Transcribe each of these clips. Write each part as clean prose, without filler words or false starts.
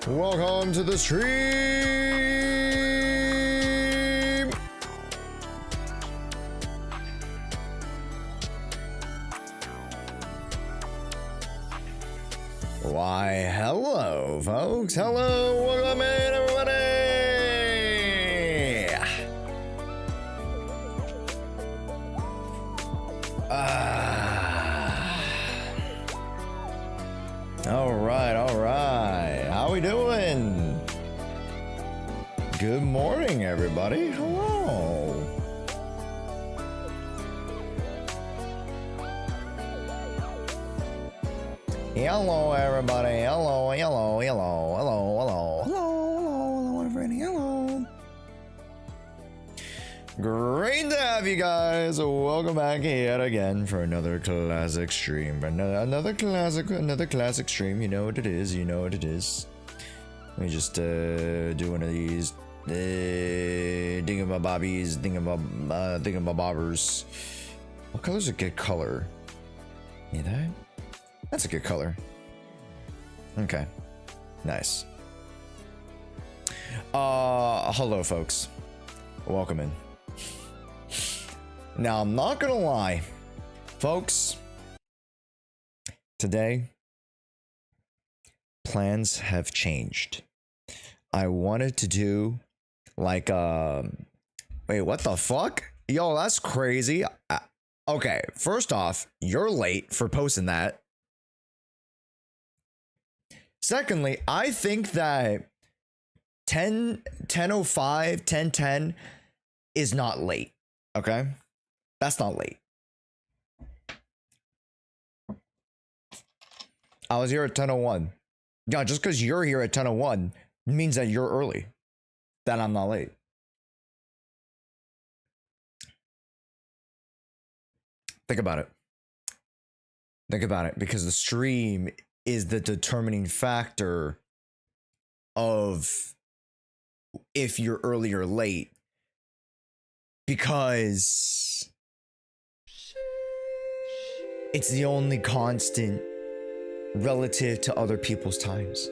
Welcome to the stream. Why, hello, folks. Hello, welcome in, everybody. All right. How we doing? Good morning, everybody. Hello. Hello, everybody. Hello, everybody. Hello. Great to have you guys. Welcome back yet again for another classic stream. Another classic stream. You know what it is. Let me just do one of these thingamabobbies. What color's a good color? Need that? That's a good color. Okay. Nice. Hello, folks. Welcome in. Now, I'm not gonna lie, folks. Today, plans have changed. I wanted to do like wait, what the fuck? Yo, that's crazy. Okay, first off, you're late for posting that. Secondly, I think that 10:05, 10:10 is not late. Okay? That's not late. I was here at 10:01. Yeah, just because you're here at 10:01 means that you're early. That I'm not late. Think about it. Think about it, because the stream is the determining factor of if you're early or late. Because it's the only constant relative to other people's times.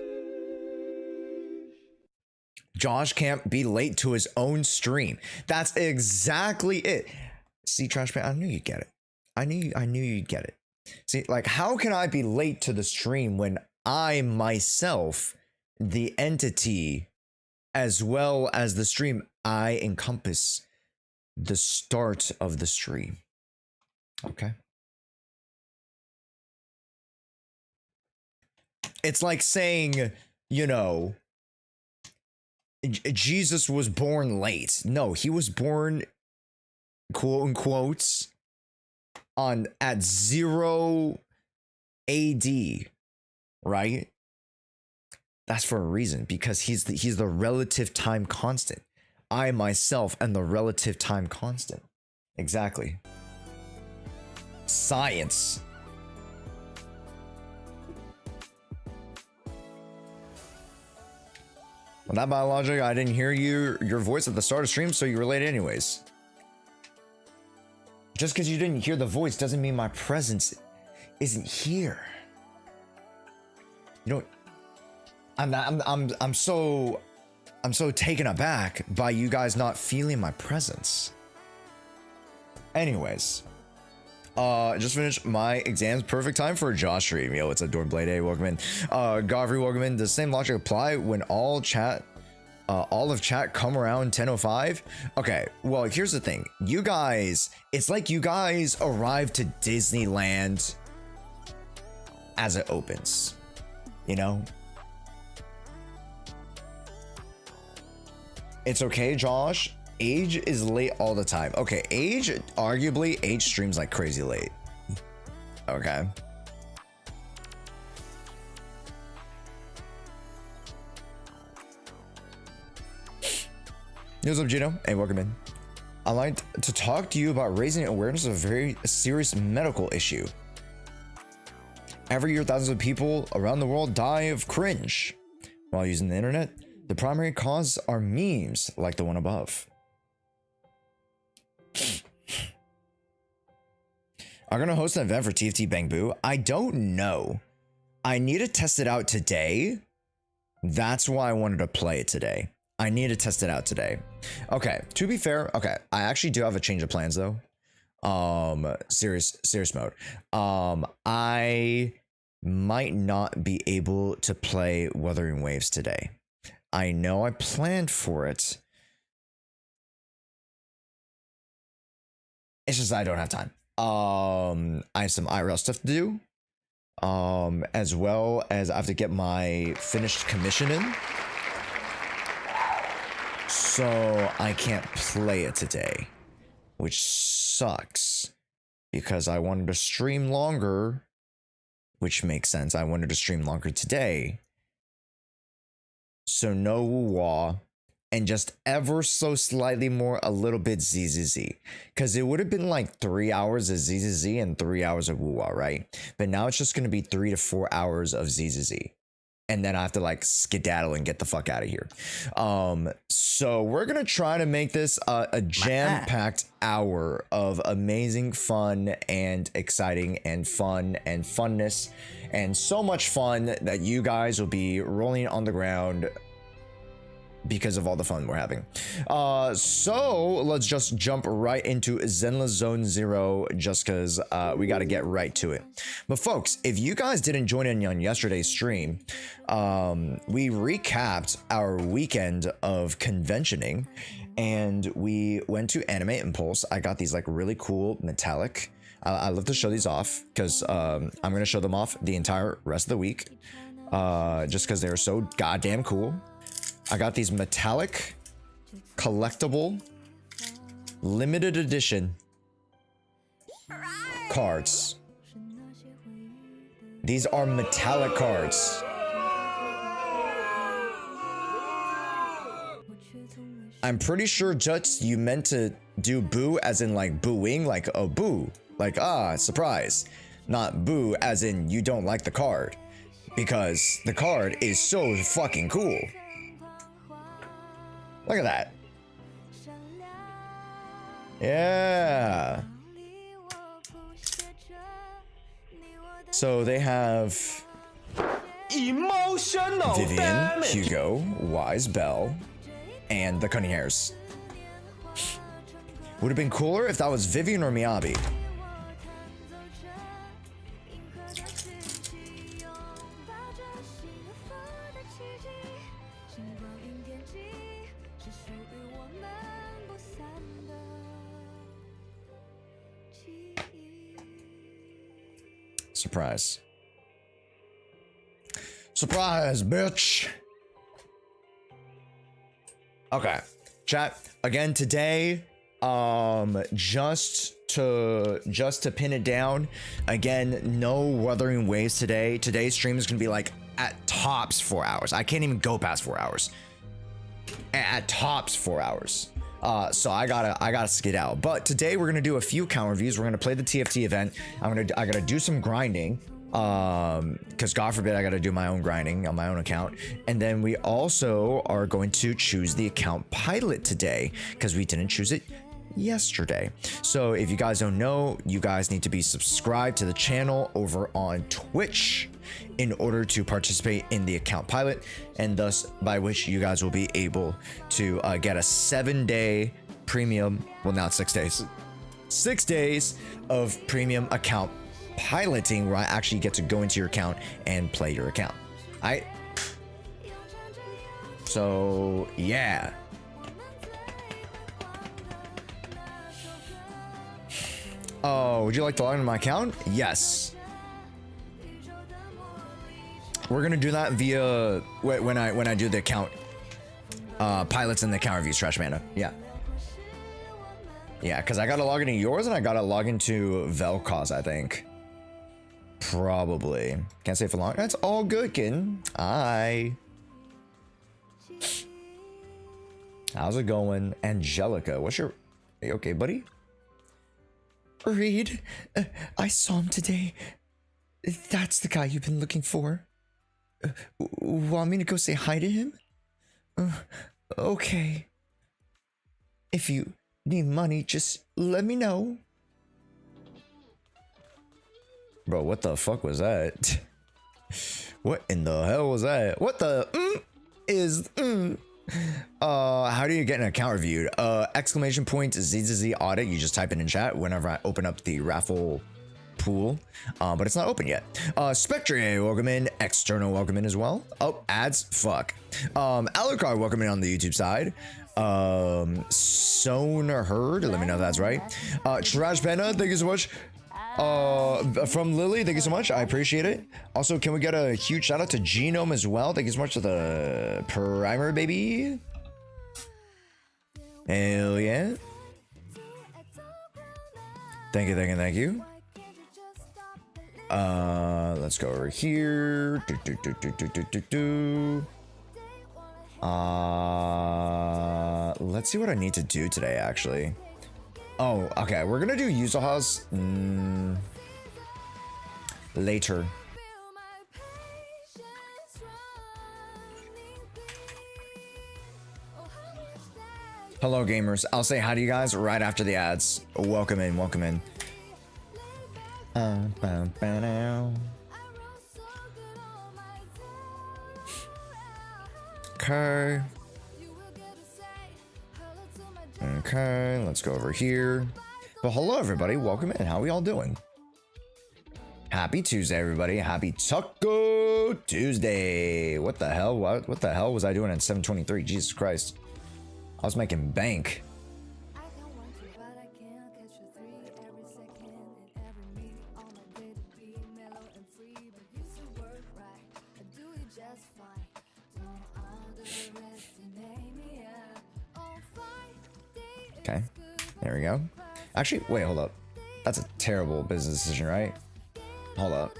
Josh can't be late to his own stream. That's exactly it. See, Trash Man, I knew you'd get it. I knew you'd get it. See, like, how can I be late to the stream when I myself, the entity, as well as the stream, I encompass the start of the stream? Okay. It's like saying, you know, Jesus was born late. No, he was born, quote unquote, at 0 AD, right? That's for a reason, because he's the relative time constant. I myself am the relative time constant. Exactly. Science. Well, that biologic, I didn't hear your voice at the start of stream, so you were late anyways. Just because you didn't hear the voice doesn't mean my presence isn't here. You know, I'm so taken aback by you guys not feeling my presence. Anyways, just finished my exams. Perfect time for a Josh stream. Yo, it's a Dornblade Day. Welcome in. Godfrey, welcome in. Does the same logic apply when all of chat come around 10:05? Okay, well, here's the thing. You guys, it's like you guys arrive to Disneyland as it opens, you know? It's okay, Josh. Age is late all the time. Okay, arguably, Age streams like crazy late. Okay. What's up, Gino? Hey, welcome in. I'd like to talk to you about raising awareness of a very serious medical issue. Every year, thousands of people around the world die of cringe while using the internet. The primary cause are memes like the one above. I'm gonna host an event for TFT Bang Boo. I don't know. I need to test it out today, That's why I wanted to play it today. I need to test it out today. Okay, to be fair, okay, I actually do have a change of plans though. Serious mode. I might not be able to play Wuthering Waves today. I know I planned for it. It's just I don't have time. I have some IRL stuff to do. As well as I have to get my finished commission in. So I can't play it today, which sucks because I wanted to stream longer, which makes sense. I wanted to stream longer today. So no woo-wah, and just ever so slightly more, a little bit ZZZ. Because it would have been like 3 hours of ZZZ and 3 hours of woo-wah, right? But now it's just going to be 3 to 4 hours of ZZZ. And then I have to like skedaddle and get the fuck out of here. So we're going to try to make this a jam-packed hour of amazing fun and exciting and fun and funness. And so much fun that you guys will be rolling on the ground because of all the fun we're having. So let's just jump right into Zenless Zone 0 just because we got to get right to it. But folks, if you guys didn't join in on yesterday's stream, we recapped our weekend of conventioning and we went to Anime Impulse. I got these like really cool metallic. I love to show these off because I'm going to show them off the entire rest of the week just because they're so goddamn cool. I got these metallic, collectible, limited edition cards. These are metallic cards. I'm pretty sure just you meant to do boo as in like booing, like a boo, like surprise, not boo as in you don't like the card because the card is so fucking cool. Look at that. Yeah. So they have emotional Vivian, damage. Hugo, Wise Belle, and the Cunning Hares. Would have been cooler if that was Vivian or Miyabi. Surprise. Surprise, bitch. Okay, chat again today. Just to pin it down again, no Wuthering Waves today. Today's stream is gonna be like at tops 4 hours. I can't even go past 4 hours. At tops 4 hours. So I gotta skid out. But today we're gonna do a few count reviews. We're gonna play the TFT event. I gotta do some grinding. Because God forbid I gotta do my own grinding on my own account. And then we also are going to choose the account pilot today because we didn't choose it yesterday. So if you guys don't know, you guys need to be subscribed to the channel over on Twitch in order to participate in the account pilot, and thus by which you guys will be able to get a 7-day premium, well now it's 6 days, 6 days of premium account piloting where I actually get to go into your account and play your account. Alright, so yeah. Oh, would you like to log into my account? Yes. We're gonna do that via when I do the account pilots and the account reviews, Trash Mana. Yeah, because I gotta log into yours and I gotta log into Vel'Koz, I think. Probably. Can't say for long. That's all good, kitten. Hi. How's it going? Angelica, what's your... Are you okay, buddy? Reed, I saw him today. That's the guy you've been looking for. Want me to go say hi to him? Okay. If you need money, just let me know. Bro, what the fuck was that? What in the hell was that? What the... is how do you get an account reviewed? Exclamation point ZZZ audit. You just type it in chat whenever I open up the raffle pool, but it's not open yet. Spectre, welcome in. External, welcome in as well. Oh, ads, fuck. Alucard, welcome in on the YouTube side. Soner Herd, let me know if that's right. Trash Panda, thank you so much. From Lily, thank you so much. I appreciate it. Also, can we get a huge shout out to Genome as well? Thank you so much for the primer, baby. Hell yeah. Thank you, thank you, thank you. Let's go over here. Let's see what I need to do today, actually. Oh, okay. We're gonna do Jshoea's later. Hello, gamers. I'll say hi to you guys right after the ads. Welcome in, welcome in. Okay. Okay, let's go over here. But hello, everybody. Welcome in. How are we all doing? Happy Tuesday, everybody. Happy Taco Tuesday. What the hell? What the hell was I doing at 7:23? Jesus Christ. I was making bank. Okay, there we go. Actually, wait, hold up. That's a terrible business decision, right? Hold up.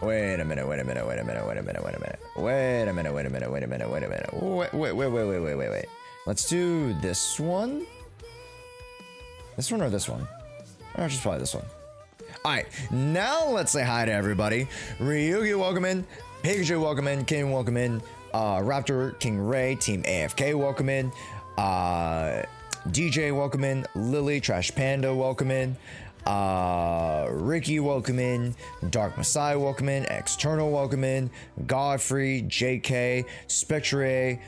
Wait a minute, wait a minute, wait a minute, wait a minute, wait a minute. Wait a minute, wait a minute, wait a minute, wait a minute. Wait. Let's do this one. This one or this one? Or just probably this one. All right, now let's say hi to everybody. Ryugi, welcome in. Pikachu, welcome in. King, welcome in. Raptor, King Ray, Team AFK, welcome in. DJ, welcome in. Lily, Trash Panda, welcome in. Ricky, welcome in. Dark Messiah, welcome in. External, welcome in. Godfrey, JK, Spectre,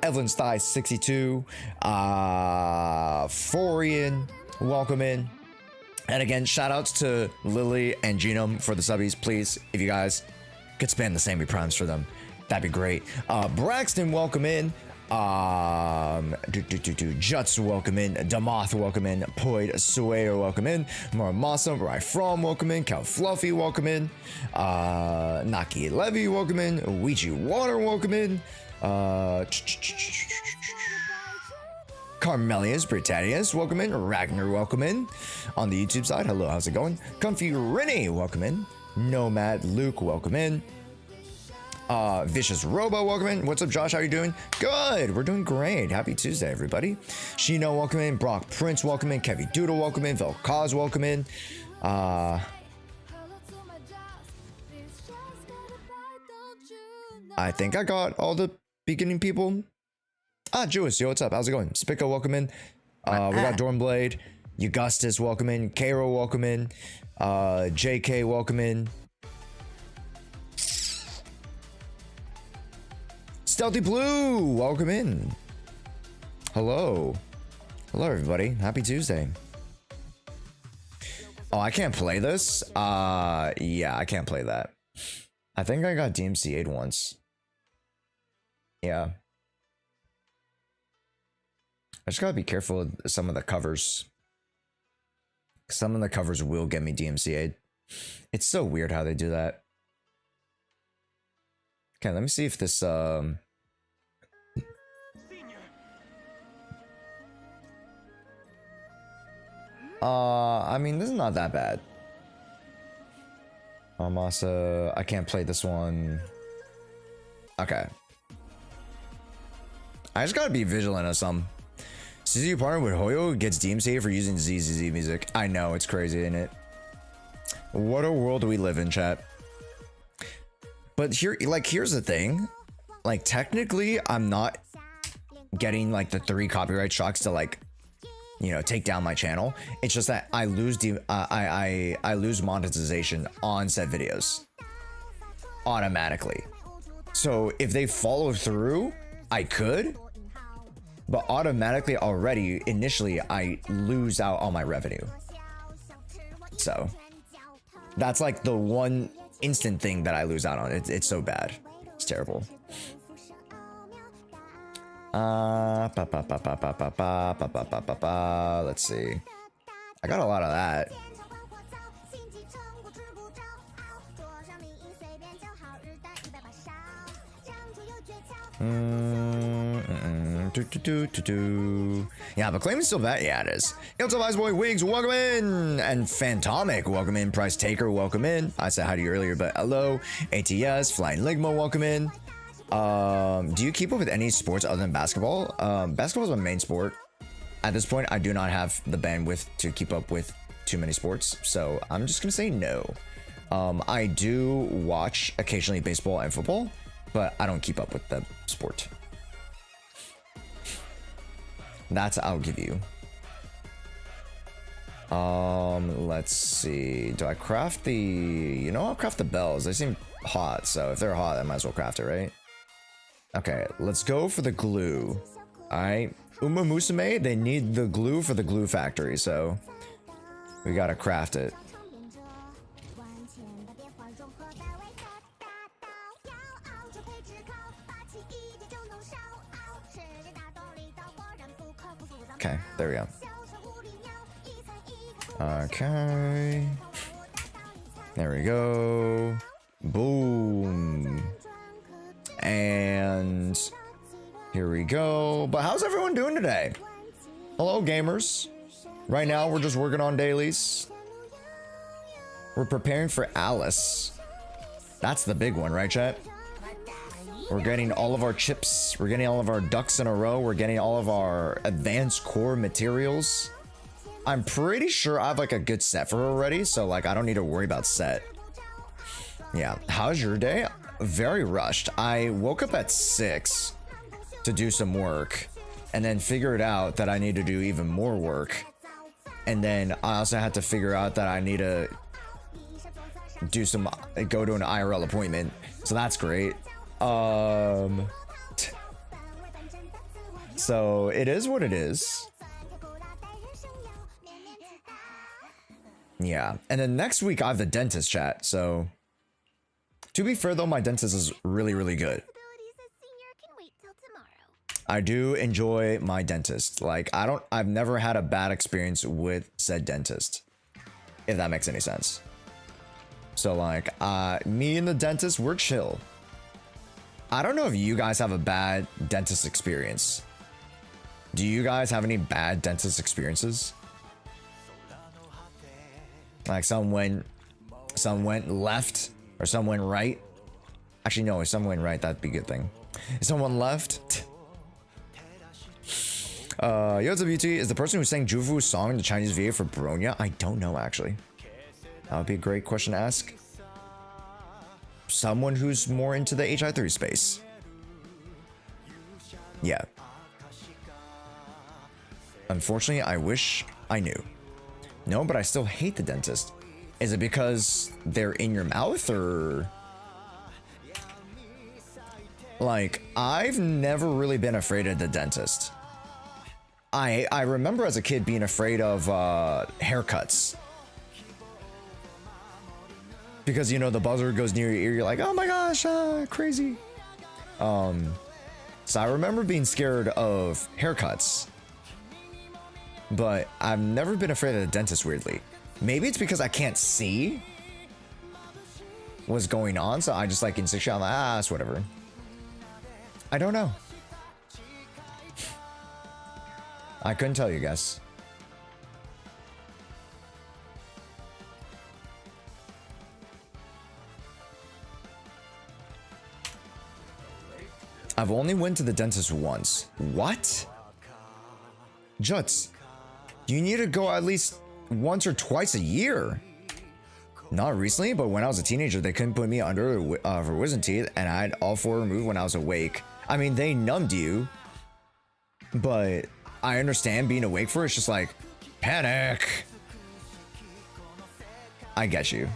Evelyn Thigh 62, Forian, welcome in. And again, shout outs to Lily and Genome for the subbies. Please, if you guys could spam the Sammy Primes for them, that'd be great. Braxton, welcome in. Juts, welcome in. Damoth, welcome in. Poid, Jshoea, welcome in. Maramasa, Rai From, welcome in. Cal Fluffy, welcome in. Naki Levy, welcome in. Ouija Water, welcome in. Carmelius, Britannius, welcome in. Ragnar, welcome in. On the YouTube side, hello, how's it going? Comfy Rennie, welcome in. Nomad Luke, welcome in. Vicious Robo, welcome in. What's up, Josh? How are you doing? Good. We're doing great. Happy Tuesday, everybody. Shino, welcome in. Brock Prince, welcome in. Kevy Doodle, welcome in. Velkaz, welcome in. I think I got all the beginning people. Jewis, yo, what's up? How's it going? Spico, welcome in. We got Dornblade. Augustus, welcome in. Cairo, welcome in. JK, welcome in. Stealthy Blue, welcome in. Hello. Hello, everybody. Happy Tuesday. Oh, I can't play this? Yeah, I can't play that. I think I got DMCA'd once. Yeah. I just gotta be careful with some of the covers. Some of the covers will get me DMCA'd. It's so weird how they do that. Okay, let me see if this, I mean, this is not that bad. Masa, I can't play this one. Okay. I just gotta be vigilant of some. CZU partner with Hoyo gets DMCA for using ZZZ music. I know, it's crazy, isn't it? What a world we live in, chat. But here, like, here's the thing. Like, technically, I'm not getting, like, the 3 copyright strikes to, like, you know, take down my channel. It's just that I lose I lose monetization on said videos automatically. So if they follow through, I could, but automatically already, initially, I lose out on my revenue. So that's like the one instant thing that I lose out on. It's so bad. It's terrible. Let's see. I got a lot of that. Yeah, but claim is still bad. Yeah, it is. Yo, Vice Boy Wigs, welcome in. And Phantomic, welcome in. Price Taker, welcome in. I said hi to you earlier, but hello. ATS, Flying Ligma, welcome in. Do you keep up with any sports other than basketball? Basketball is my main sport. At this point, I do not have the bandwidth to keep up with too many sports, so I'm just gonna say no. I do watch occasionally baseball and football, but I don't keep up with the sport. That's I'll give you. Let's see. Do I craft the... You know, I'll craft the bells. They seem hot, so if they're hot, I might as well craft it, right? Okay, let's go for the glue. Alright. Uma Musume, they need the glue for the glue factory, so we gotta craft it. Okay, there we go. Okay. There we go. Boom. And here we go. But how's everyone doing today? Hello, gamers. Right now, we're just working on dailies. We're preparing for Alice. That's the big one, right, chat? We're getting all of our chips. We're getting all of our ducks in a row. We're getting all of our advanced core materials. I'm pretty sure I have like a good set for her already. So like, I don't need to worry about set. Yeah. How's your day? Very rushed. I woke up at 6 to do some work and then figured out that I need to do even more work. And then I also had to figure out that I need to do some, go to an IRL appointment. So that's great. So it is what it is. Yeah. And then next week I have the dentist chat. So to be fair though, my dentist is really, really good. I do enjoy my dentist. Like I've never had a bad experience with said dentist, if that makes any sense. So like, me and the dentist, we're chill. I don't know if you guys have a bad dentist experience. Do you guys have any bad dentist experiences? Like some went left or some went right. Actually, no, if someone went right, that'd be a good thing. If someone left. Yoza Beauty is the person who sang Jufu's song in the Chinese VA for Bronya. I don't know, actually. That would be a great question to ask. Someone who's more into the HI3 space. Yeah. Unfortunately, I wish I knew. No, but I still hate the dentist. Is it because they're in your mouth or... Like, I've never really been afraid of the dentist. I remember as a kid being afraid of haircuts. Because, you know, the buzzer goes near your ear, you're like, oh my gosh, crazy. So I remember being scared of haircuts. But I've never been afraid of the dentist, weirdly. Maybe it's because I can't see what's going on, so I just like instinctually, I'm like, it's whatever. I don't know. I couldn't tell you guys. I've only went to the dentist once. What? Juts, you need to go at least once or twice a year. Not recently, but when I was a teenager, they couldn't put me under for wisdom teeth, and I had all 4 removed when I was awake. I mean, they numbed you, but I understand being awake for it. It's just like, panic. I get you.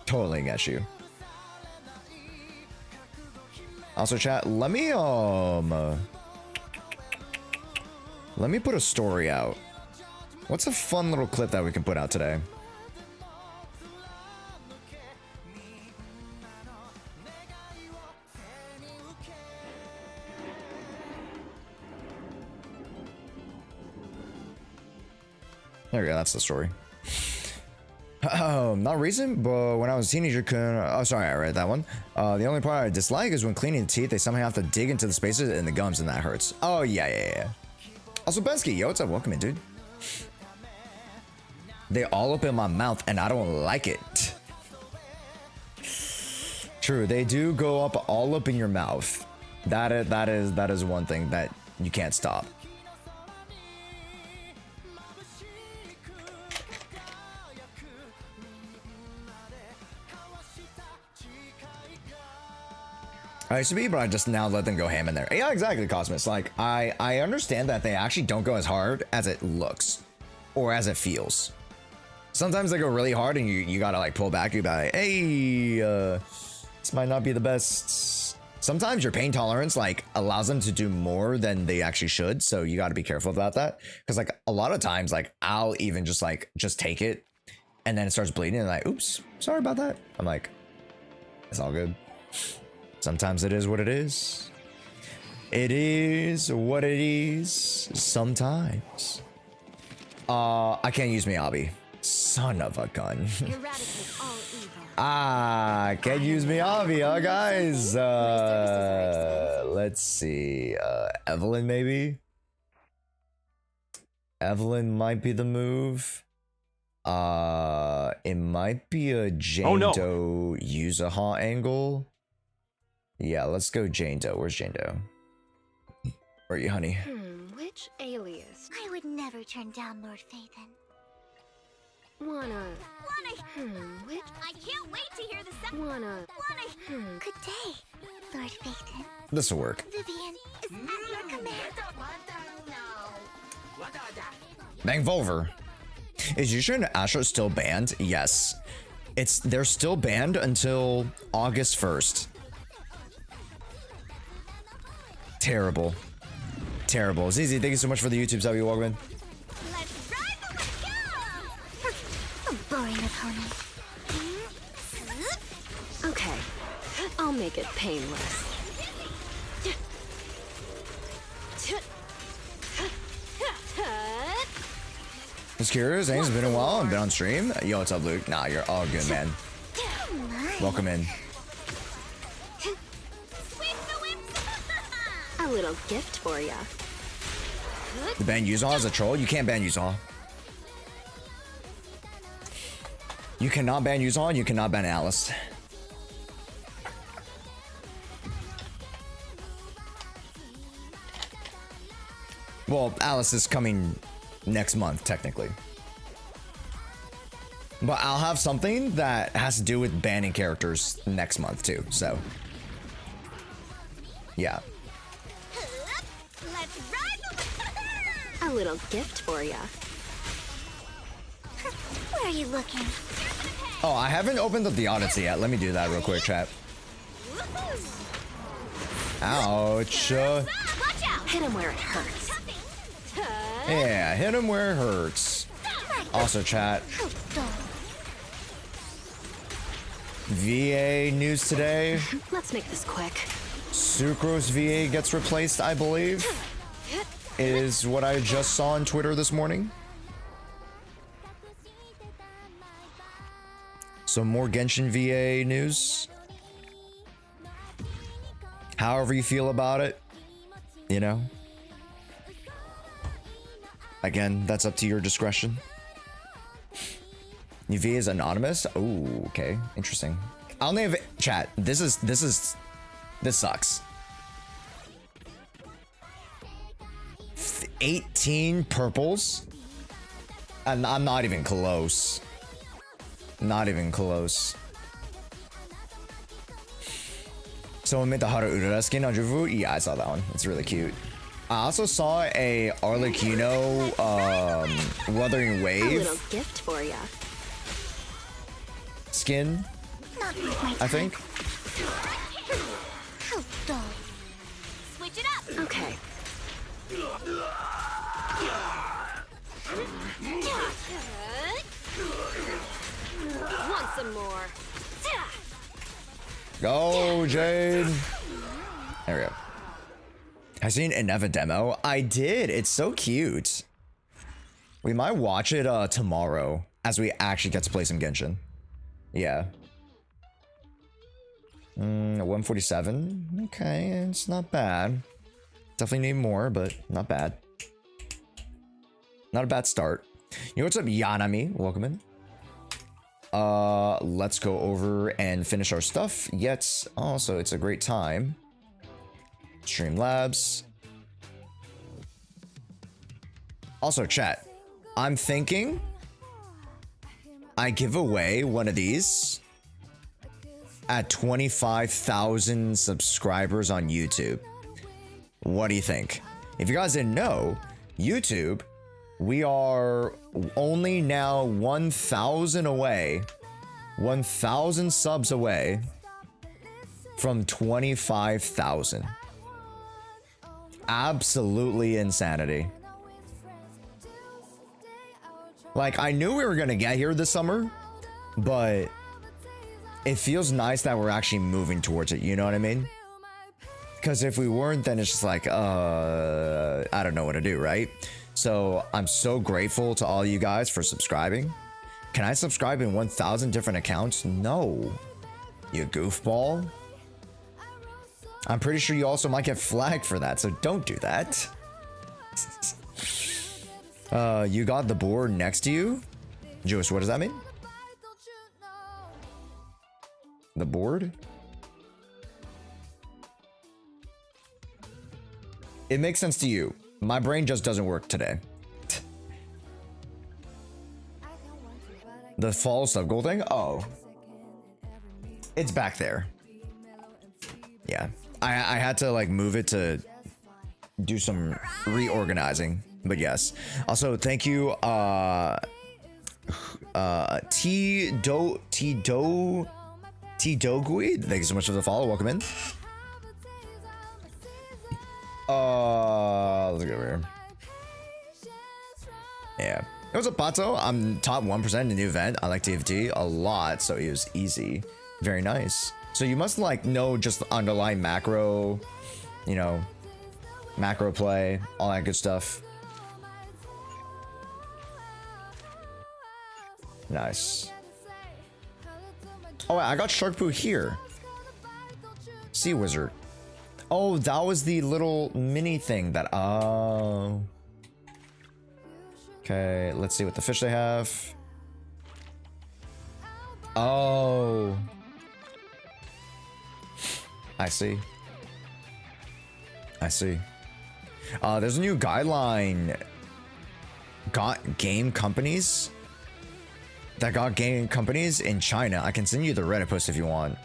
Totally get you. Also, chat, let me put a story out. What's a fun little clip that we can put out today? There we go, that's the story. Not recent, but when I was a teenager, oh, sorry, I read that one. The only part I dislike is when cleaning the teeth, they somehow have to dig into the spaces in the gums, and that hurts. Oh, yeah. Also, Bensky, yo, what's up? Welcome in, dude. They all up in my mouth, and I don't like it. True, they do go up all up in your mouth. That is one thing that you can't stop. I used to be, but I just now let them go ham in there. Yeah, exactly, Cosmos. Like, I understand that they actually don't go as hard as it looks or as it feels. Sometimes they go really hard and you gotta like pull back. You be like, hey, this might not be the best. Sometimes your pain tolerance like allows them to do more than they actually should. So you gotta be careful about that. Cause like a lot of times, like I'll even just take it and then it starts bleeding and like, oops, sorry about that. I'm like, it's all good. Sometimes it is what it is. It is what it is. Sometimes. I can't use Miyabi. Son of a gun. Can't use Miyabi, huh, guys? Let's see. Evelyn, maybe? Evelyn might be the move. It might be a Jane Doe Yuzuha angle. Yeah, let's go Jane Doe. Where's Jane Doe? Where are you, honey? Which alias? I would never turn down Lord Phaethon. Which? I can't wait to hear the second. Good day, Lord Phaethon. This'll work. Vivian is at your command. Bang Volver. Is Jshoea and Astro still banned? Yes. They're still banned until August 1st. Terrible. Terrible. ZZ, thank you so much for the YouTube sub, you Walkman. Let's ride the go! A boring opponent. Okay, I'll make it painless. Just curious, it's been a while. I've been on stream. Yo, what's up, Luke? Nah, you're all good, man. Welcome in. A little gift for ya. You ban Yuzuha as a troll? You can't ban Yuzuha. You cannot ban Yuzuha, you cannot ban Alice. Well, Alice is coming next month, technically. But I'll have something that has to do with banning characters next month, too, so. Yeah. A little gift for ya. Where are you looking? Oh, I haven't opened up the Odyssey yet. Let me do that real quick, chat. Ouch. Hit him where it hurts. Yeah, hit him where it hurts. Also, chat. VA news today. Let's make this quick. Sucrose VA gets replaced, I believe. Is what I just saw on Twitter this morning. So more Genshin VA news. However you feel about it, you know. Again, that's up to your discretion. VA is anonymous. Oh, okay, interesting. I only have chat. This sucks. 18 purples, and I'm not even close. Not even close. Someone made the Haru Urara skin on Juvu. Yeah, I saw that one. It's really cute. I also saw a Arlecchino Wuthering Wave. A little gift for ya. Skin, I think. How dull. Switch it up. Okay. Want some more? Go, Jade. There we go. Have you seen Eneva demo? I did. It's so cute. We might watch it tomorrow as we actually get to play some Genshin. Yeah. 147. Okay, it's not bad. Definitely need more, but not bad. Not a bad start. You know what's up, Yanami? Welcome in. Let's go over and finish our stuff. Yet, also, it's a great time. Streamlabs. Also, chat. I'm thinking I give away one of these at 25,000 subscribers on YouTube. What do you think? If you guys didn't know, YouTube, we are only now 1,000 away, 1,000 subs away from 25,000. Absolutely insanity. Like, I knew we were gonna get here this summer, but it feels nice that we're actually moving towards it, you know what I mean? Because if we weren't, then it's just like, I don't know what to do, right? So I'm so grateful to all you guys for subscribing. Can I subscribe in 1,000 different accounts? No, you goofball. I'm pretty sure you also might get flagged for that, so don't do that. You got the board next to you? Jewish, what does that mean? The board? It makes sense to you. My brain just doesn't work today. The fall sub goal thing? Oh. It's back there. Yeah. I had to like move it to do some reorganizing. But yes. Also, thank you, T-Dogui. Thank you so much for the follow. Welcome in. Let's go over here. Yeah. It was a Pato. I'm top 1% in the new event. I like TFT a lot, so it was easy. Very nice. So you must like know just the underlying macro, you know, macro play, all that good stuff. Nice. Oh, I got Shark Poo here. Sea Wizard. Oh, that was the little mini thing that. Oh. Okay, let's see what the fish they have. Oh. I see. I see. There's a new guideline. Got game companies. That got game companies in China. I can send you the Reddit post if you want.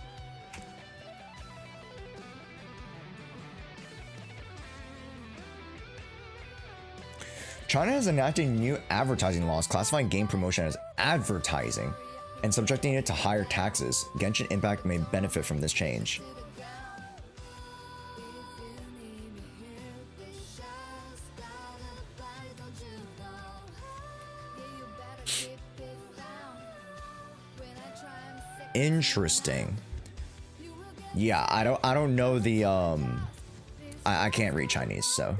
China has enacted new advertising laws classifying game promotion as advertising and subjecting it to higher taxes. Genshin Impact may benefit from this change. Interesting. Yeah, I don't know the I can't read Chinese, so.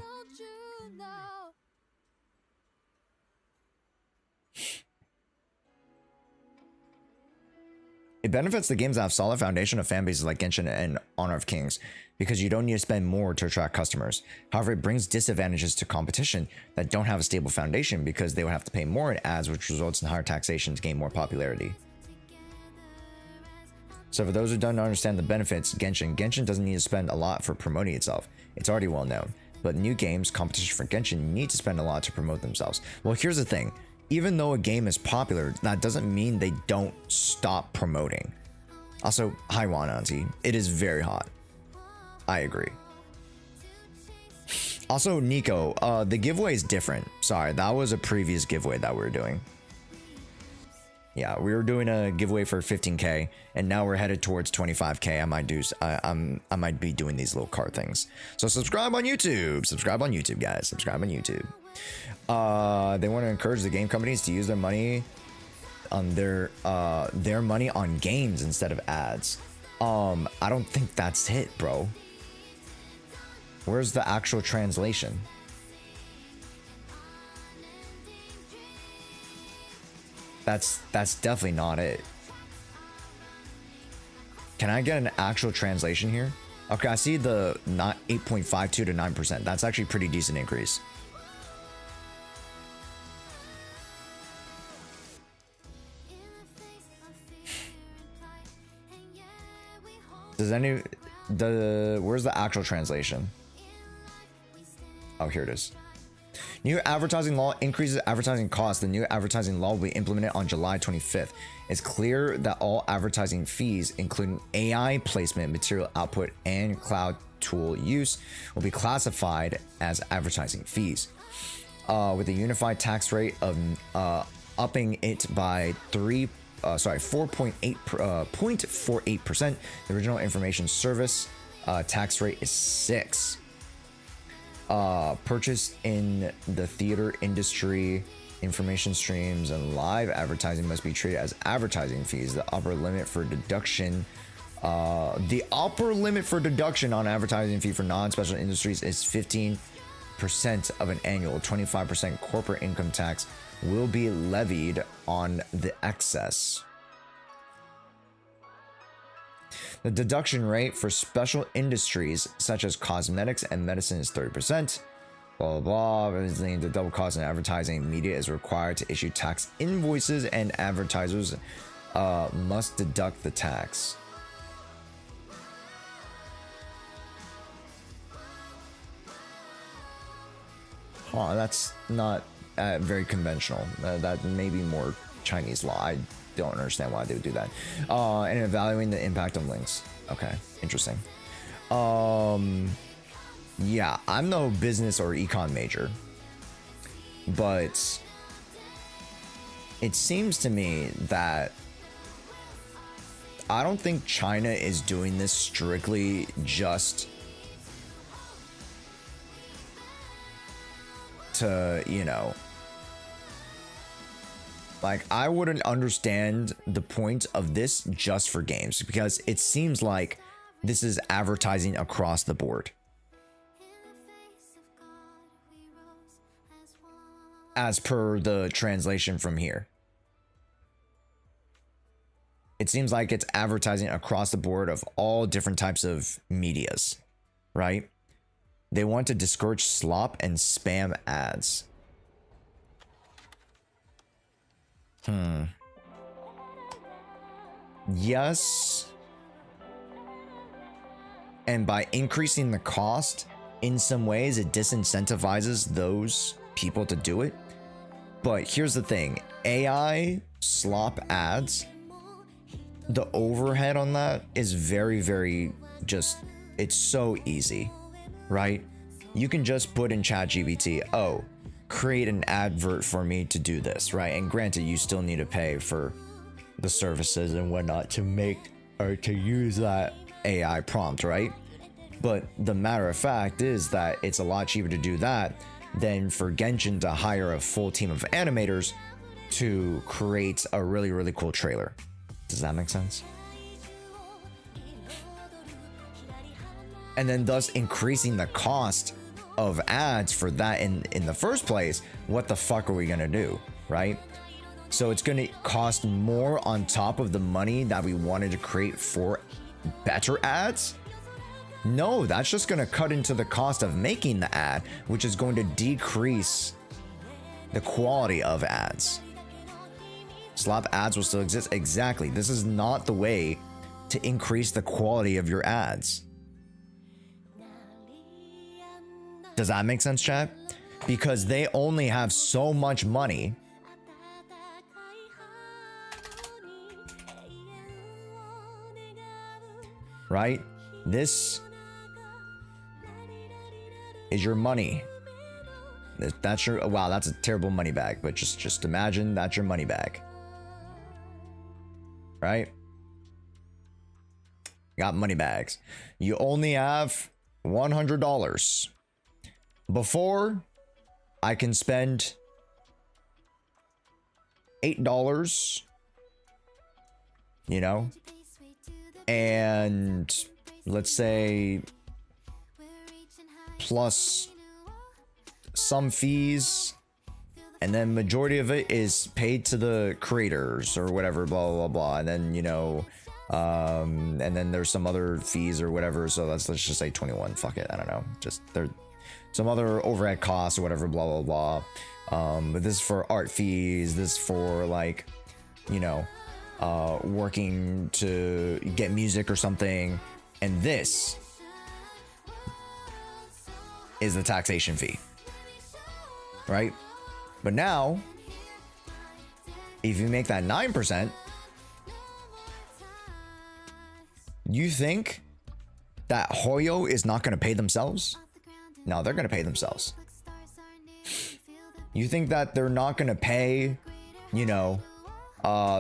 It benefits the games that have solid foundation of fan bases like Genshin and Honor of Kings, because you don't need to spend more to attract customers. However, it brings disadvantages to competition that don't have a stable foundation because they would have to pay more in ads, which results in higher taxation to gain more popularity. So for those who don't understand the benefits, Genshin doesn't need to spend a lot for promoting itself. It's already well known. But new games, competition for Genshin, need to spend a lot to promote themselves. Well, here's the thing. Even though a game is popular, that doesn't mean they don't stop promoting. Also, hi Wananzi. It is very hot. I agree. Also, Nico, the giveaway is different. Sorry, that was a previous giveaway that we were doing. Yeah, we were doing a giveaway for 15K, and now we're headed towards 25K. I might be doing these little card things. So subscribe on YouTube. Subscribe on YouTube, guys. Subscribe on YouTube. They want to encourage the game companies to use their money on their money on games instead of ads. I don't think that's it, bro. Where's the actual translation? That's definitely not it. Can I get an actual translation here? Okay, I see the not 8.52 to 9%. That's actually a pretty decent increase. Where's the actual translation? Oh, here it is. New advertising law increases advertising costs. The new advertising law will be implemented on July 25th. It's clear that all advertising fees, including AI placement, material output, and cloud tool use, will be classified as advertising fees. With a unified tax rate of upping it by 4.48%. The original information service tax rate is 6%. Purchased in the theater industry, information streams, and live advertising must be treated as advertising fees. The upper limit for deduction on advertising fee for non-special industries is 15% of an annual. 25% corporate income tax will be levied on the excess. The deduction rate for special industries such as cosmetics and medicine is 30%. Blah, blah, blah. The double cost in advertising media is required to issue tax invoices, and advertisers must deduct the tax. That's not very conventional. That may be more Chinese law. I don't understand why they would do that. And evaluating the impact on links. Okay, interesting. Yeah, I'm no business or econ major, but it seems to me that I don't think China is doing this strictly just to, you know, like, I wouldn't understand the point of this just for games, because it seems like this is advertising across the board. As per the translation from here. It seems like it's advertising across the board of all different types of medias, right? They want to discourage slop and spam ads. Yes. And by increasing the cost, in some ways, it disincentivizes those people to do it. But here's the thing. AI slop ads, the overhead on that is very, very just, it's so easy, right? You can just put in ChatGPT, oh, create an advert for me to do this, right? And granted, you still need to pay for the services and whatnot to make or to use that AI prompt, right? But the matter of fact is that it's a lot cheaper to do that than for Genshin to hire a full team of animators to create a really, really cool trailer. Does that make sense? And then thus increasing the cost of ads for that in the first place. What the fuck are we gonna do, right? So it's gonna cost more on top of the money that we wanted to create for better ads? No, that's just gonna cut into the cost of making the ad, which is going to decrease the quality of ads. Slop ads will still exist. Exactly. This is not the way to increase the quality of your ads. Does that make sense, chat? Because they only have so much money. Right? This is your money. That's your, wow, that's a terrible money bag, but just imagine that's your money bag. right? Got money bags. You only have $100. Before, I can spend $8, you know, and let's say plus some fees, and then majority of it is paid to the creators or whatever, blah blah blah, and then, you know, and then there's some other fees or whatever, so let's just say 21. Fuck it, I don't know, just there some other overhead costs or whatever, blah blah blah. But this is for art fees, this is for, like, you know, working to get music or something, and this is the taxation fee, right? But now, if you make that 9%, you think that Hoyo is not going to pay themselves? No, they're going to pay themselves. You think that they're not going to pay, you know,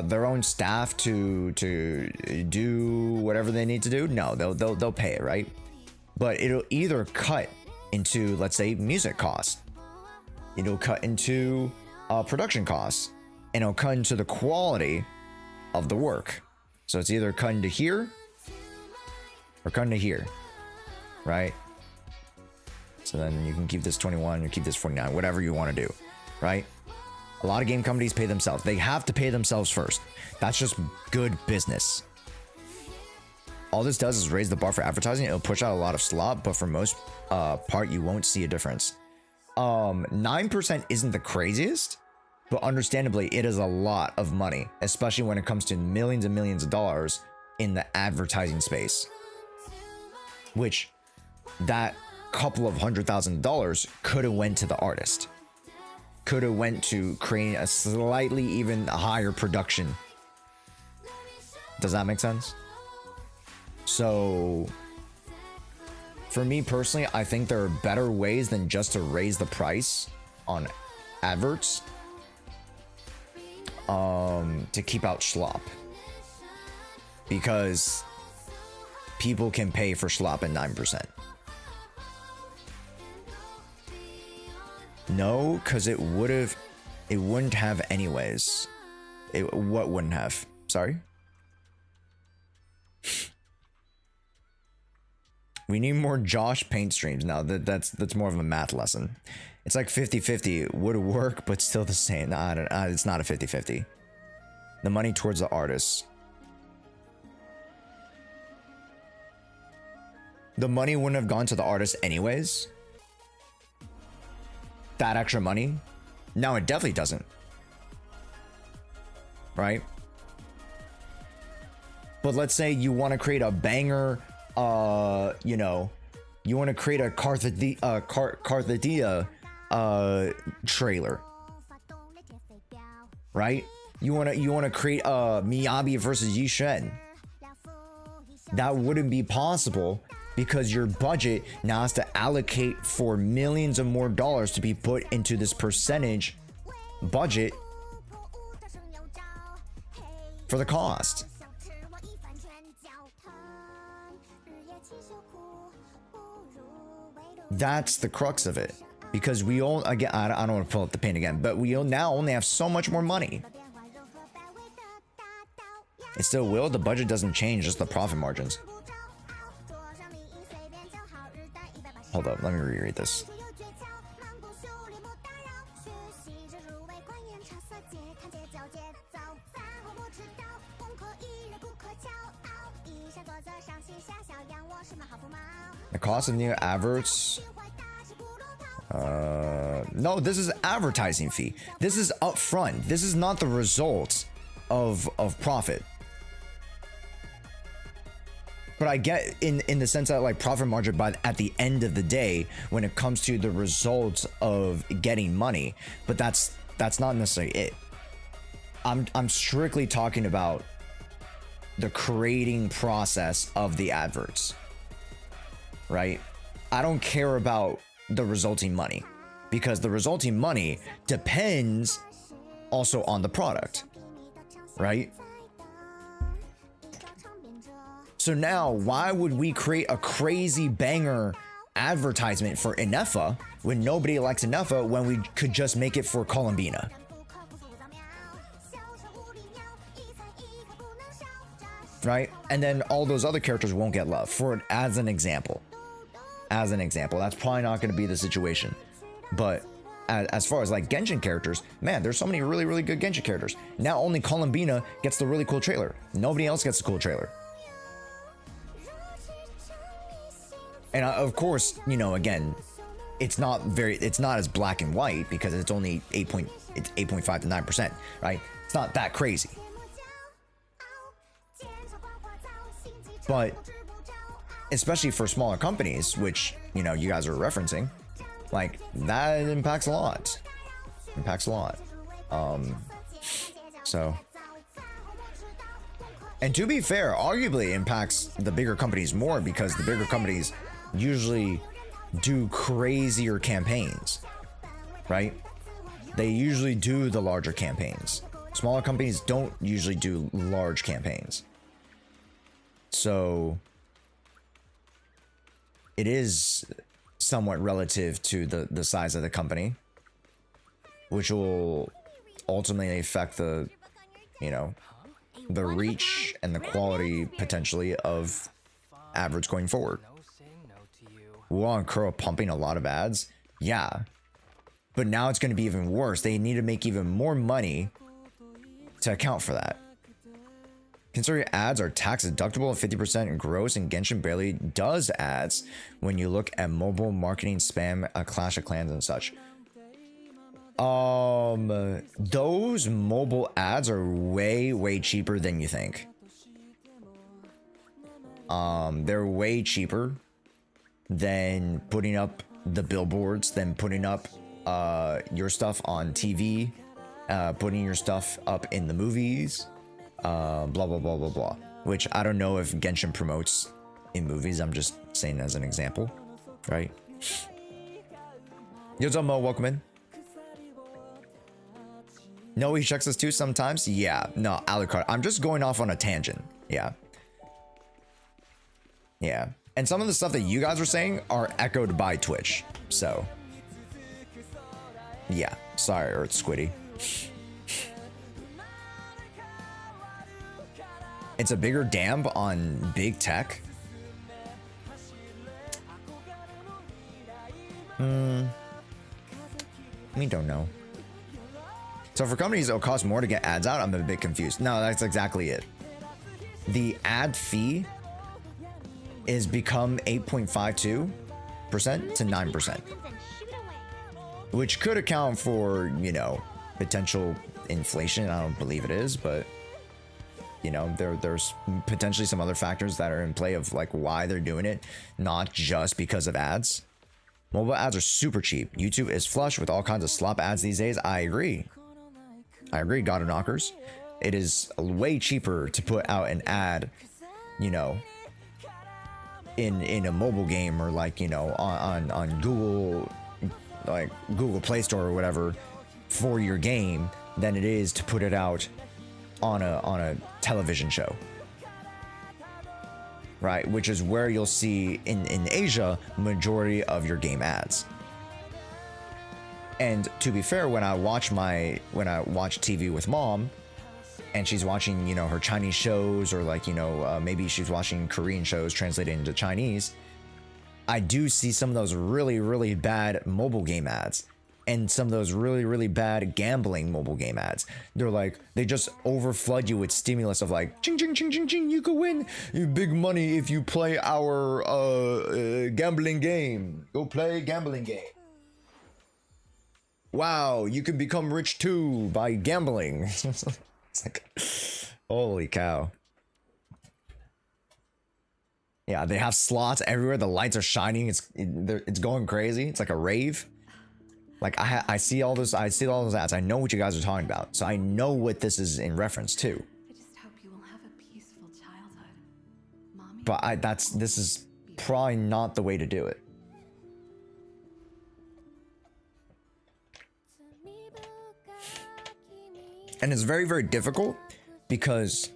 their own staff to do whatever they need to do? No, they'll pay it, right? But it'll either cut into, let's say, music costs. It'll cut into production costs, and it'll cut into the quality of the work. So it's either cut into here or cut into here, right? So then you can keep this 21, you keep this 49, whatever you want to do, right? A lot of game companies pay themselves. They have to pay themselves first. That's just good business. All this does is raise the bar for advertising. It'll push out a lot of slop, but for most part, you won't see a difference. 9% isn't the craziest, but understandably, it is a lot of money, especially when it comes to millions and millions of dollars in the advertising space. Which, that couple of $100,000 could have went to the artist. Could have went to creating a slightly even higher production. Does that make sense? So, for me personally, I think there are better ways than just to raise the price on adverts to keep out schlop. Because people can pay for schlop at 9%. No, because it wouldn't have anyways. What wouldn't have? Sorry? We need more Josh paint streams. Now that's more of a math lesson. It's like 50-50 would work, but still the same. Nah, it's not a 50-50. The money towards the artists. The money wouldn't have gone to the artist anyways. That extra money. No, it definitely doesn't. Right? But let's say you want to create a banger, you know, you want to create a Carthadia trailer. Right? You want to create a Miyabi versus Yishen. That wouldn't be possible because your budget now has to allocate for millions of more dollars to be put into this percentage budget for the cost. That's the crux of it, because we all, again, I don't want to pull up the paint again, but we now only have so much more money. It still will. The budget doesn't change, just the profit margins. Hold up, let me reread this. The cost of new adverts. No, this is advertising fee. This is upfront. This is not the result of profit. But I get in the sense that, like, profit margin at the end of the day when it comes to the results of getting money, but that's not necessarily it. I'm strictly talking about the creating process of the adverts. Right? I don't care about the resulting money, because the resulting money depends also on the product. Right? So now, why would we create a crazy banger advertisement for Inefa when nobody likes Inefa when we could just make it for Columbina? Right? And then all those other characters won't get love for it as an example. As an example, that's probably not going to be the situation. But as far as like Genshin characters, man, there's so many really, really good Genshin characters. Now only Columbina gets the really cool trailer. Nobody else gets the cool trailer. And of course, you know, again, it's not as black and white because it's only 8.5 to 9%, right? It's not that crazy. But especially for smaller companies, which, you know, you guys are referencing, like that impacts a lot. So, and to be fair, arguably impacts the bigger companies more because the bigger companies usually do crazier campaigns, right? They usually do the larger campaigns. Smaller companies don't usually do large campaigns. So it is somewhat relative to the size of the company, which will ultimately affect the, you know, the reach and the quality potentially of ads going forward. Wuhan Kuro pumping a lot of ads, yeah, but now it's going to be even worse. They need to make even more money to account for that. Consider your ads are tax deductible and 50% in gross, and Genshin barely does ads when you look at mobile marketing, spam, Clash of Clans and such. Those mobile ads are way cheaper than you think. They're way cheaper than putting up the billboards, than putting up your stuff on TV, putting your stuff up in the movies. Blah blah blah blah blah, which I don't know if Genshin promotes in movies. I'm just saying as an example, right? Yo, Mo, welcome in. No, he checks us too sometimes. Yeah, no, Alucard. I'm just going off on a tangent. Yeah, and some of the stuff that you guys are saying are echoed by Twitch. So yeah, sorry, Earth Squiddy. It's a bigger damp on big tech. We don't know. So for companies, it'll cost more to get ads out. I'm a bit confused. No, that's exactly it. The ad fee is become 8.52% to 9%, which could account for, you know, potential inflation. I don't believe it is, but you know, there's potentially some other factors that are in play of like why they're doing it, not just because of ads. Mobile ads are super cheap. YouTube is flush with all kinds of slop ads these days. I agree, God of Knockers. It is way cheaper to put out an ad, you know, in a mobile game or like, you know, on Google, like Google Play Store or whatever for your game than it is to put it out on a television show, right? Which is where you'll see in Asia majority of your game ads. And to be fair, when I watch TV with mom and she's watching, you know, her Chinese shows or like, you know, maybe she's watching Korean shows translated into Chinese, I do see some of those really bad mobile game ads. And some of those really bad gambling mobile game ads. They're like, they just overflood you with stimulus of like, ching ching ching ching ching, you could win big money if you play our gambling game. Go play gambling game. Wow, you can become rich too by gambling. It's like, holy cow. Yeah, they have slots everywhere. The lights are shining. It's going crazy. It's like a rave. Like I see all those ads. I know what you guys are talking about, so I know what this is in reference to. I just hope you will have a peaceful childhood, Mommy. But this is probably not the way to do it. And it's very difficult because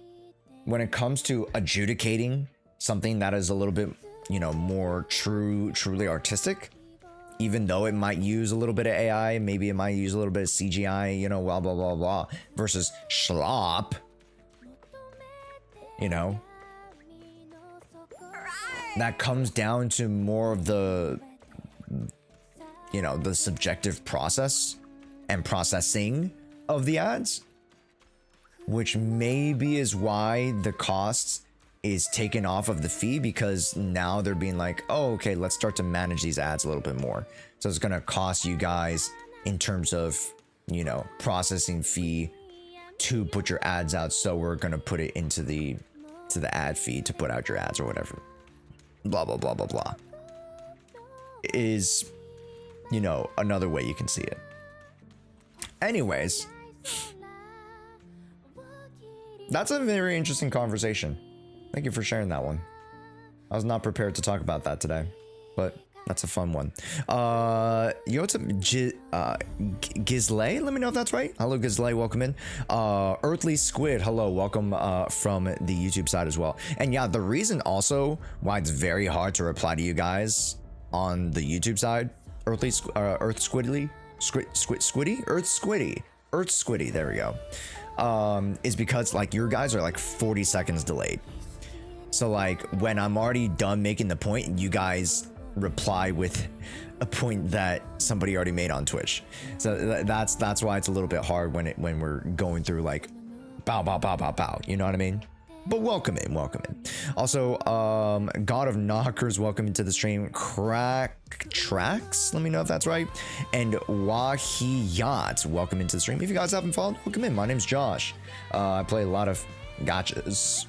when it comes to adjudicating something that is a little bit, you know, more truly artistic, even though it might use a little bit of AI, maybe it might use a little bit of CGI, you know, blah blah blah blah, versus schlop, you know, that comes down to more of the, you know, the subjective process and processing of the ads, which maybe is why the costs is taken off of the fee, because now they're being like, oh, okay, let's start to manage these ads a little bit more. So it's going to cost you guys in terms of, you know, processing fee to put your ads out. So we're going to put it into the ad fee to put out your ads or whatever. Blah, blah, blah, blah, blah. Is, you know, another way you can see it. Anyways, that's a very interesting conversation. Thank you for sharing that one. I was not prepared to talk about that today, but that's a fun one. Yo, what's up, Gizlay? Let me know if that's right. Hello, Gizlay. Welcome in. Earthly Squid. Hello. Welcome from the YouTube side as well. And yeah, the reason also why it's very hard to reply to you guys on the YouTube side, Earth Squiddy. There we go. Is because like your guys are like 40 seconds delayed. So like when I'm already done making the point, you guys reply with a point that somebody already made on Twitch. So that's why it's a little bit hard when we're going through like bow bow bow bow bow. You know what I mean? But welcome in. Also, God of Knockers, welcome into the stream. Crack Tracks, let me know if that's right. And Wahiyat, welcome into the stream. If you guys haven't followed, welcome in. My name's Josh. I play a lot of gachas.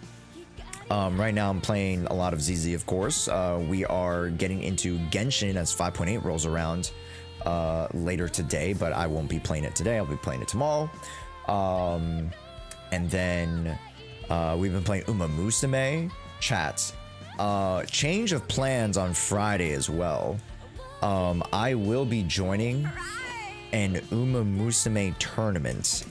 Right now I'm playing a lot of ZZ, of course. We are getting into Genshin as 5.8 rolls around later today, but I won't be playing it today. I'll be playing it tomorrow. And then we've been playing Uma Musume. Chat. Change of plans on Friday as well. I will be joining an Uma Musume tournament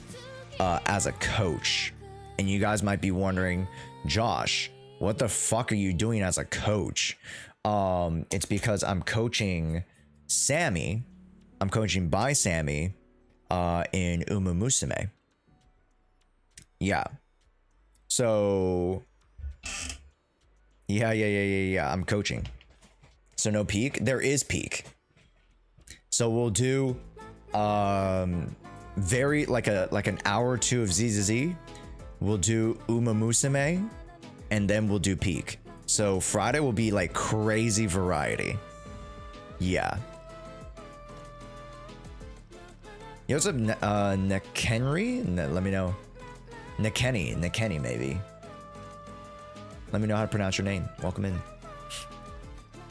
as a coach. And you guys might be wondering, Josh, what the fuck are you doing as a coach? It's because I'm coaching Sammy. I'm coaching by Sammy in Uma Musume. Yeah. So yeah. I'm coaching. So no peak. There is peak. So we'll do very like an hour or two of ZZZ. We'll do Uma Musume, and then we'll do peak. So Friday will be like crazy variety. Yeah. Yo, what's up, Nekenry? Let me know. Nekenny, maybe. Let me know how to pronounce your name. Welcome in.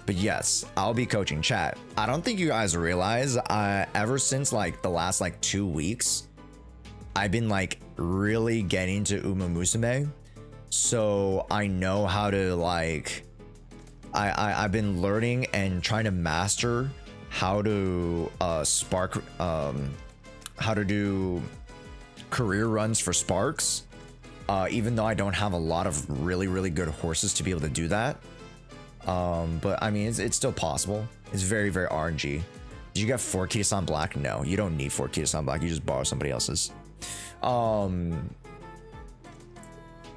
But yes, I'll be coaching. Chat, I don't think you guys realize, ever since like the last like 2 weeks, I've been like really getting to Uma Musume. So I know how to like, I've been learning and trying to master how to spark, how to do career runs for sparks. Even though I don't have a lot of really good horses to be able to do that. But I mean, it's still possible. It's very RNG. Did you get 4 Kitasan Black? No, you don't need 4 Kitasan Black. You just borrow somebody else's.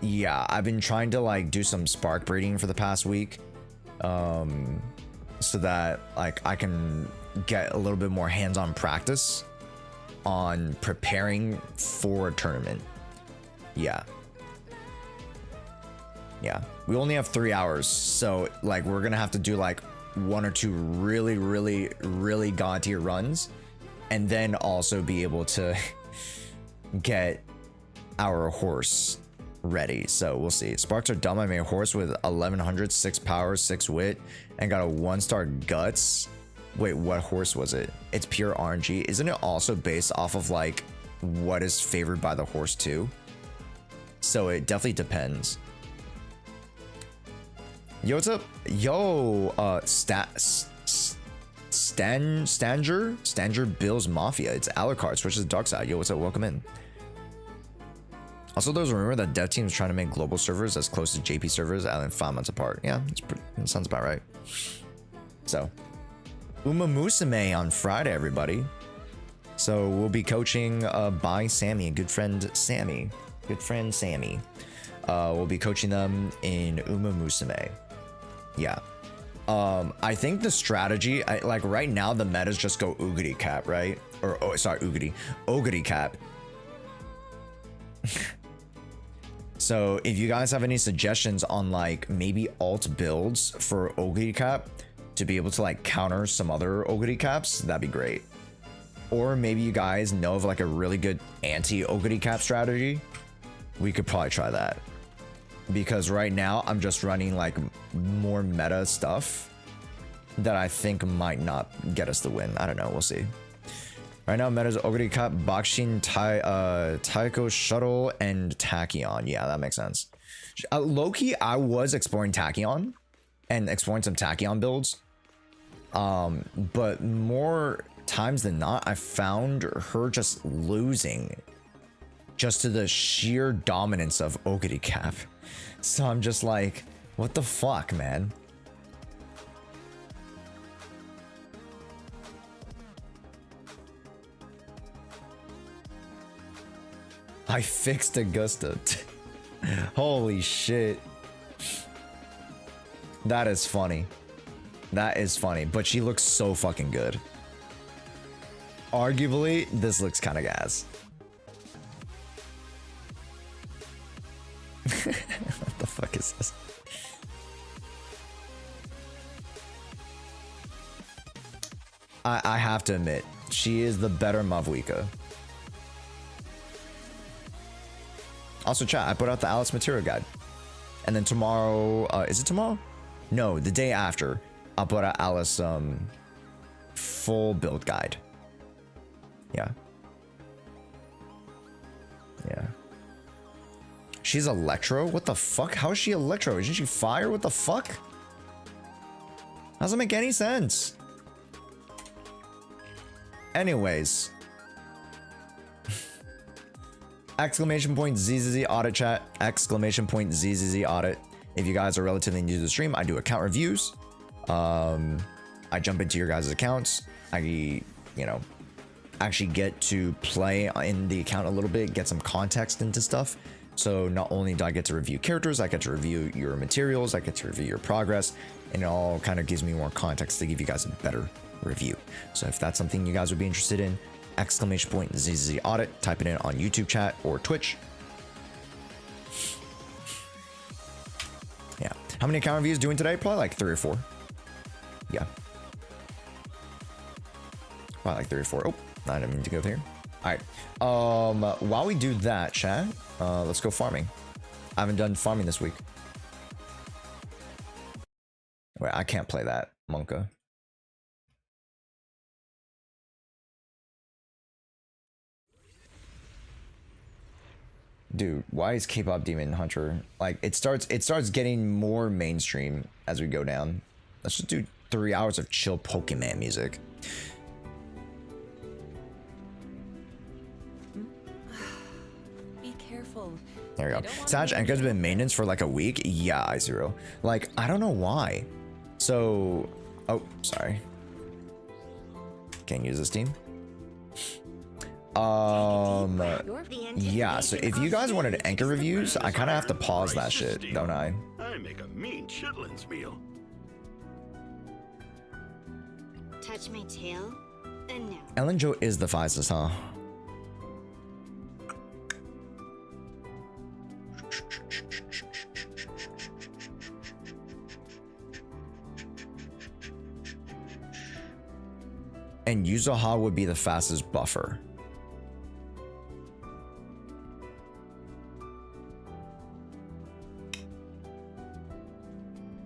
Yeah, I've been trying to like do some spark breeding for the past week. So that like I can get a little bit more hands-on practice on preparing for a tournament. Yeah. We only have 3 hours, so like we're gonna have to do like 1 or 2 really god tier runs, and then also be able to get our horse ready. So we'll see. Sparks are dumb. I made a horse with 1100, 6 power, 6 wit, and got a 1-star guts. Wait, what horse was it? It's pure RNG. Isn't it also based off of like what is favored by the horse too? So it definitely depends. Yo, what's up? Yo, Stanger Bills Mafia. It's Alucard. Switch to the dark side. Yo, what's up? Welcome in. Also, there's a rumor that dev teams trying to make global servers as close to JP servers and then 5 months apart. Yeah, that sounds about right. So, Uma Musume on Friday, everybody. So we'll be coaching by Sammy, good friend Sammy. We'll be coaching them in Uma Musume. Yeah. I think the strategy, like right now, the metas just go Oogity cap, right? Or, oh, sorry, Oogity cap. So if you guys have any suggestions on like maybe alt builds for Oogity cap to be able to like counter some other Oogity caps, that'd be great. Or maybe you guys know of like a really good anti-Oogity cap strategy. We could probably try that. Because right now I'm just running like more meta stuff that I think might not get us the win. I don't know, we'll see. Right now, meta's Ogre Cup, Bakshin, Taiko Shuttle, and Tachyon. Yeah, that makes sense. Low-key, I was exploring Tachyon and exploring some Tachyon builds. But more times than not, I found her just losing just to the sheer dominance of Ogre Cap. So I'm just like, what the fuck, man? I fixed Augusta. Holy shit. That is funny. That is funny, but she looks so fucking good. Arguably, this looks kind of gas. What the fuck is this? I have to admit, she is the better Mavwika. Also, chat, I put out the Alice material guide. And then tomorrow, is it tomorrow? No, the day after, I'll put out Alice full build guide. Yeah. Yeah. She's Electro? What the fuck? How is she Electro? Isn't she fire? What the fuck? Doesn't make any sense. Anyways. Exclamation point ZZZ audit chat. Exclamation point ZZZ audit. If you guys are relatively new to the stream, I do account reviews. I jump into your guys' accounts. I, actually get to play in the account a little bit, get some context into stuff. So not only do I get to review characters, I get to review your materials, I get to review your progress, and it all kind of gives me more context to give you guys a better review. So if that's something you guys would be interested in, exclamation point ZZZ audit, type it in on YouTube chat or Twitch. Yeah. How many account reviews doing today? Probably like 3 or 4. Yeah. Probably like 3 or 4. Oh, I didn't mean to go there. All right. While we do that, chat, let's go farming. I haven't done farming this week. Wait, I can't play that, Monka. Dude, why is K-pop Demon Hunter like it starts getting more mainstream as we go down. Let's just do 3 hours of chill Pokemon music. Be careful. There we go. Sag Enka's been maintenance for like a week. Yeah, I0. Like, I don't know why. So, oh, sorry. Can't use this team. Yeah, so if you guys wanted anchor reviews, I kind of have to pause that shit, don't I? I make a mean chitlins meal. Touch my tail? No. Ellen Jo is the fastest, huh? And Yuzuha would be the fastest buffer.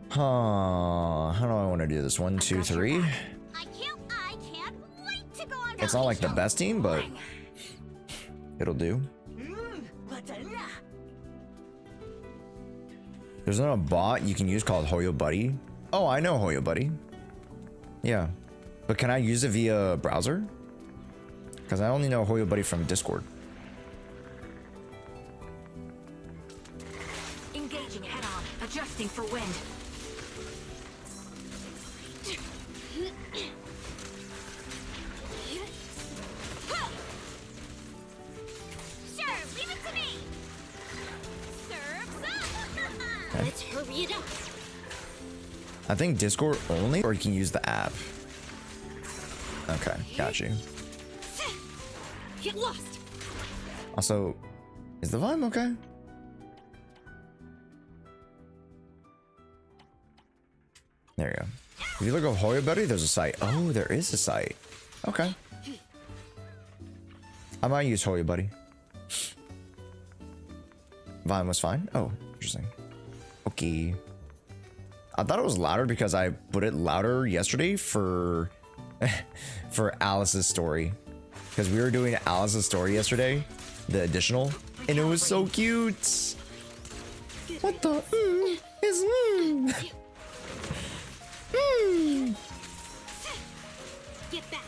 Huh, how do I want to do this? 1, 2, 3. I can't wait to go on. It's not like the best team, but it'll do. There's not a bot you can use called Hoyo Buddy. Oh, I know Hoyo Buddy. Yeah, but can I use it via browser? Because I only know Hoyo Buddy from Discord. Testing for wind. Sure, leave it to me. Surf's up. Let's hurry it up. I think Discord only, or you can use the app. Okay, got you. Get lost. Also, is the volume okay? There you go. If you look at Hoya Buddy, there's a site. Oh, there is a site. Okay. I might use Hoya Buddy. Volume was fine. Oh, interesting. Okay. I thought it was louder because I put it louder yesterday for Alice's story. Because we were doing Alice's story yesterday, the additional, and it was so cute. What the is Get back.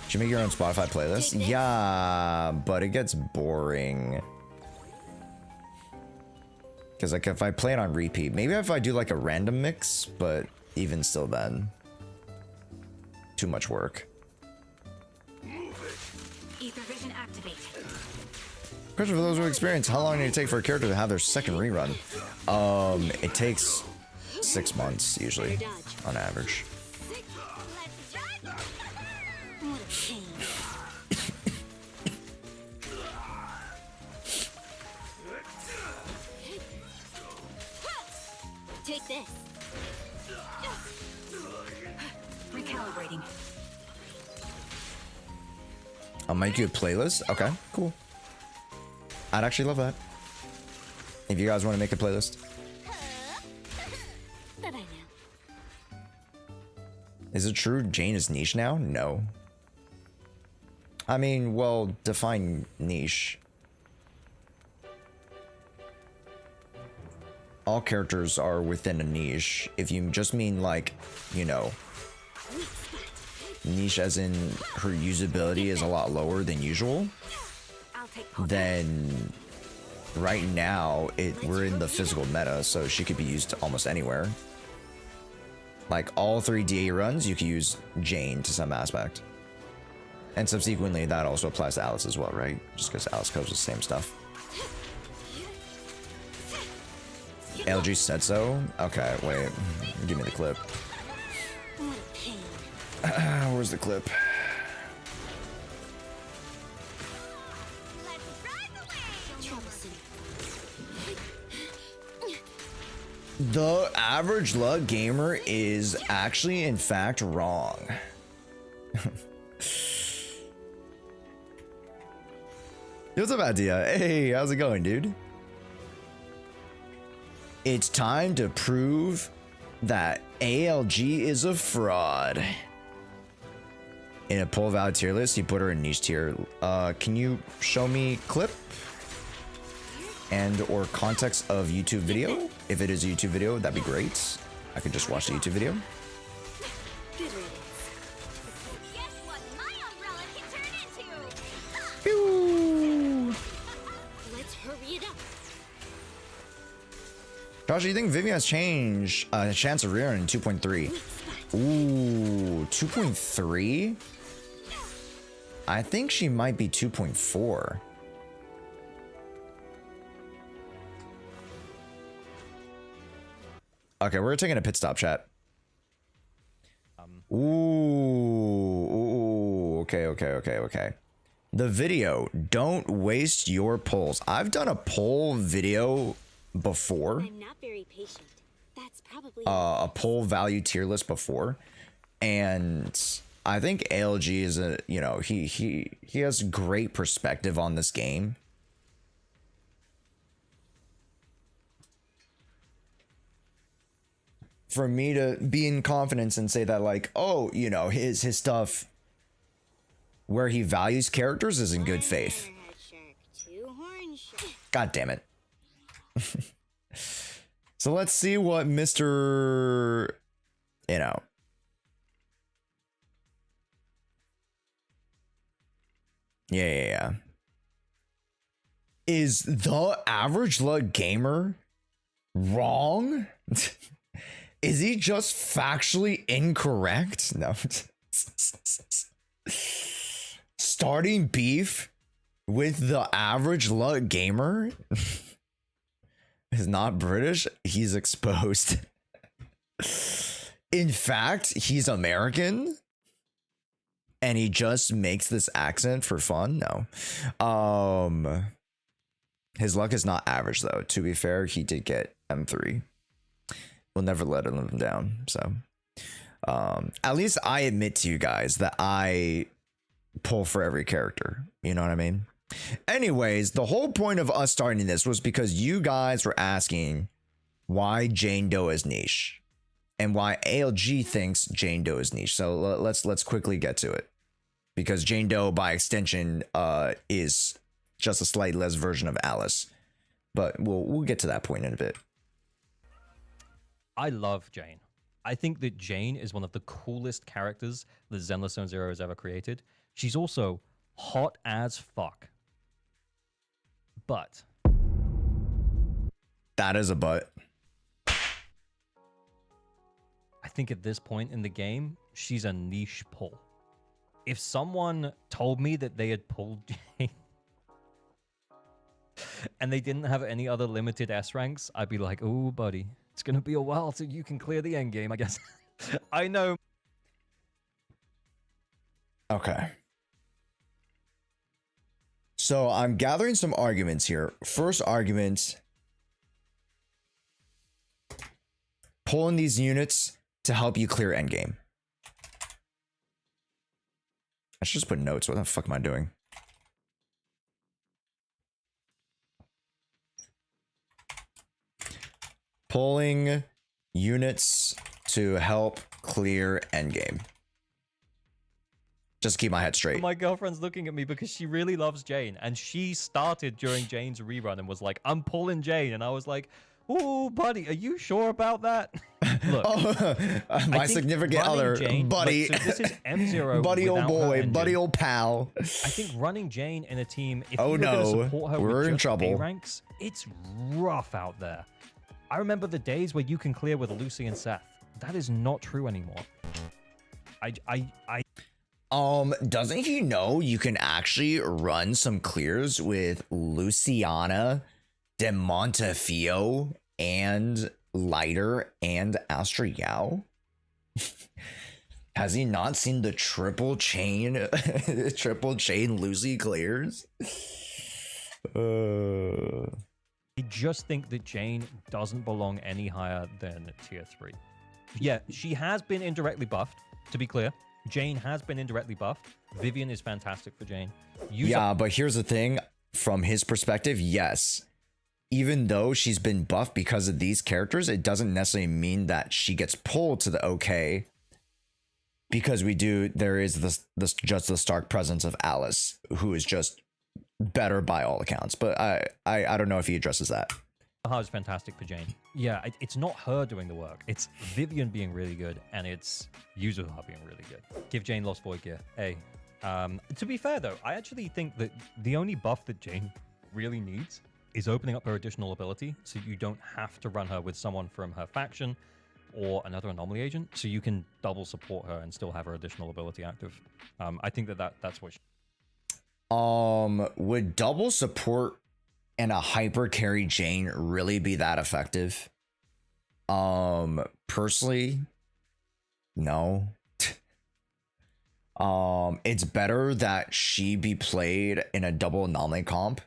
Should you make your own Spotify playlist? Yeah, but it gets boring. Because like if I play it on repeat, maybe if I do like a random mix, but even still then, too much work. Ether vision activate. Question for those who experience, how long did it take for a character to have their second rerun? It takes 6 months usually, on average. Take this. Recalibrating. I'll make you a playlist. Okay, cool. I'd actually love that. If you guys want to make a playlist. Bye-bye now. Is it true Jane is niche now? No. I mean, well, define niche. All characters are within a niche. If you just mean like, you know, niche as in her usability is a lot lower than usual, then right now we're in the physical meta, so she could be used almost anywhere. Like all 3 DA runs, you could use Jane to some aspect. And subsequently, that also applies to Alice as well, right? Just because Alice covers the same stuff. LG said so? Okay, wait. Give me the clip. Where's the clip? The average lug gamer is actually, in fact, wrong. What's up, Adia? Hey, how's it going, dude? It's time to prove that ALG is a fraud. In a poll valid tier list, you put her in niche tier. Can you show me clip and or context of YouTube video? If it is a YouTube video, that'd be great. I could just watch the YouTube video. Guess what my umbrella can turn into? Pew! Let's hurry it up. Josh, you think Vivian has changed chance of rear in 2.3? Ooh, 2.3? I think she might be 2.4. Okay, we're taking a pit stop, chat. Ooh, okay. The video, don't waste your polls. I've done a poll video before. I'm not very patient. That's probably A poll value tier list before, and I think ALG is a, you know, he has great perspective on this game. For me to be in confidence and say that, like, oh, you know, his stuff where he values characters is in good faith. God damn it. So let's see what Mr. You know. Yeah. Is the average lug gamer wrong? Is he just factually incorrect? No. Starting beef with the average lug gamer is not British. He's exposed. In fact, he's American. And he just makes this accent for fun? No. His luck is not average though. To be fair, he did get M3. We'll never let him down. So at least I admit to you guys that I pull for every character. You know what I mean? Anyways, the whole point of us starting this was because you guys were asking why Jane Doe is niche and why ALG thinks Jane Doe is niche. So let's quickly get to it, because Jane Doe by extension is just a slightly less version of Alice, but we'll get to that point in a bit. I love Jane. I think that Jane is one of the coolest characters that Zenless Zone Zero has ever created. She's also hot as fuck. But that is a but. I think at this point in the game, she's a niche pull. If someone told me that they had pulled Jane and they didn't have any other limited S ranks, I'd be like, "Oh, buddy, it's gonna be a while till you can clear the end game, I guess." I know. Okay. So I'm gathering some arguments here. First argument: pulling these units to help you clear endgame. I should just put notes. What the fuck am I doing? Pulling units to help clear endgame. Just keep my head straight. My girlfriend's looking at me because she really loves Jane, and she started during Jane's rerun and was like, "I'm pulling Jane," and I was like, "Oh, buddy, are you sure about that?" Look, my significant other, Jane, buddy, so this is M0, buddy, old boy, buddy, old pal. I think running Jane in a team, if oh you're no, going to support her we're with in just trouble. A ranks, it's rough out there. I remember the days where you can clear with Lucy and Seth. That is not true anymore. Doesn't he know you can actually run some clears with Luciana, De Montefio, and Lighter and Astra Yao? Has he not seen the triple chain Lucy clears? I just think that Jane doesn't belong any higher than tier 3. Yeah, she has been indirectly buffed, to be clear. Jane has been indirectly buffed. Vivian is fantastic for Jane. Yeah, but here's the thing. From his perspective, yes. Even though she's been buffed because of these characters, it doesn't necessarily mean that she gets pulled to the OK. Because there is this just the stark presence of Alice, who is just better by all accounts. But I don't know if he addresses that. Jshoea is fantastic for Jane. Yeah, it's not her doing the work. It's Vivian being really good, and it's Jshoea being really good. Give Jane Lost Void gear. Hey, to be fair though, I actually think that the only buff that Jane really needs is opening up her additional ability, so you don't have to run her with someone from her faction or another anomaly agent, so you can double support her and still have her additional ability active. I think that's what. Would double support and a hyper carry Jane really be that effective? Personally, no. It's better that she be played in a double anomaly comp,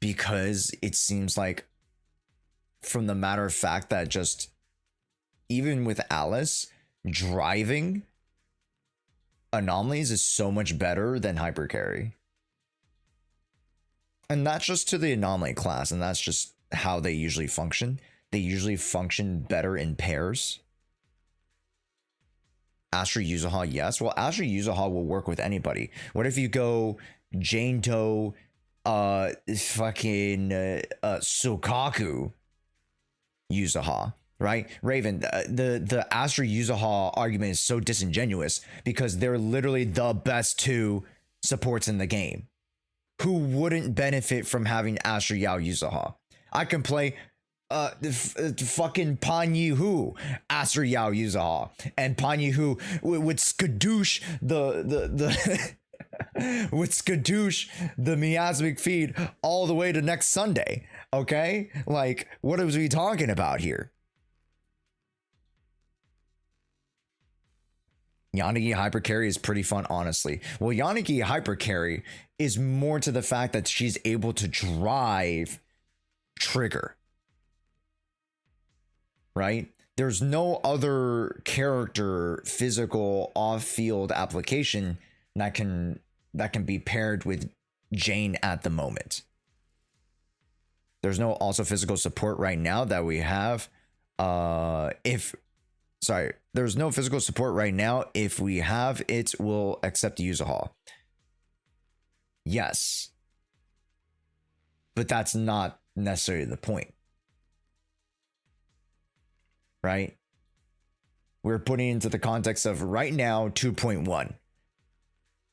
because it seems like, from the matter of fact that just even with Alice, driving anomalies is so much better than hyper carry. And that's just to the anomaly class, and that's just how they usually function. They usually function better in pairs. Astra Jshoea, yes. Well, Astra Jshoea will work with anybody. What if you go Jane Doe, Sukaku Jshoea, right? Raven, the Astra Jshoea argument is so disingenuous because they're literally the best two supports in the game. who wouldn't benefit from having Asher Yao Yuzaha. I can play fucking Pan Yi Hu, Asher Yao Yuzaha, and Pan Yi Hu would skadoosh the would skadoosh the miasmic feed all the way to next Sunday. Okay, like what are we talking about here? Yanagi Hypercarry is pretty fun, honestly. Well, Yanagi Hypercarry is more to the fact that she's able to drive Trigger. Right? There's no other character physical off-field application that can be paired with Jane at the moment. There's no also physical support right now that we have. There's no physical support right now. If we have it, we'll accept the Yuzaha. Yes. But that's not necessarily the point. Right? We're putting into the context of right now 2.1.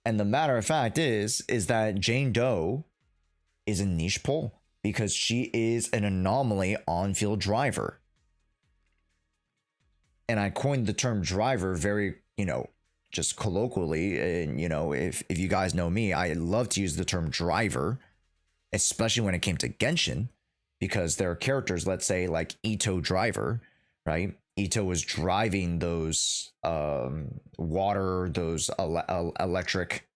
And the matter of fact is that Jane Doe is a niche pull because she is an anomaly on-field driver. And I coined the term driver very, just colloquially. And, if you guys know me, I love to use the term driver, especially when it came to Genshin, because there are characters, let's say like Ito Driver, right? Ito was driving those water, those electric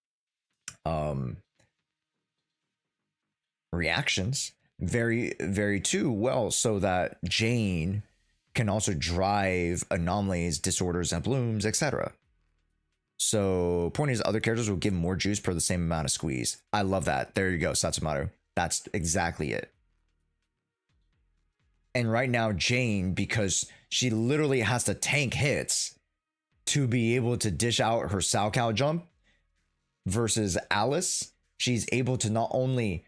reactions very, very too well, so that Jane can also drive anomalies, disorders, and blooms, etc. So point is, other characters will give more juice per the same amount of squeeze. I love that. There you go, Satsumaru. That's exactly it. And right now, Jane, because she literally has to tank hits to be able to dish out her Salcow jump, versus Alice, she's able to not only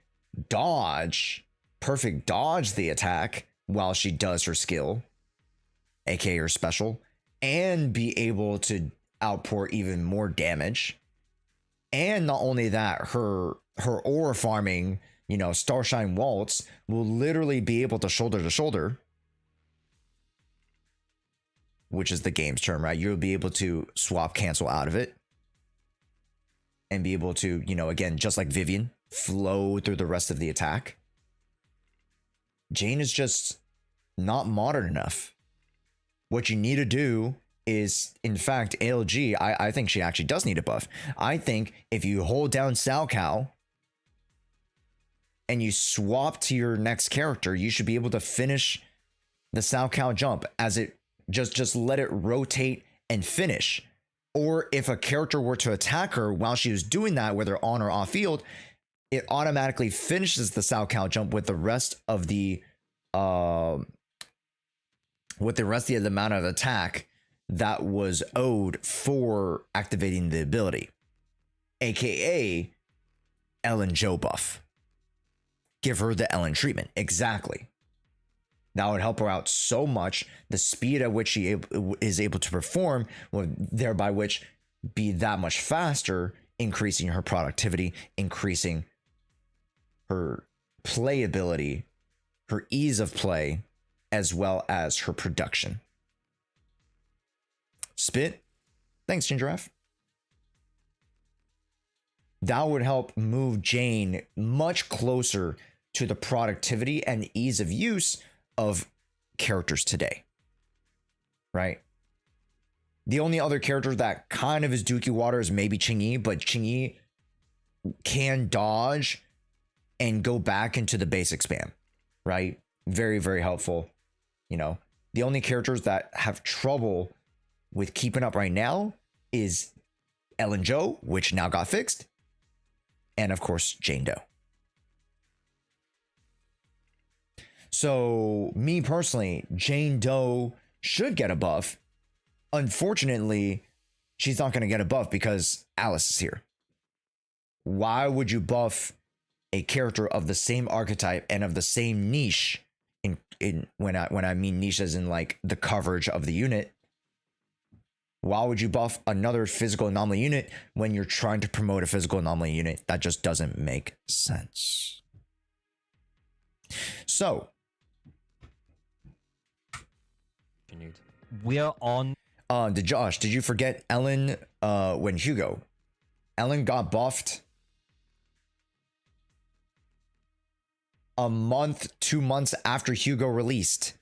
perfect dodge the attack while she does her skill, aka her special, and be able to outpour even more damage. And not only that, her aura farming, Starshine Waltz will literally be able to shoulder, which is the game's term, right? You'll be able to swap cancel out of it and be able to, again, just like Vivian, flow through the rest of the attack. Jane is just not modern enough. What you need to do is, in fact, ALG, I think she actually does need a buff. I think if you hold down Salcow and you swap to your next character, you should be able to finish the Salcow jump as it just let it rotate and finish. Or if a character were to attack her while she was doing that, whether on or off field, it automatically finishes the Salcow jump with the rest of the amount of attack that was owed for activating the ability, aka Ellen Joe buff. Give her the Ellen treatment. Exactly. That would help her out so much. The speed at which she is able to perform would thereby which be that much faster, increasing her productivity, increasing her playability, her ease of play, as well as her production. Spit. Thanks, Gingeraf. That would help move Jane much closer to the productivity and ease of use of characters today. Right? The only other character that kind of is Dookie Water is maybe Qingyi, but Qingyi can dodge and go back into the basic spam. Right? Very, very helpful. The only characters that have trouble with keeping up right now is Ellen Joe, which now got fixed, and of course Jane Doe. So me personally, Jane Doe should get a buff. Unfortunately, she's not going to get a buff because Alice is here. Why would you buff a character of the same archetype and of the same niche? In when I mean niche as in like the coverage of the unit, Why would you buff another physical anomaly unit when you're trying to promote a physical anomaly unit? That just doesn't make sense. So, we are on. Josh, did you forget Ellen when Hugo? Ellen got buffed a month, 2 months after Hugo released.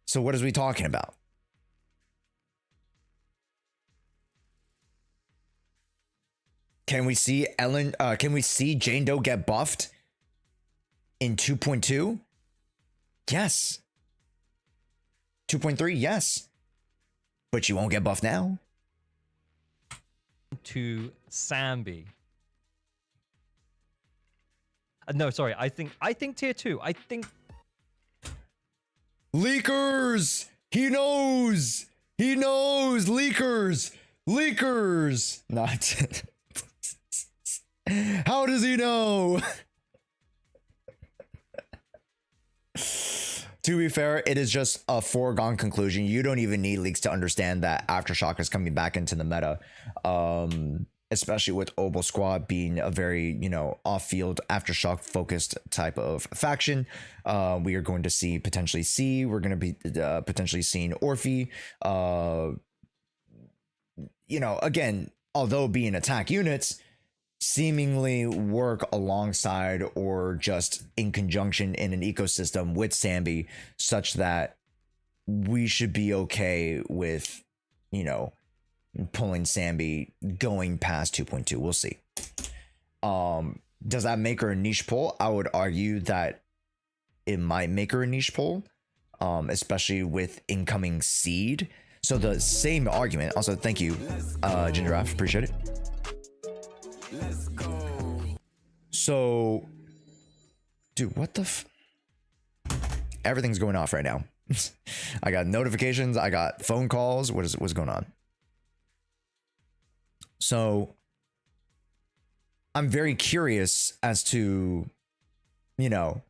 So what is we talking about? Can we see Ellen? Can we see Jane Doe get buffed in 2.2? Yes. 2.3, yes. But she won't get buffed now. To Sambi. No, sorry. I think tier 2. I think Leakers! He knows! He knows! Leakers! Leakers! Not. How does he know? To be fair, it is just a foregone conclusion. You don't even need leaks to understand that Aftershock is coming back into the meta. Especially with Obel Squad being a very, you know, off-field Aftershock focused type of faction. We are going to see potentially C. We're going to be potentially seeing Orphe. You know, again, although being attack units, seemingly work alongside or just in conjunction in an ecosystem with Sambi, such that we should be okay with, you know, pulling Sambi going past 2.2. We'll see. Does that make her a niche pull? I would argue that it might make her a niche pull, especially with incoming seed. So the same argument. Also, thank you, Ginger Raff. Appreciate it. Let's go. So, dude, what the everything's going off right now. I got notifications. I got phone calls. What's going on? So I'm very curious as to, you know,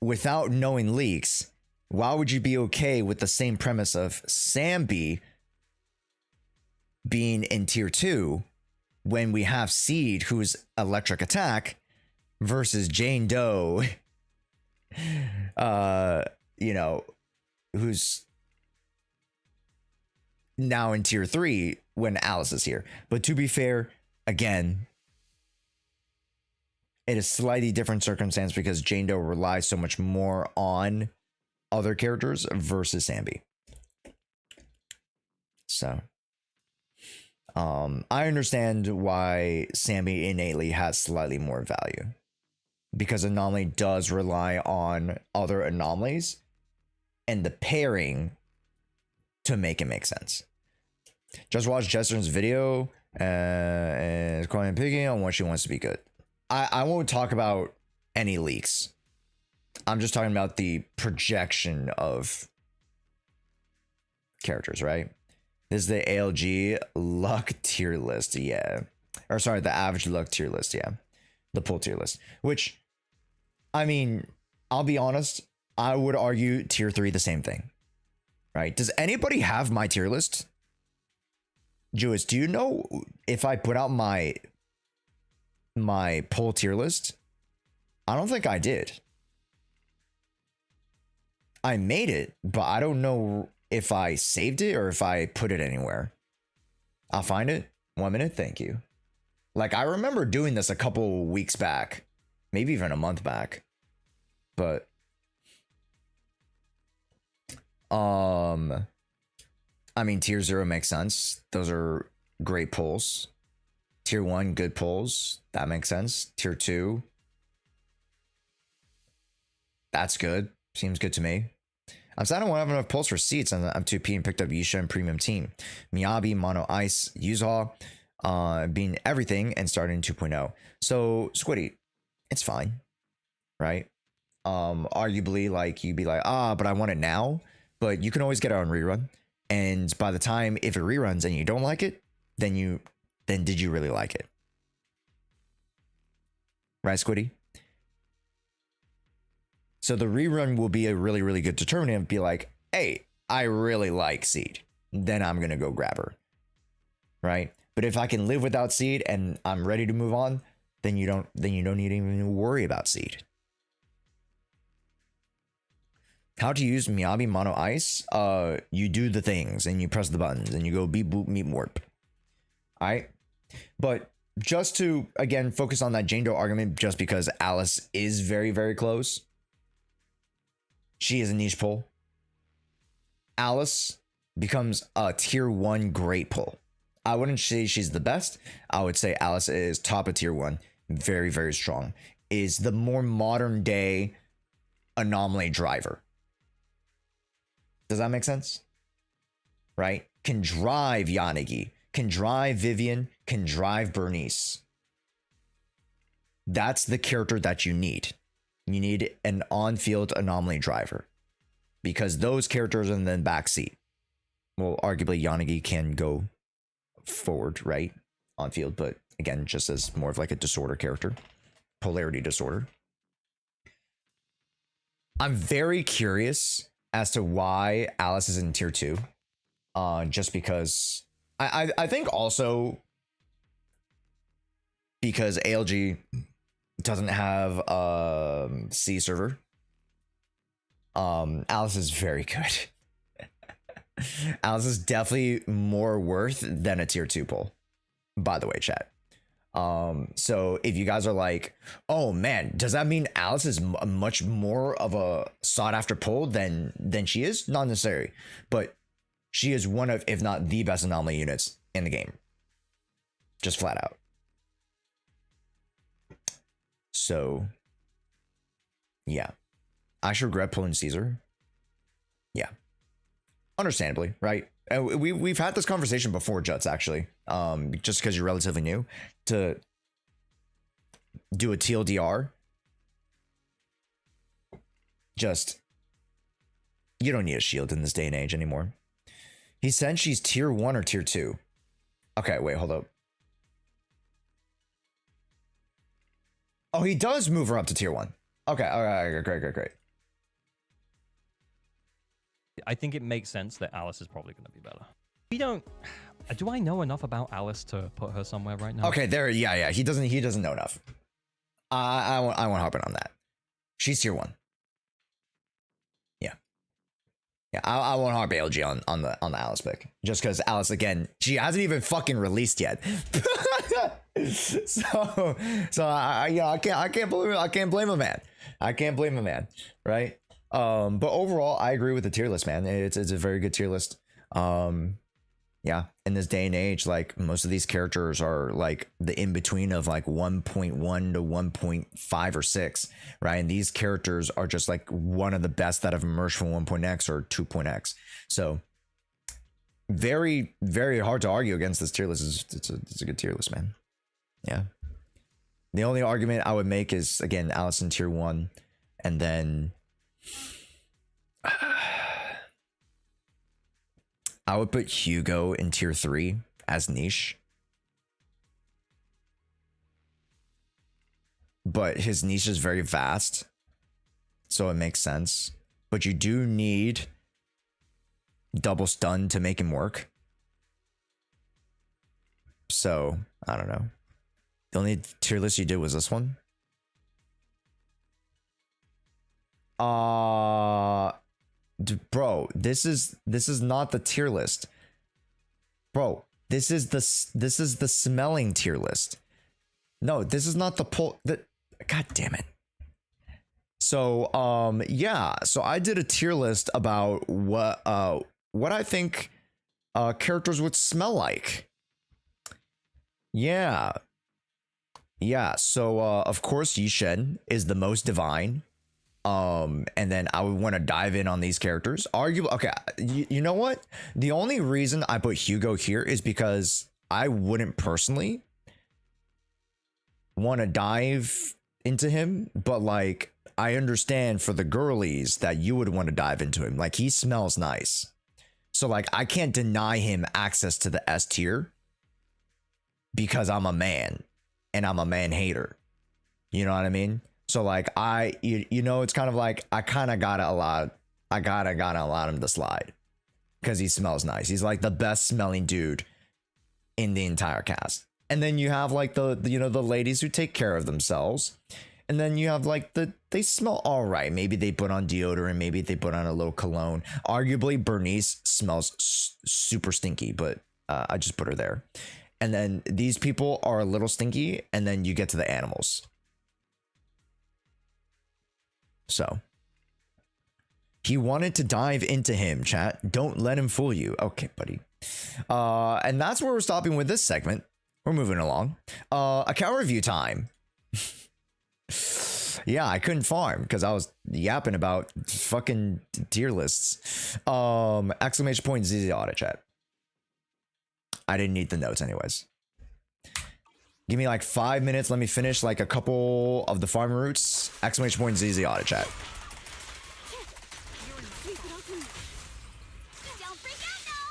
without knowing leaks, why would you be okay with the same premise of Sambi being in tier 2 when we have Seed, who's electric attack, versus Jane Doe, you know, who's now in tier 3 when Alice is here. But to be fair, again, it is slightly different circumstance because Jane Doe relies so much more on other characters versus Sambi. So I understand why Sambi innately has slightly more value, because Anomaly does rely on other anomalies and the pairing to make it make sense. Just watch Jester's video and is calling picking on what she wants to be good. I won't talk about any leaks. I'm just talking about the projection of characters, right? This is the ALG luck tier list, yeah. Or sorry, the average luck tier list, yeah. The pull tier list. Which, I mean, I'll be honest, I would argue tier 3 the same thing. Right? Does anybody have my tier list? Jewis, do you know if I put out my pull tier list? I don't think I did. I made it, but I don't know if I saved it or if I put it anywhere. I'll find it. 1 minute. Thank you. Like, I remember doing this a couple weeks back, maybe even a month back, but I mean, tier 0 makes sense. Those are great pulls. Tier 1, good pulls. That makes sense. Tier 2, that's good. Seems good to me. I'm sad I won't have enough pulls for seats, and I'm 2P and picked up Jshoea and Premium Team. Miyabi, Mono Ice, Yuzaw, being everything and starting 2.0. So, Squiddy, it's fine, right? Arguably, like, you'd be like, but I want it now. But you can always get it on rerun. And by the time, if it reruns and you don't like it, then did you really like it? Right, Squiddy? So the rerun will be a really, really good determinant. Be like, hey, I really like Seed. Then I'm gonna go grab her. Right? But if I can live without Seed and I'm ready to move on, then you don't need to even worry about Seed. How to use Miyabi Mono Ice? You do the things and you press the buttons and you go beep boop meep warp. Alright? But just to again focus on that Jane Doe argument, just because Alice is very, very close. She is a niche pull. Alice becomes a tier 1 great pull. I wouldn't say she's the best. I would say Alice is top of tier 1. Very, very strong. Is the more modern day anomaly driver. Does that make sense? Right? Can drive Yanagi. Can drive Vivian. Can drive Bernice. That's the character that you need. You need an on-field anomaly driver. Because those characters are in the backseat. Well, arguably Yanagi can go forward, right? On field, but again, just as more of like a disorder character. Polarity disorder. I'm very curious as to why Alice is in tier 2. Just because I think also because ALG doesn't have C server. Alice is very good. Alice is definitely more worth than a tier 2 pull, by the way, chat. So if you guys are like, oh man, does that mean Alice is much more of a sought after pull than she is? Not necessarily, but she is one of, if not the best anomaly units in the game. Just flat out. So yeah, I should regret pulling Caesar. Yeah, understandably, right? We've had this conversation before, Juts, actually. Just because you're relatively new to do a TLDR, just you don't need a shield in this day and age anymore. He said she's tier 1 or tier 2. Okay, wait, hold up. Oh, he does move her up to tier 1. Okay, all right, great. I think it makes sense that Alice is probably going to be better. We don't. Do I know enough about Alice to put her somewhere right now? Okay, there. Yeah. He doesn't know enough. I won't harp on that. She's tier 1. Yeah. I won't harp ALG on the Alice pick, just because Alice, again, she hasn't even fucking released yet. so I can't blame a man. I can't blame a man, right? But overall, I agree with the tier list, man. It's a very good tier list. Yeah, in this day and age, like most of these characters are like the in between of like 1.1 to 1.5 or 6, right? And these characters are just like one of the best that have emerged from 1.x or 2.x. So very, very hard to argue against this tier list. It's a good tier list, man. Yeah. The only argument I would make is, again, Alice in tier 1, and then I would put Hugo in tier 3 as niche. But his niche is very vast, so it makes sense. But you do need double stun to make him work. So, I don't know. The only tier list you did was this one. Bro, this is not the tier list. Bro, this is the smelling tier list. No, this is not the pull. God damn it. So yeah, so I did a tier list about what I think characters would smell like. Yeah, so of course Yishen is the most divine. And then I would want to dive in on these characters. Arguably, okay, you know what? The only reason I put Hugo here is because I wouldn't personally want to dive into him, but like I understand for the girlies that you would want to dive into him. Like he smells nice, so like I can't deny him access to the S tier because I'm a man and I'm a man hater. You know what I mean? So like you know, it's kind of like I gotta allow him to slide because he smells nice. He's like the best smelling dude in the entire cast. And then you have like the ladies who take care of themselves. And then you have like they smell all right. Maybe they put on deodorant. Maybe they put on a little cologne. Arguably, Bernice smells super stinky, but I just put her there. And then these people are a little stinky. And then you get to the animals. So he wanted to dive into him, chat. Don't let him fool you. Okay, buddy. And that's where we're stopping with this segment. We're moving along. Account review time. Yeah, I couldn't farm because I was yapping about fucking tier lists. Exclamation point ZZ audit chat. I didn't need the notes anyways. Give me like 5 minutes. Let me finish like a couple of the farm routes. Exclamation point ZZ audit chat. Don't freak out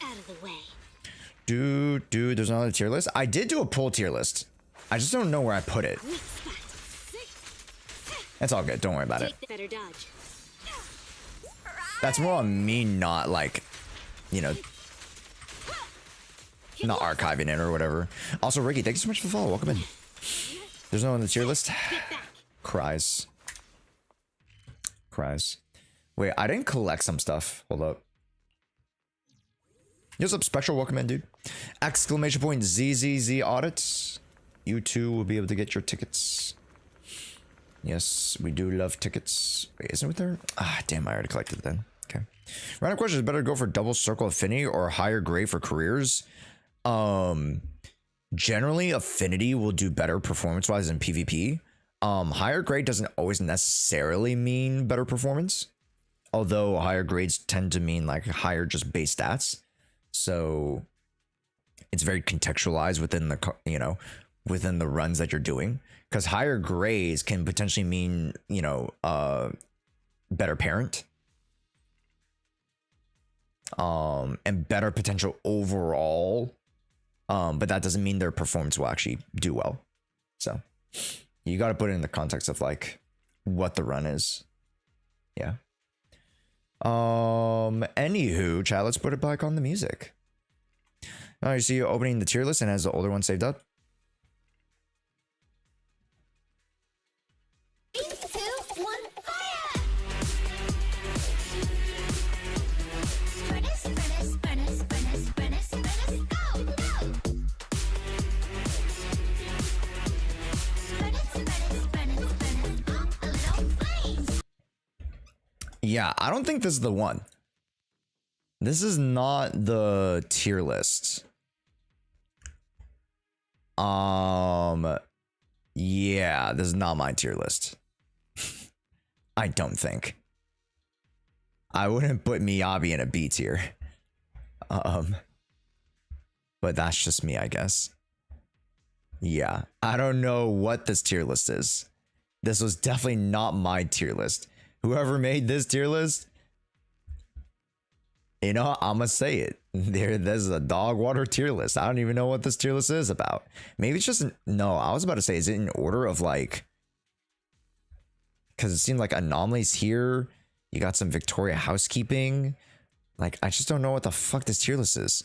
now. Out of the way. Dude, there's another tier list. I did do a pull tier list. I just don't know where I put it. That's all good. Don't worry about it. Better dodge. That's more on me not like, you know, not archiving it or whatever. Also, Ricky, thank you so much for the follow. Welcome in. There's no one on the tier list. Cries. Wait, I didn't collect some stuff. Hold up. What's up, Spectral? Welcome in, dude. Exclamation point ZZZ audits. You too will be able to get your tickets. Yes, we do love tickets. Wait, isn't it there? Ah, damn, I already collected it then. Okay. Random question, is better to go for double circle affinity or higher grade for careers? Generally, affinity will do better performance-wise in PvP. Higher grade doesn't always necessarily mean better performance. Although higher grades tend to mean like higher just base stats. So it's very contextualized within the, you know, within the runs that you're doing, because higher grades can potentially mean, you know, better parent, and better potential overall, but that doesn't mean their performance will actually do well. So you got to put it in the context of like what the run is. Yeah. Anywho, chat, let's put it back on the music. Now you see you opening the tier list and has the older one saved up. 3, 2, 1, fire! Yeah, I don't think this is the one. This is not the tier list. Yeah, this is not my tier list. I don't think. I wouldn't put Miyabi in a B tier. But that's just me, I guess. Yeah, I don't know what this tier list is. This was definitely not my tier list. Whoever made this tier list, you know, I'm gonna say it. There's a dog water tier list. I don't even know what this tier list is about. Maybe it's just no. I was about to say, is it in order of like? Because it seemed like anomalies here. You got some Victoria housekeeping. Like, I just don't know what the fuck this tier list is.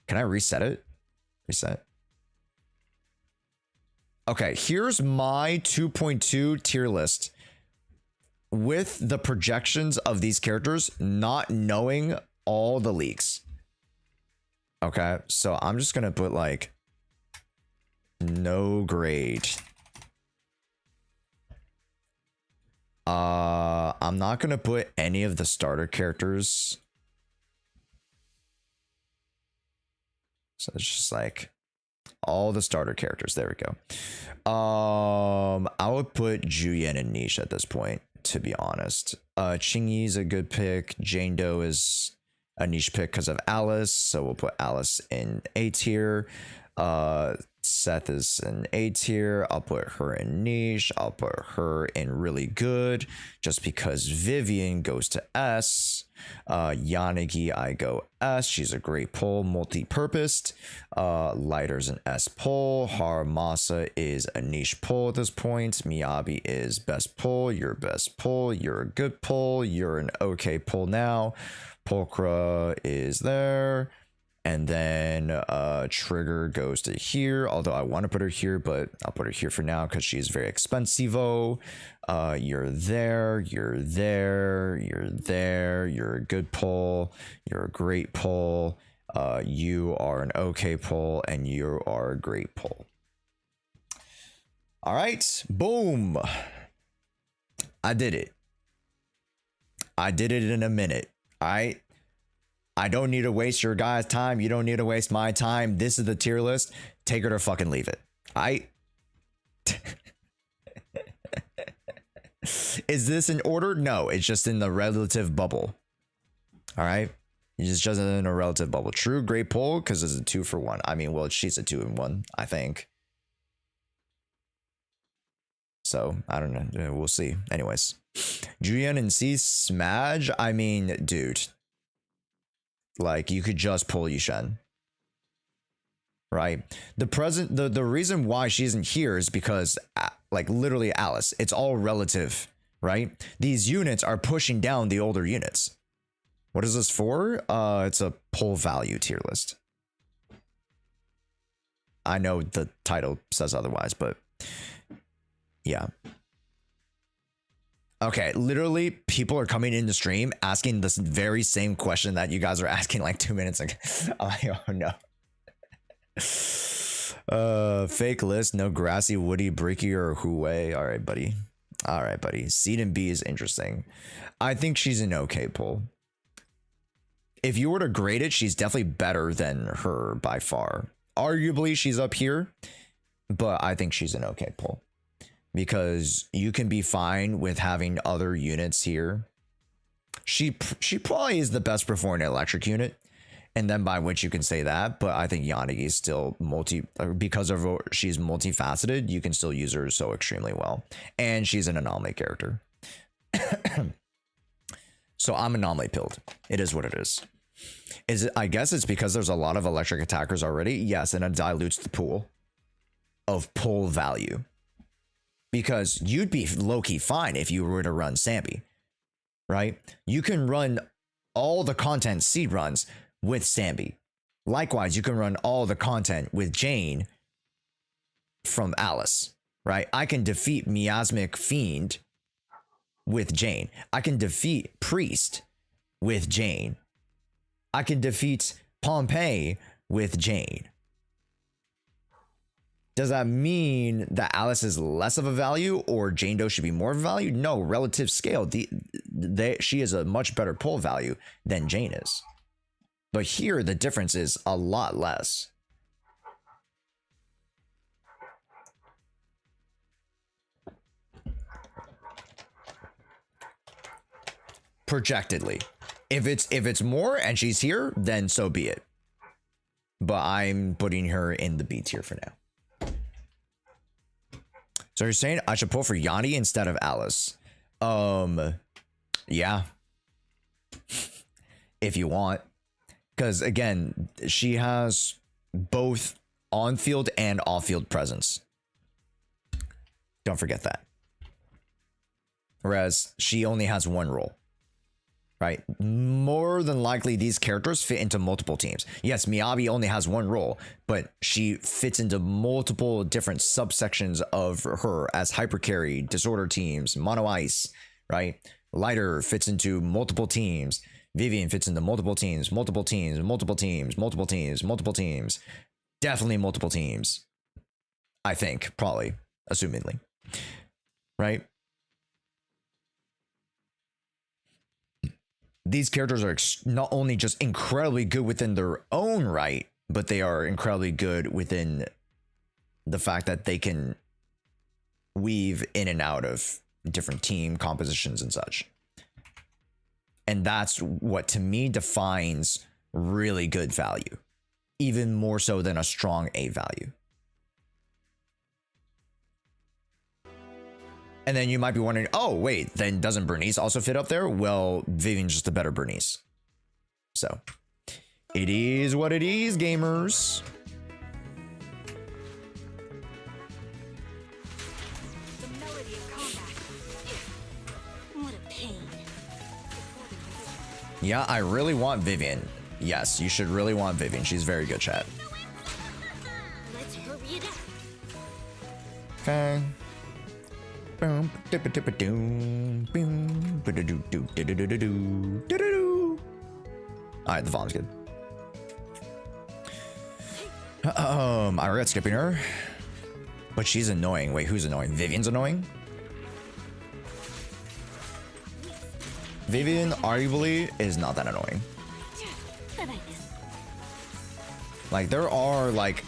Can I reset it? Reset. Okay, here's my 2.2 tier list with the projections of these characters, not knowing all the leaks. Okay, so I'm just gonna put like no grade. I'm not gonna put any of the starter characters. So it's just like all the starter characters. There we go. I would put Juyen in niche at this point, to be honest. Qingyi's a good pick. Jane Doe is a niche pick because of Alice, so we'll put Alice in A tier. Seth is an A tier. I'll put her in niche. I'll put her in really good just because Vivian goes to S. Yanagi, I go S. She's a great pull, multi-purposed. Lighter's an S pull. Haramasa is a niche pull at this point. Miyabi is best pull. You're best pull. You're a good pull. You're an okay pull now. Pulchra is there. And then Trigger goes to here, although I want to put her here, but I'll put her here for now because she's very expensive. You're there, you're there, you're there, you're a good pull, you're a great pull, you are an okay pull, and you are a great pull. All right, boom. I did it. I did it in a minute. All right. I don't need to waste your guys' time. You don't need to waste my time. This is the tier list. Take it or fucking leave it. Is this in order? No, it's just in the relative bubble. All right. It's just in a relative bubble. True, great pull because it's a 2 for 1. I mean, well, she's a 2 in 1, I think. So I don't know. We'll see. Anyways, Julian and C Smaj. I mean, dude. Like, you could just pull Yushen, right? The reason why she isn't here is because, like, literally Alice. It's all relative, right? These units are pushing down the older units. What is this for? It's a pull value tier list. I know the title says otherwise, but yeah. Okay, literally, people are coming in the stream asking this very same question that you guys are asking like 2 minutes ago. I'm like, oh no. Fake list, no grassy, woody, bricky, or Huawei. All right, buddy. All right, buddy. Seed and B is interesting. I think she's an okay pull. If you were to grade it, she's definitely better than her by far. Arguably, she's up here, but I think she's an okay pull. Because you can be fine with having other units here. She probably is the best performing electric unit, and then by which you can say that. But I think Yanagi is still because of she's multifaceted. You can still use her so extremely well, and she's an anomaly character. So I'm anomaly pilled. It is what it is. Is it? I guess it's because there's a lot of electric attackers already. Yes, and it dilutes the pool of pull value. Because you'd be low-key fine if you were to run Sambi, right? You can run all the content Seed runs with Sambi. Likewise, you can run all the content with Jane from Alice, right? I can defeat Miasmic Fiend with Jane. I can defeat Priest with Jane. I can defeat Pompeii with Jane. Does that mean that Alice is less of a value or Jane Doe should be more of a value? No, relative scale. She is a much better pull value than Jane is. But here, the difference is a lot less. Projectedly. If it's more and she's here, then so be it. But I'm putting her in the B tier for now. So you're saying I should pull for Yanni instead of Alice? Yeah. If you want. Because again, she has both on-field and off-field presence. Don't forget that. Whereas she only has one role. Right? More than likely, these characters fit into multiple teams. Yes, Miyabi only has one role, but she fits into multiple different subsections of her as hyper carry, disorder teams, mono ice, right? Lighter fits into multiple teams. Vivian fits into multiple teams, multiple teams, multiple teams, multiple teams, multiple teams. Definitely multiple teams. I think, probably, assumingly. Right? These characters are not only just incredibly good within their own right, but they are incredibly good within the fact that they can weave in and out of different team compositions and such. And that's what, to me, defines really good value. even more so than a strong A value. And then you might be wondering, oh, wait, then doesn't Bernice also fit up there? Well, Vivian's just a better Bernice. So, it is what it is, gamers. The melody of combat. What a pain. Yeah, I really want Vivian. Yes, you should really want Vivian. She's very good, chat. Let's hurry it up. Okay. Alright, the volume's good. I regret skipping her. But she's annoying. Wait, who's annoying? Vivian's annoying? Vivian arguably is not that annoying. Like, there are, like,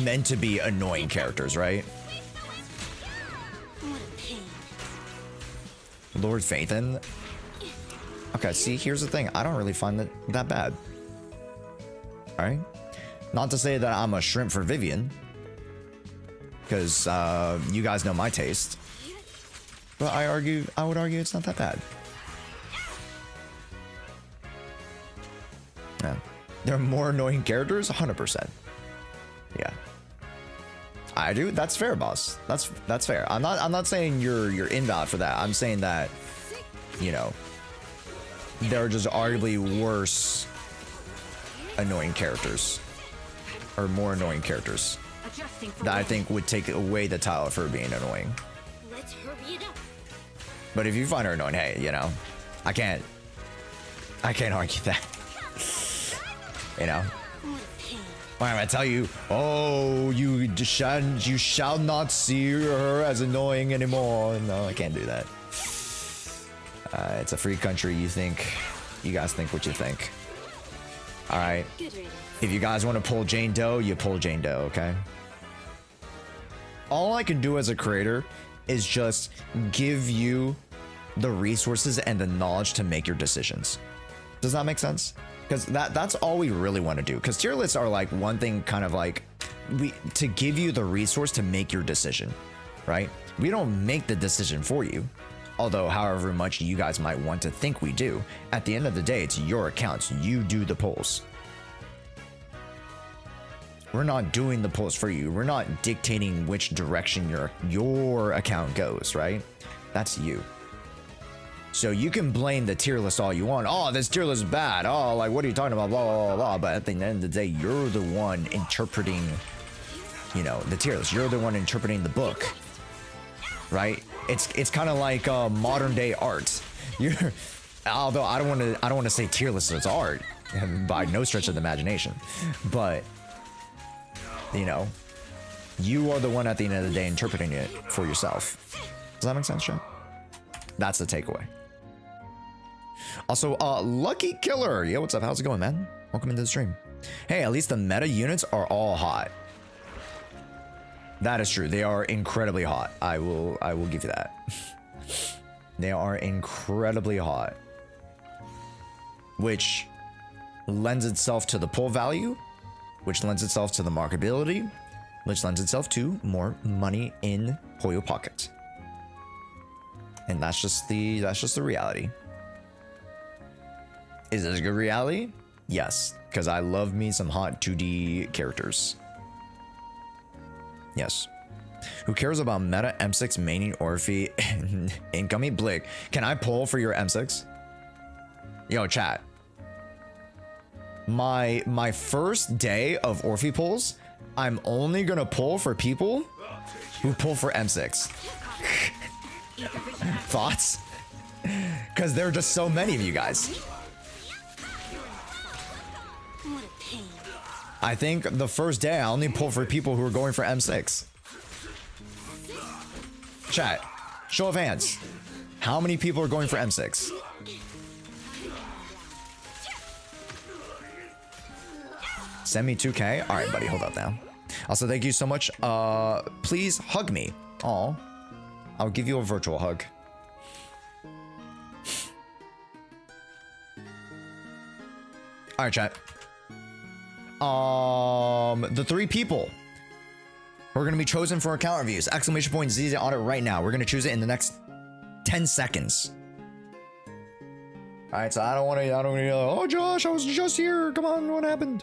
meant to be annoying characters, right? What a pain. Lord Phaethon. Okay, see, here's the thing. I don't really find that bad. Alright? Not to say that I'm a shrimp for Vivian. Because you guys know my taste. But I would argue it's not that bad. Yeah. There are more annoying characters? 100%. Yeah. I do. That's fair, boss. That's fair. I'm not saying you're invalid for that. I'm saying that, you know, there are just arguably worse annoying characters, or more annoying characters that I think would take away the title for being annoying. Let's hurry it up. But if you find her annoying, hey, you know, I can't argue that. You know. Why am I tell you? Oh, you shall not see her as annoying anymore. No, I can't do that. It's a free country. You guys think what you think. All right. If you guys want to pull Jane Doe, you pull Jane Doe. Okay. All I can do as a creator is just give you the resources and the knowledge to make your decisions. Does that make sense? Because that's all we really want to do. Because tier lists are like one thing, kind of like to give you the resource to make your decision, right? We don't make the decision for you. Although, however much you guys might want to think we do, at the end of the day, it's your accounts. You do the polls. We're not doing the polls for you. We're not dictating which direction your account goes, right? That's you. So you can blame the tier list all you want. Oh, this tier list is bad. Oh, like, what are you talking about? Blah, blah, blah, blah. But at the end of the day, you're the one interpreting, you know, the tier list. You're the one interpreting the book, right? It's kind of like modern day art. Although I don't want to say tier list is art by no stretch of the imagination, but you know, you are the one at the end of the day interpreting it for yourself. Does that make sense, Sean? That's the takeaway. Also, Lucky Killer. Yo, what's up? How's it going, man? Welcome into the stream. Hey, at least the meta units are all hot. That is true. They are incredibly hot. I will give you that. They are incredibly hot. Which lends itself to the pull value, which lends itself to the marketability, which lends itself to more money in Hoyo pocket. And that's just the reality. Is this a good reality? Yes, because I love me some hot 2D characters. Yes. Who cares about meta M6 maining Orphe incoming Blick? Can I pull for your M6? Yo, chat. My first day of Orphe pulls, I'm only gonna pull for people who pull for M6. Thoughts? Because there are just so many of you guys. I think the first day I only pull for people who are going for M6. Chat, show of hands. How many people are going for M6? Send me 2K. All right, buddy, hold up now. Also, thank you so much. Please hug me. Aw. I'll give you a virtual hug. All right, chat. The 3 people who are going to be chosen for account reviews. Exclamation point ZZZ on it right now. We're going to choose it in the next 10 seconds. All right, so I don't want to yell, oh, Josh, I was just here. Come on, what happened?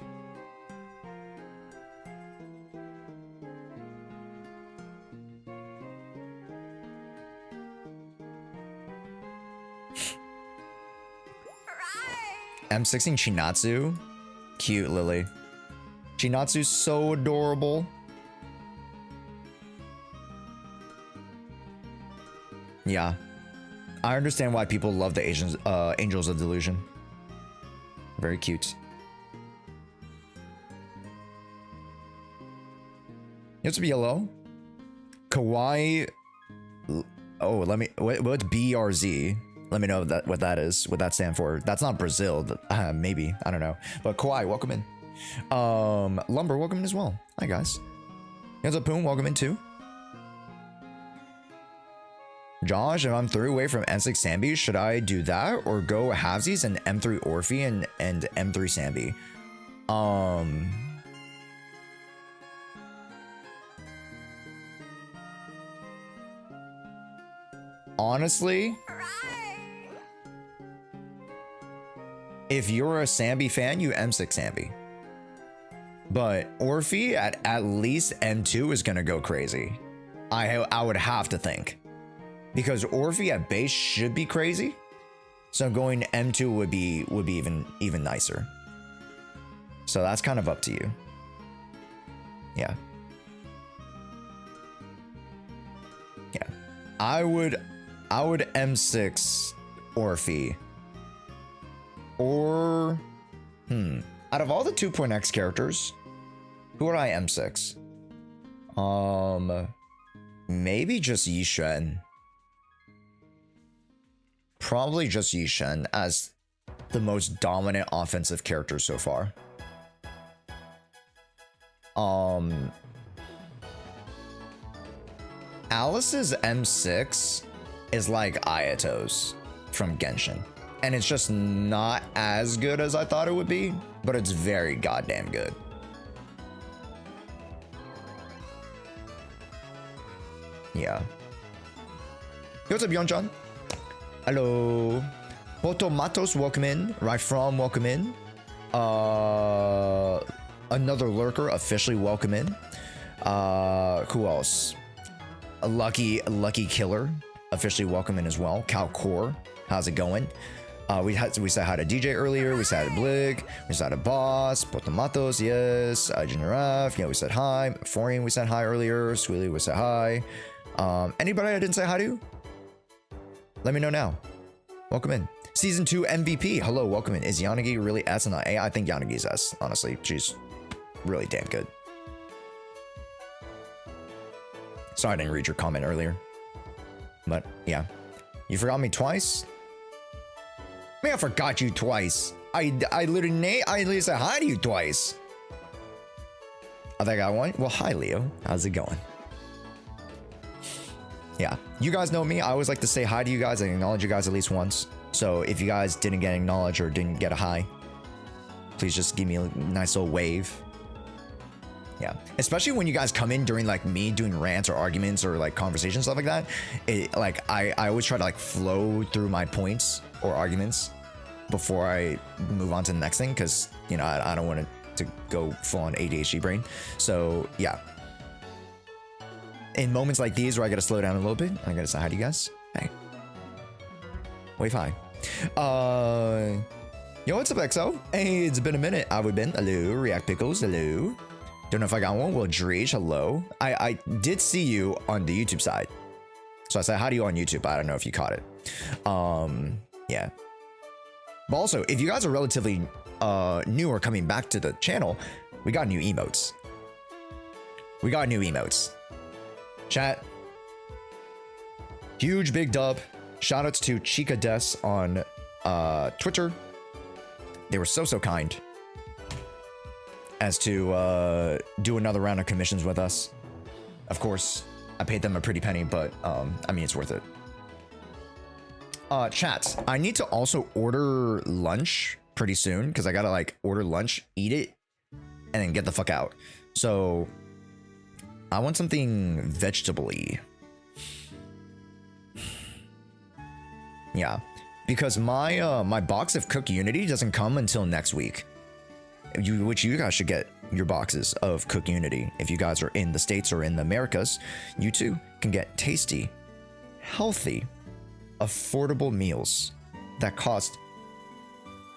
M16 Chinatsu. Cute, Lily. Chinatsu's so adorable. Yeah. I understand why people love the Angels of Delusion. Very cute. You have to be yellow. Kawaii. Oh, let me. What's BRZ? Let me know what that is. What that stand for? That's not Brazil. Maybe, I don't know. But Kawaii, welcome in. Lumber, welcome in as well. Hi guys. Here's a Poon, welcome in too. Josh, if I'm 3 away from M6 Sambi, should I do that or go halvesies and M3 Orphe and M3 Sambi? Honestly, if you're a Sambi fan, you M6 Sambi. But Orphe at least M2 is gonna go crazy. I would have to think. Because Orphe at base should be crazy. So going M2 would be even nicer. So that's kind of up to you. Yeah. Yeah. I would M6 Orphe. Or out of all the 2.x characters, who would I M6? Maybe just Yishen. Probably just Yishen as the most dominant offensive character so far. Alice's M6 is like Ayato's from Genshin. And it's just not as good as I thought it would be, but it's very goddamn good. Yeah. Hey, what's up, Yeonjon? Hello. Potomatos, welcome in. Right from, welcome in. Another lurker, officially welcome in. Who else? A lucky killer, officially welcome in as well. Cal Core, how's it going? We said hi to DJ earlier. We said hi to Blig. We said hi to Boss. Potomatos, yes. Generaf, yeah, we said hi. Forian, we said hi earlier. Swilly, we said hi. Anybody I didn't say hi to? Let me know now. Welcome in. Season 2 MVP. Hello, welcome in. Is Yanagi really S and not A? I think Yanagi's S, honestly. She's really damn good. Sorry I didn't read your comment earlier. But, yeah. You forgot me twice? I mean, I forgot you twice. I literally said hi to you twice. I think I won. Well, hi, Leo. How's it going? Yeah, you guys know me. I always like to say hi to you guys and acknowledge you guys at least once. So if you guys didn't get acknowledged or didn't get a hi, please just give me a nice little wave. Yeah, especially when you guys come in during like me doing rants or arguments or like conversations, stuff like that. I always try to like flow through my points or arguments before I move on to the next thing, because you know I don't want it to go full on ADHD brain. So yeah. In moments like these where I gotta slow down a little bit, I gotta say hi to you guys. Hey. Wave hi. Yo, what's up, XO? Hey, it's been a minute. I've been. Hello. React Pickles. Hello. Don't know if I got one. Well, Dreech, hello. I did see you on the YouTube side. So I said hi to you on YouTube. I don't know if you caught it. Yeah. But also, if you guys are relatively new or coming back to the channel, we got new emotes. Chat. Huge big dub. Shoutouts to Chica Des on Twitter. They were so kind as to do another round of commissions with us. Of course, I paid them a pretty penny, but I mean, it's worth it. Chats, I need to also order lunch pretty soon because I gotta like order lunch, eat it, and then get the fuck out. So I want something vegetable-y. Yeah, because my my box of Cook Unity doesn't come until next week. Which you guys should get your boxes of Cook Unity. If you guys are in the States or in the Americas, you too can get tasty, healthy, affordable meals that cost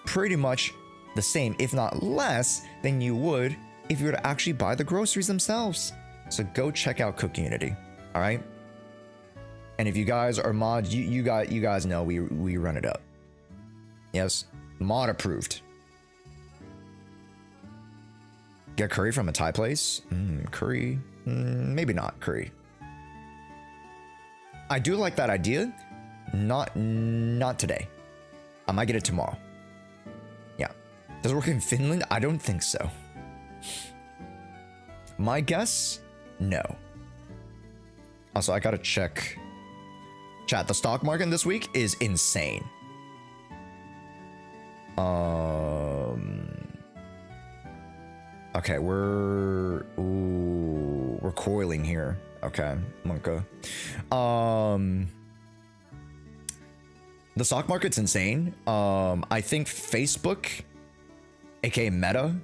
pretty much the same, if not less, than you would if you were to actually buy the groceries themselves. So go check out Cook Unity, all right? And if you guys are mods, you guys know we run it up. Yes, mod approved. Get curry from a Thai place? Curry? Maybe not curry. I do like that idea. Not today. I might get it tomorrow. Yeah. Does it work in Finland? I don't think so. My guess? No. Also, I gotta check. Chat, the stock market this week is insane. Okay, we're coiling here. Okay, Monka. The stock market's insane. I think Facebook, aka Meta,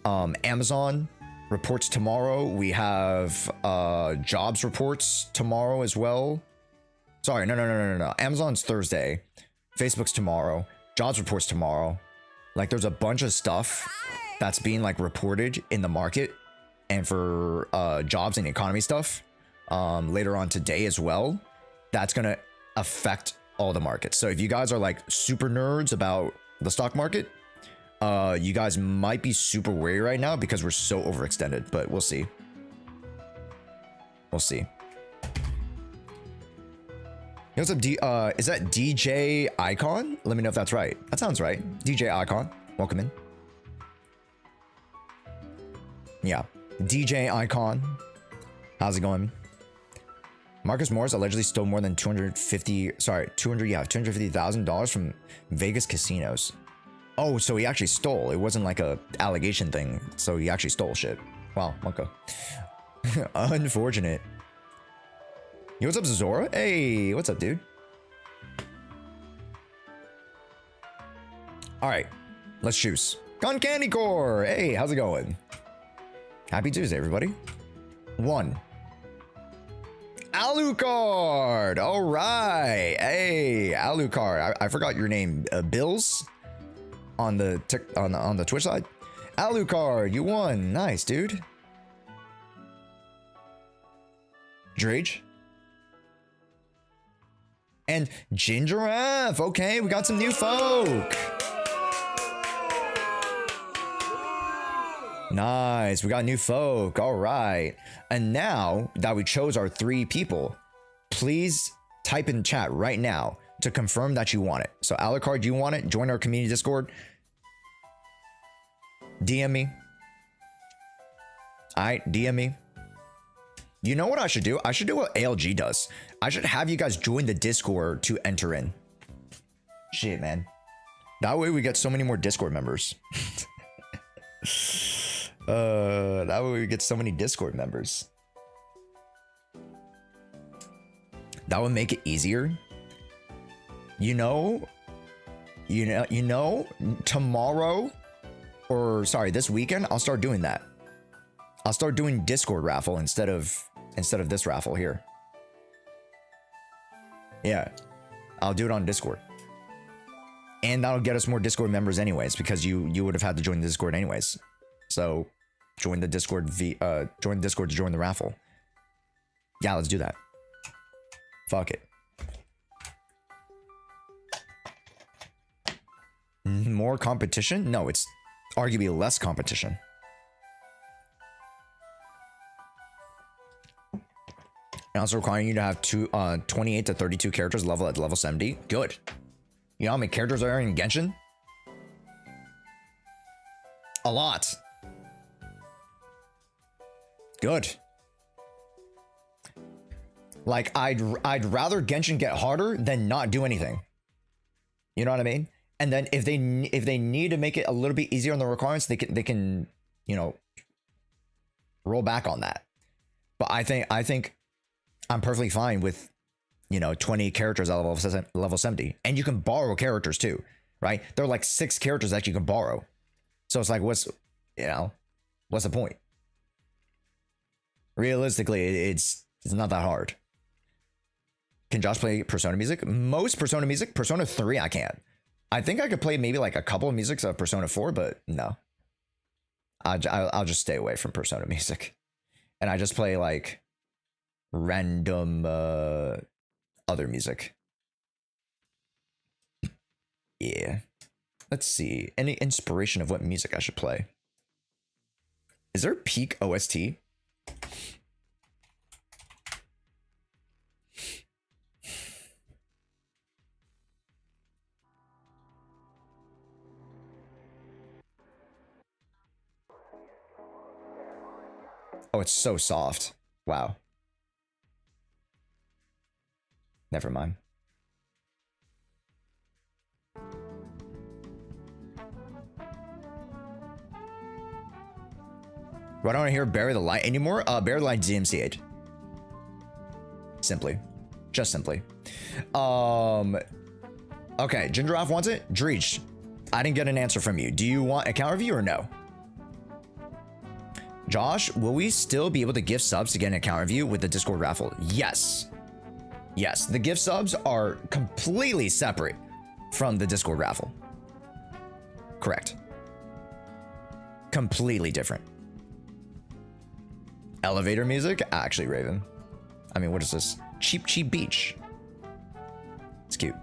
Amazon reports tomorrow. We have jobs reports tomorrow as well. Sorry, no. Amazon's Thursday. Facebook's tomorrow. Jobs reports tomorrow. Like, there's a bunch of stuff that's being like reported in the market and for jobs and economy stuff later on today as well. That's gonna affect all the markets. So if you guys are like super nerds about the stock market, you guys might be super wary right now because we're so overextended, but we'll see. We'll see. Hey, what's up, is that DJ Icon? Let me know if that's right. That sounds right. DJ Icon, welcome in. Yeah, DJ Icon. How's it going? Marcus Morris allegedly stole more than $250,000 from Vegas casinos. Oh, so he actually stole. It wasn't like a allegation thing. So he actually stole shit. Wow, Monka. Unfortunate. Yo, what's up, Zora? Hey, what's up, dude? All right, let's choose. Gun Candy Core. Hey, how's it going? Happy Tuesday, everybody. 1. Alucard. All right. Hey, Alucard. I forgot your name. Bills on the on the Twitch side. Alucard, you won. Nice, dude. Drage. And Ginger F. Okay, we got some new folk. Nice, we got new folk. All right. And now that we chose our 3 people, please type in chat right now to confirm that you want it. So Alucard, you want it? Join our community Discord. DM me. All right, DM me. You know what I should do? I should do what ALG does. I should have you guys join the Discord to enter in. Shit, man. That way we get so many more Discord members. That way we get so many Discord members. That would make it easier. You know, tomorrow, or sorry, this weekend, I'll start doing that. I'll start doing Discord raffle instead of this raffle here. Yeah, I'll do it on Discord. And that'll get us more Discord members anyways, because you would have had to join the Discord anyways. So join the Discord join Discord to join the raffle. Yeah, let's do that. Fuck it. More competition? No, it's arguably less competition. And also requiring you to have 28 to 32 characters level at level 70. Good. You know how many characters are in Genshin? A lot. Good. Like, I'd rather Genshin get harder than not do anything. You know what I mean? And then if they need to make it a little bit easier on the requirements, they can you know, roll back on that. But I think I'm perfectly fine with, you know, 20 characters at level 70. And you can borrow characters too, right? There are like 6 characters that you can borrow. So it's like, what's the point? Realistically, it's not that hard. Can Josh play Persona music? Most Persona music, Persona 3, I can't. I think I could play maybe like a couple of musics of Persona 4, but no. I'll just stay away from Persona music. And I just play like random other music. Yeah. Let's see. Any inspiration of what music I should play? Is there a peak OST? Oh, it's so soft. Wow. Never mind. I don't want to hear Bury the Light anymore. Bury the Light DMCA'd. Simply. Just simply. Okay, Ginger Off wants it. Dreech, I didn't get an answer from you. Do you want a counter review or no? Josh, will we still be able to gift subs to get an account review with the Discord raffle? Yes. Yes, the gift subs are completely separate from the Discord raffle. Correct. Completely different. Elevator music? Actually, Raven. I mean, what is this? Cheap Cheap Beach. It's cute.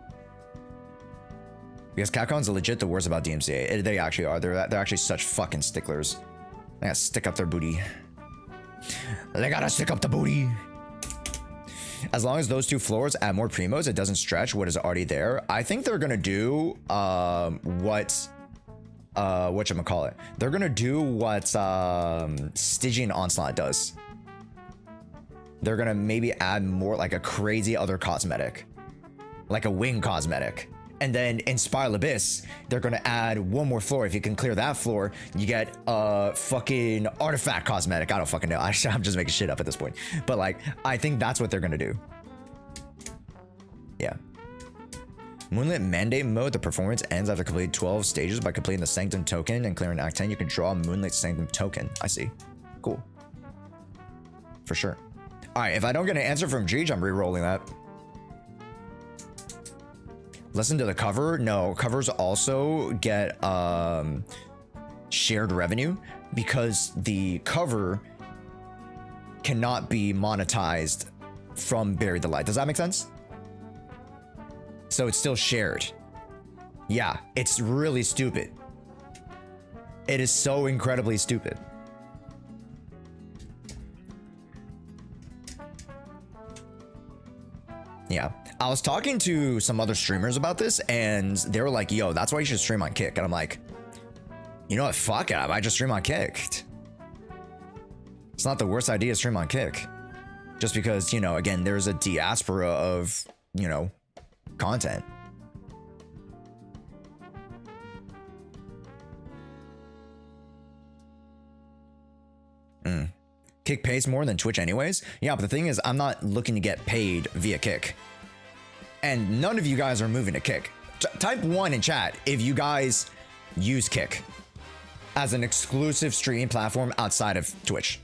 Because Capcom's legit the worst about DMCA. They actually are. They're actually such fucking sticklers. They gotta stick up their booty. They gotta stick up the booty. As long as those 2 floors add more primos, it doesn't stretch what is already there. I think they're gonna do whatchamacallit. They're gonna do what Stygian Onslaught does. They're gonna maybe add more like a crazy other cosmetic. Like a wing cosmetic. And then in Spiral Abyss, they're gonna add 1 more floor. If you can clear that floor, you get a fucking artifact cosmetic. I don't fucking know. I'm just making shit up at this point. But like, I think that's what they're gonna do. Yeah. Moonlit Mandate mode, the performance ends after completing 12 stages by completing the Sanctum token and clearing Act 10. You can draw a Moonlit Sanctum token. I see. Cool. For sure. All right, if I don't get an answer from Jeej, I'm re-rolling that. Listen to the cover. No, covers also get shared revenue because the cover cannot be monetized from Bury the Light. Does that make sense? So it's still shared. Yeah, it's really stupid. It is so incredibly stupid. Yeah. I was talking to some other streamers about this and they were like, yo, that's why you should stream on Kick. And I'm like, you know what? Fuck it. I might just stream on Kick. It's not the worst idea to stream on Kick. Just because, you know, again, there's a diaspora of, you know, content. Kick pays more than Twitch anyways. Yeah, but the thing is, I'm not looking to get paid via Kick. And none of you guys are moving to Kick. Type 1 in chat if you guys use Kick as an exclusive streaming platform outside of Twitch.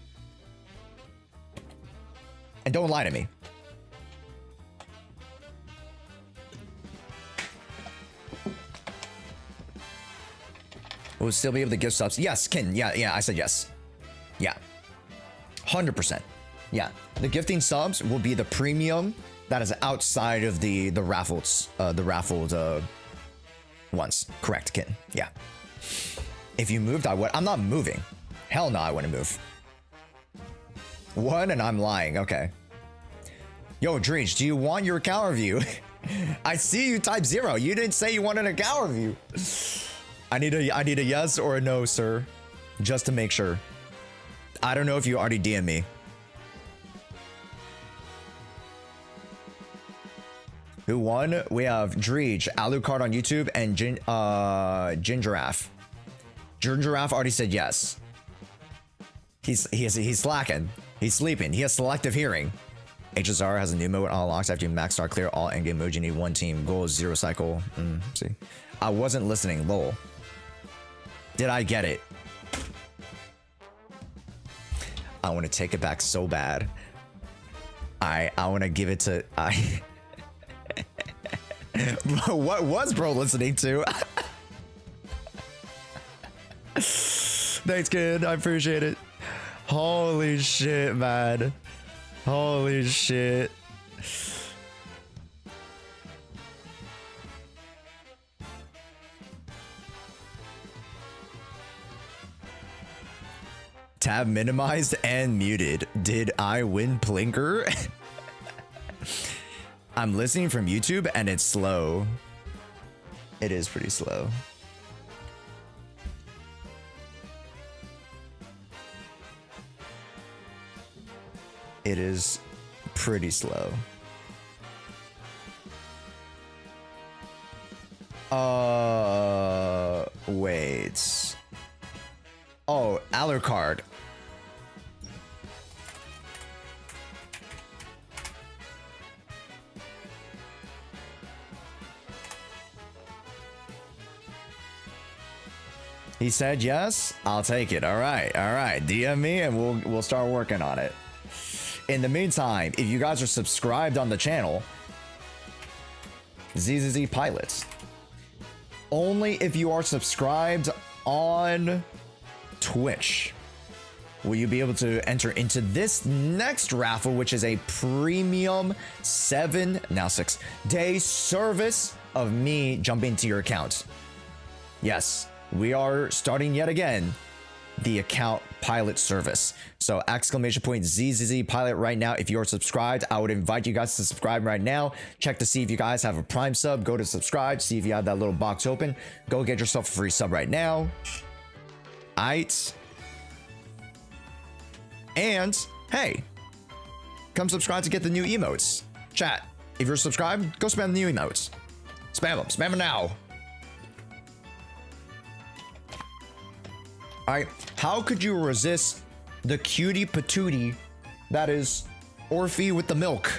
And don't lie to me. We'll still be able to give subs. Yes, Kin. Yeah, I said yes. Yeah. 100%. Yeah. The gifting subs will be the premium that is outside of the raffled ones. Correct, Kin. Yeah. If you moved, I would. I'm not moving. Hell no, I wouldn't move. 1 and I'm lying. Okay. Yo, Dreech, do you want your account review? I see you type 0. You didn't say you wanted an account review. I need a yes or a no, sir. Just to make sure. I don't know if you already DM'd me. Who won? We have Dreech, Alucard on YouTube, and Gingiraffe. Gingiraffe already said yes. He's slacking. He's sleeping. He has selective hearing. HSR has a new mode unlocked after you max star clear all endgame modes. You need one team. Goal is 0 cycle. See. I wasn't listening. Lol. Did I get it? I want to take it back so bad. I want to give it to what was bro listening to? Thanks, kid. I appreciate it. Holy shit, man. Holy shit. Tab minimized and muted. Did I win Plinker? I'm listening from YouTube and it's slow. It is pretty slow. It is pretty slow. Wait. Oh, Alucard. He said yes. I'll take it. All right. All right. DM me and we'll start working on it. In the meantime, if you guys are subscribed on the channel, ZZZ Pilots. Only if you are subscribed on Twitch will you be able to enter into this next raffle, which is a premium 6-day service of me jumping into your account. Yes, we are starting yet again the account pilot service. So !ZZZ Pilot right now. If you're subscribed, I would invite you guys to subscribe right now. Check to see if you guys have a Prime sub. Go to subscribe, see if you have that little box open. Go get yourself a free sub right now. Aight. And hey, come subscribe to get the new emotes. Chat, if you're subscribed, go spam the new emotes. Spam them now. All right, how could you resist the cutie patootie that is Orphe with the milk?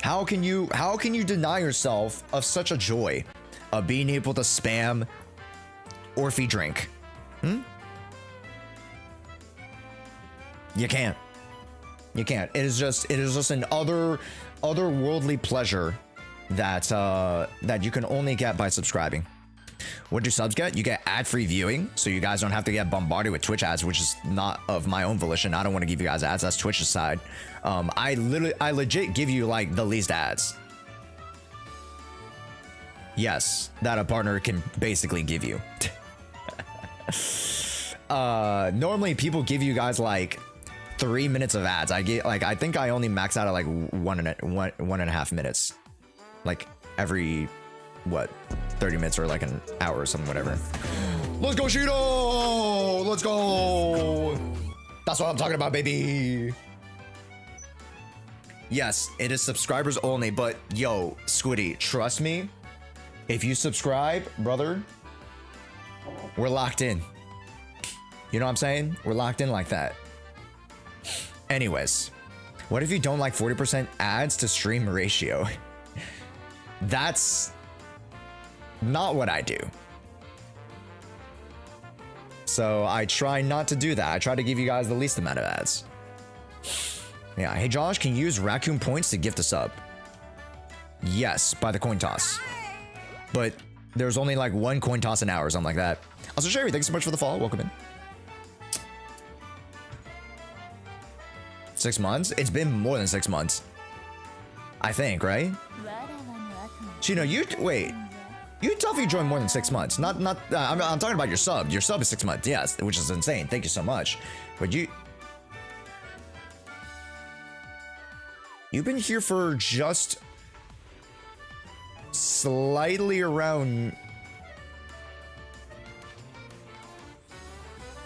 How can you deny yourself of such a joy of being able to spam Orphe drink? You can't. You can't. It is just an otherworldly pleasure that that you can only get by subscribing. What do subs get? You get ad-free viewing, so you guys don't have to get bombarded with Twitch ads, which is not of my own volition. I don't want to give you guys ads. That's Twitch's side. I legit give you like the least ads. Yes, that a partner can basically give you. Normally people give you guys like 3 minutes of ads. I get like, I think I only max out at like one and a half minutes, like every what 30 minutes or like an hour or something, whatever. Let's go, Shido! Let's go! That's what I'm talking about, baby. Yes, it is subscribers only, but yo, Squiddy, trust me, if you subscribe, brother, we're locked in. You know what I'm saying? We're locked in like that. Anyways, what if you don't like 40% ads to stream ratio? That's not what I do. So I try not to do that. I try to give you guys the least amount of ads. Yeah. Hey, Josh, can you use raccoon points to gift a sub? Yes, by the coin toss. But there's only like one coin toss an hour or something like that. Also, Sherry, thanks so much for the follow. Welcome in. 6 months? It's been more than 6 months. I think, right? Chino, wait. You definitely joined more than 6 months. I'm talking about your sub. Your sub is 6 months, yes, which is insane. Thank you so much. But you've been here for just slightly around,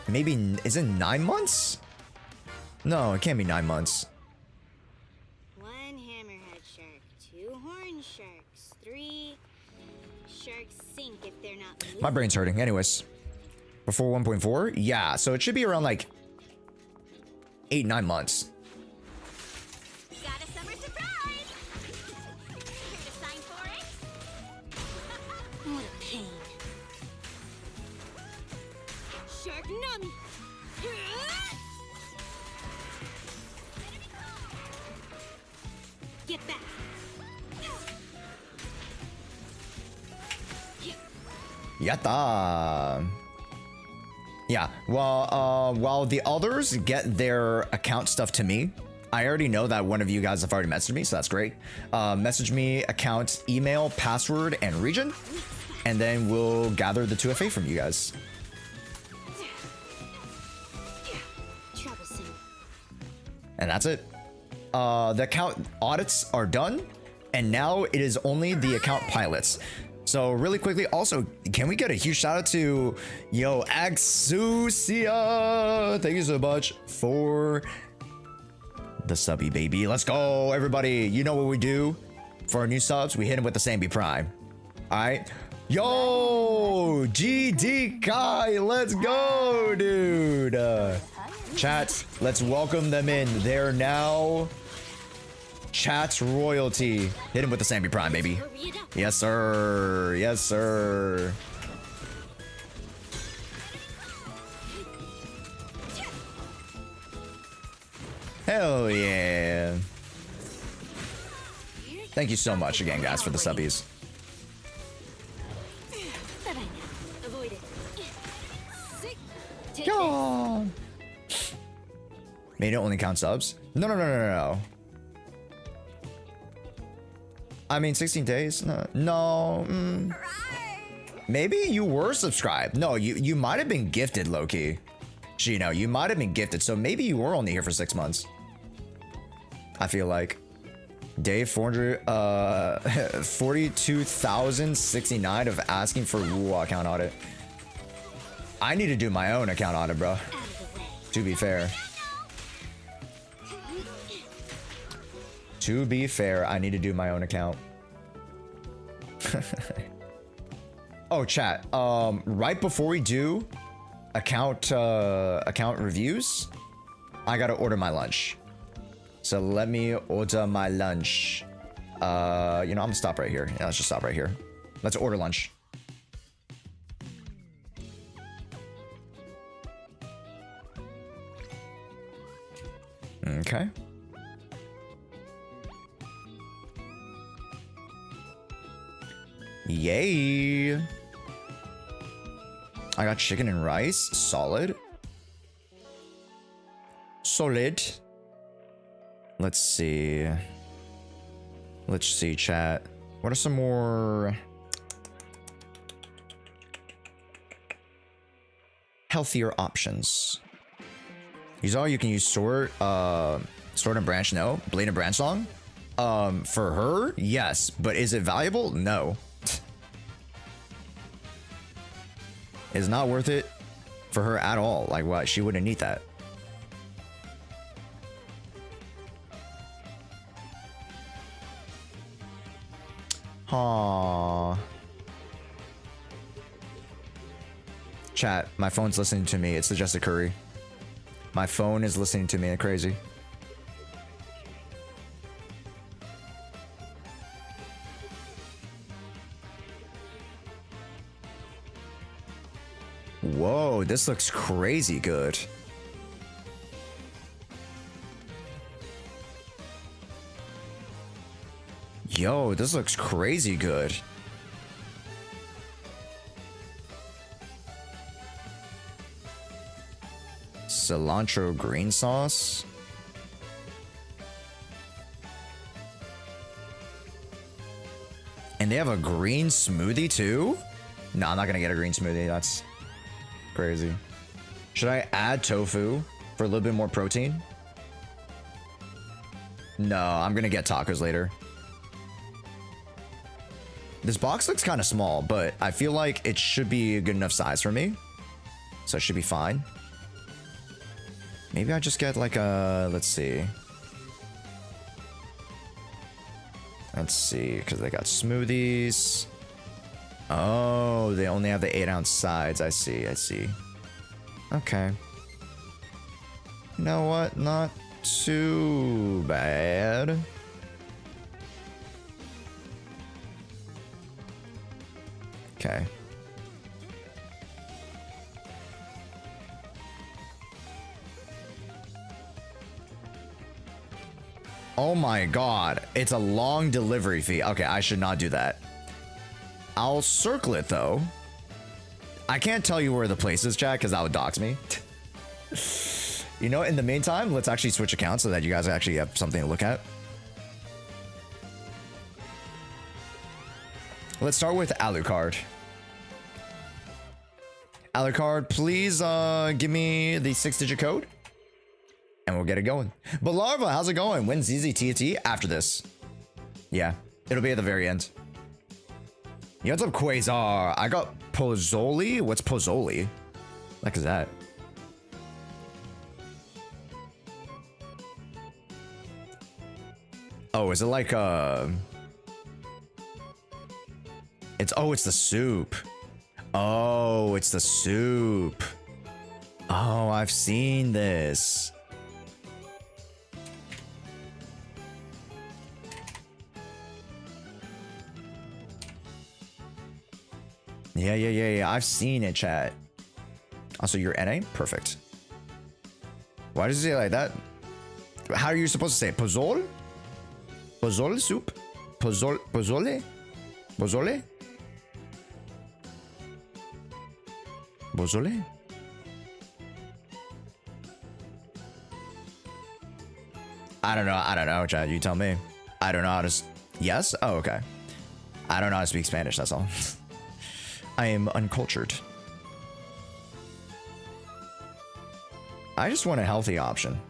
maybe, is it 9 months? No, it can't be 9 months. 1 hammerhead shark, 2 horn sharks, 3 sharks sink if they're not moving. My brain's hurting. Anyways, Before 1.4? Yeah, so it should be around like 8-9 months. Got a summer surprise! Here to sign for it? What a pain. Shark Nami! Get back! Yatta. Yeah, well, while the others get their account stuff to me, I already know that one of you guys have already messaged me, so that's great. Message me account, email, password, and region, and then we'll gather the 2FA from you guys. Troublesome. And that's it. The account audits are done, and now it is only the account pilots. So really quickly, also, can we get a huge shout out to Jshoea? Thank you so much for the subby, baby. Let's go, everybody. You know what we do for our new subs? We hit him with the Sambi Prime. All right. Yo, GD Kai, let's go, dude. Chat, let's welcome them in. They're now chat's royalty. Hit him with the Sambi Prime, baby. Yes, sir. Yes, sir. Hell yeah. Thank you so much again, guys, for the subbies. Avoid it. Yeah. Made it only count subs? No. I mean, 16 days? No. Maybe you were subscribed. No, you might have been gifted, Loki. Gino, you might have been gifted, so maybe you were only here for 6 months. I feel like. Day 42,069 of asking for Woo account audit. I need to do my own account audit, bro. To be fair. To be fair, I need to do my own account. Oh, chat. Right before we do account reviews, I gotta order my lunch. So let me order my lunch. You know, I'm gonna stop right here. Yeah, let's just stop right here. Let's order lunch. Okay. Yay. I got chicken and rice. Solid. Solid. Let's see. Let's see, chat. What are some more healthier options? Use all you can use sword and branch, no. Blade and branch long. For her, yes, but is it valuable? No. It's not worth it for her at all. Like, what? She wouldn't need that. Aww. Chat, my phone's listening to me. It's the Jessica Curry. My phone is listening to me. Crazy. Whoa, this looks crazy good. Yo, this looks crazy good. Cilantro green sauce. And they have a green smoothie too? No, I'm not gonna get a green smoothie. That's crazy. Should I add tofu for a little bit more protein? No, I'm gonna get tacos later. This box looks kind of small, but I feel like it should be a good enough size for me. So it should be fine. Maybe I just get like a, let's see. Let's see, because they got smoothies. Oh, they only have the 8-ounce sides. I see. Okay. You know what? Not too bad. Okay. Oh my god. It's a long delivery fee. Okay, I should not do that. I'll circle it though. I can't tell you where the place is, chat, because that would dox me. You know, in the meantime, let's actually switch accounts so that you guys actually have something to look at. Let's start with Alucard. Alucard, please give me the 6-digit code. And we'll get it going. But Larva, how's it going? When's ZZZ TFT? After this. Yeah, it'll be at the very end. Yo, what's up, Quasar? I got Pozzoli. What's Pozzoli? Like is that? Oh, is it like it's the soup. Oh, it's the soup. Oh, I've seen this. Yeah. I've seen it, chat. Also, you're NA? Perfect. Why does it say like that? How are you supposed to say it? Pozzol? Pozzol soup? Pozzol? Pozzole? Pozzole? Pozzole? I don't know, chat. You tell me. I don't know how to... Yes? Oh, okay. I don't know how to speak Spanish, that's all. I am uncultured. I just want a healthy option.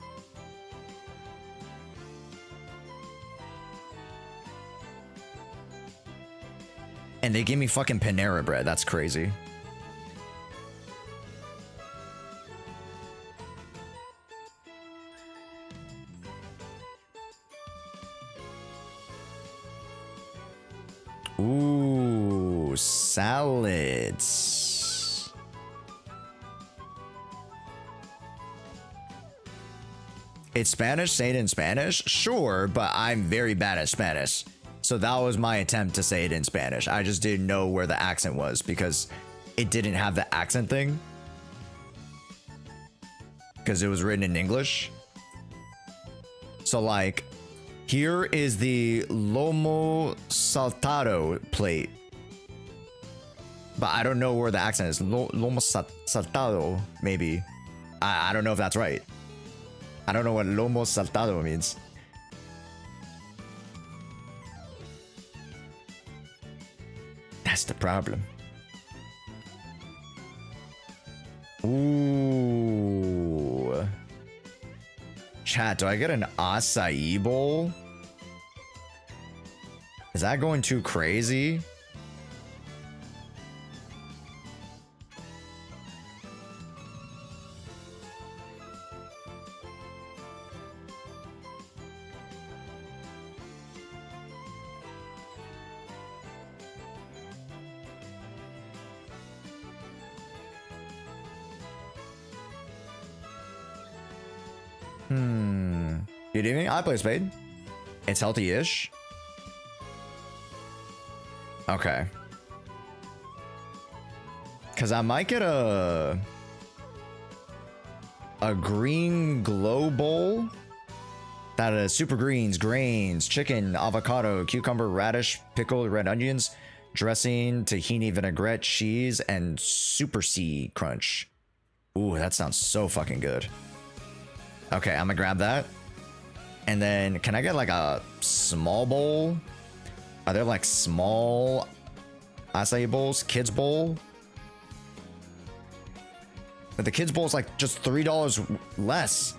And they give me fucking Panera bread. That's crazy. Ooh, salads. It's Spanish, say it in Spanish? Sure, but I'm very bad at Spanish. So that was my attempt to say it in Spanish. I just didn't know where the accent was because it didn't have the accent thing. Because it was written in English. So like, here is the lomo saltado plate. But I don't know where the accent is. Lomo saltado, maybe. I don't know if that's right. I don't know what lomo saltado means. That's the problem. Ooh. Chat, do I get an acai bowl? Is that going too crazy? Good evening. I play Spade. It's healthy-ish. Okay. Because I might get a green glow bowl. That is super greens, grains, chicken, avocado, cucumber, radish, pickled red onions, dressing, tahini vinaigrette, cheese, and super C crunch. Ooh, that sounds so fucking good. Okay, I'm gonna grab that. And then, can I get like a small bowl? Are there like small acai bowls? Kids bowl? But the kids bowl is like just $3 less.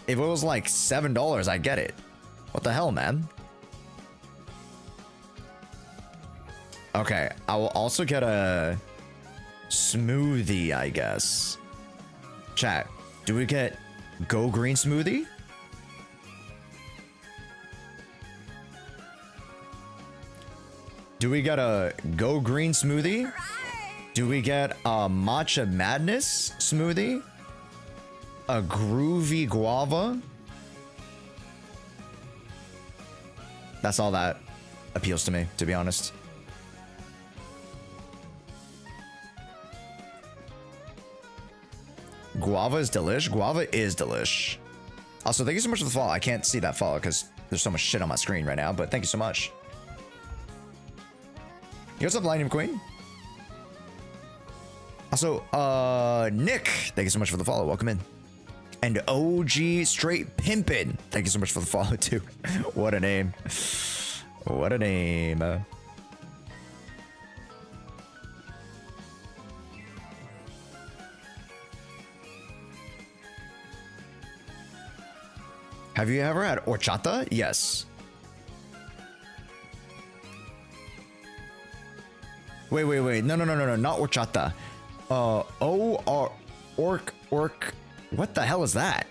If it was like $7, I get it. What the hell, man? Okay, I will also get a smoothie, I guess. Chat, do we get Go Green smoothie? Do we got a Go Green smoothie? Do we get a matcha madness smoothie? A groovy guava? That's all that appeals to me, to be honest. Guava is delish. Guava is delish. Also, thank you so much for the follow. I can't see that follow because there's so much shit on my screen right now, but thank you so much. Yo, what's up, Lightning Queen? Also, Nick, thank you so much for the follow. Welcome in. And OG Straight Pimpin', thank you so much for the follow too. What a name. What a name. Have you ever had horchata? Yes. Wait. No, not horchata. Orc. What the hell is that?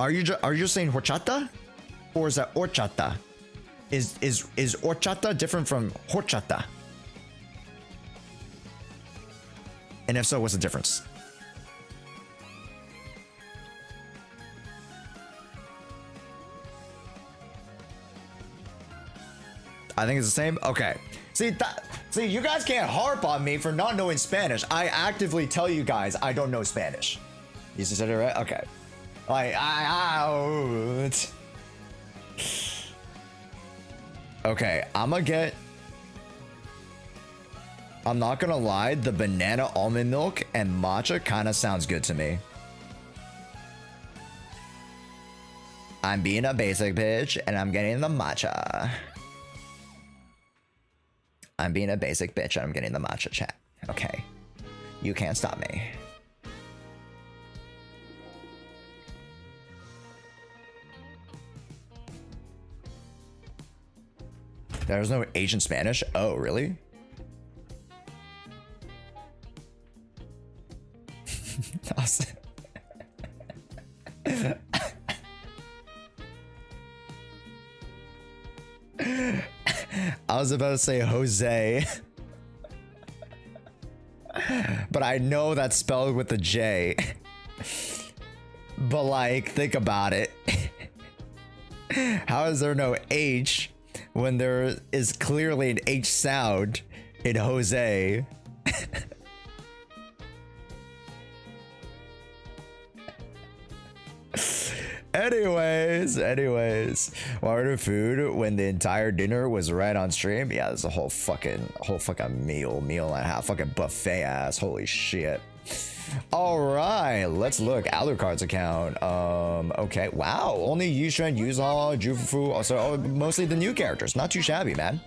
Are you just saying horchata? Or is that horchata? Is horchata different from horchata? And if so, what's the difference? I think it's the same. Okay. See, you guys can't harp on me for not knowing Spanish. I actively tell you guys I don't know Spanish. You said it right? Okay. Like, okay, I'm not gonna lie, the banana almond milk and matcha kind of sounds good to me. I'm being a basic bitch and I'm getting the matcha. I'm being a basic bitch and I'm getting the matcha chat. Okay. You can't stop me. There's no Asian Spanish? Oh, really? I was about to say Jose. But I know that's spelled with a J. But like, think about it. How is there no H when there is clearly an H sound in Jose? Anyways, why order food when the entire dinner was right on stream? Yeah, there's a whole fucking meal and a half, fucking buffet ass. Holy shit. All right, let's look. Alucard's account. Okay, wow, only Yusha, Yuzawa, Jufufu, also mostly the new characters. Not too shabby, man.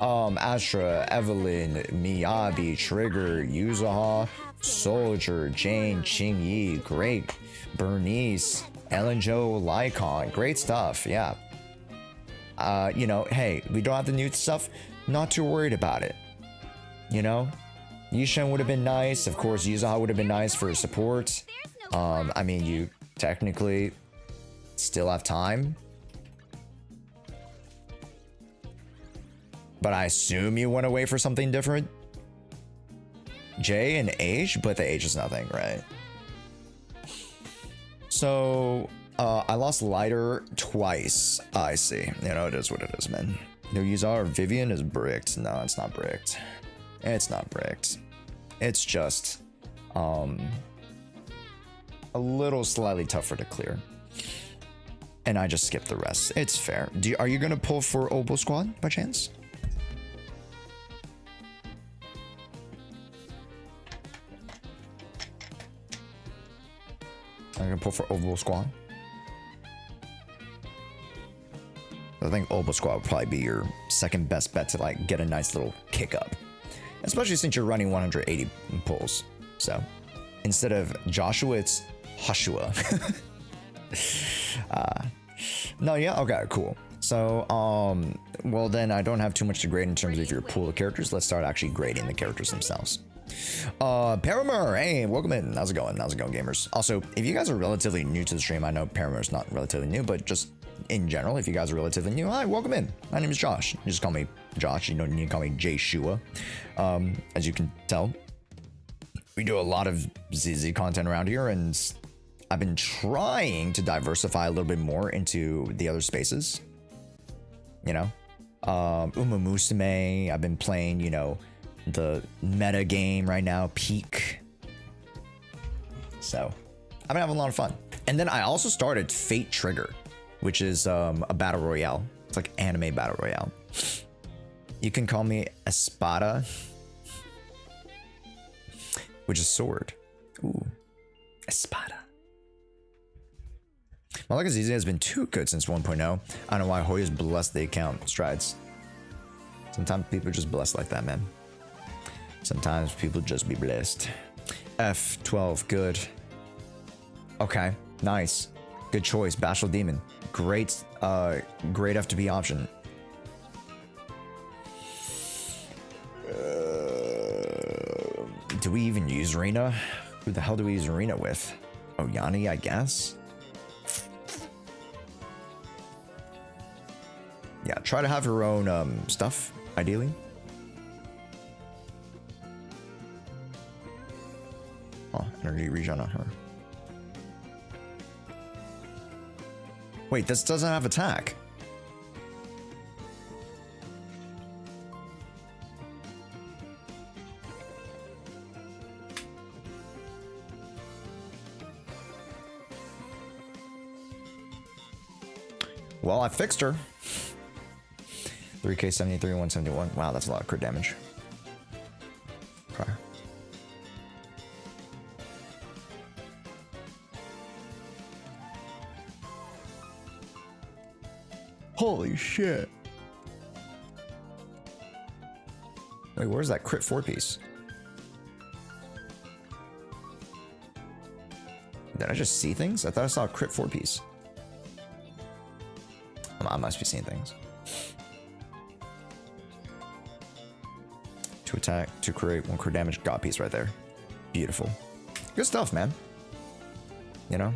Astra, Evelyn, Miyabi, Trigger, Yuzaha, Soldier, Jane, Qingyi, Great, Bernice, Ellen Jo, Lycon, great stuff, yeah. You know, hey, we don't have the new stuff, not too worried about it. You know, Yushen would have been nice, of course, Yuzaha would have been nice for support. I mean, you technically still have time. But I assume you went away for something different. J and H, but the H is nothing, right? So, I lost Lighter twice. I see. You know, it is what it is, man. No, Yuzar Vivian is bricked. No, it's not bricked. It's not bricked. It's just, a little slightly tougher to clear. And I just skipped the rest. It's fair. Are you gonna pull for Obo Squad by chance? I'm gonna pull for Obo Squad. I think Obo Squad would probably be your second best bet to like get a nice little kick up, especially since you're running 180 pulls. So instead of Joshua, it's Joshua. No, yeah, okay, cool. So, well then I don't have too much to grade in terms of your pool of characters. Let's start actually grading the characters themselves. Paramore, hey, welcome in. How's it going? How's it going, gamers? Also, if you guys are relatively new to the stream, I know Paramore's not relatively new, but just in general, if you guys are relatively new, hi, welcome in. My name is Josh. You just call me Josh. You don't need to call me Jshoea. As you can tell, we do a lot of ZZ content around here, and I've been trying to diversify a little bit more into the other spaces. You know, Uma Musume. I've been playing, you know, the meta game right now, Peak. So I've been having a lot of fun. And then I also started Fate Trigger, which is a battle royale. It's like anime battle royale. You can call me Espada, which is sword. Ooh, Espada. My luck ZZ has been too good since 1.0. I don't know why Hoya's blessed the account. Strides. Sometimes people are just blessed like that, man. Sometimes people just be blessed. F12, good. Okay, nice. Good choice. Bashful Demon. Great, great F2B option. Do we even use Rena? Who the hell do we use Rena with? Oh, Yanni, I guess. Yeah, try to have her own stuff, ideally. Oh, energy regen on her. Wait, this doesn't have attack. Well, I fixed her. 3k 73, 171. Wow, that's a lot of crit damage. Okay. Holy shit. Wait, where's that crit 4 piece? Did I just see things? I thought I saw a crit 4 piece. I must be seeing things. 2 attack, 2 crit, 1 crit damage, god piece right there. Beautiful. Good stuff, man. You know?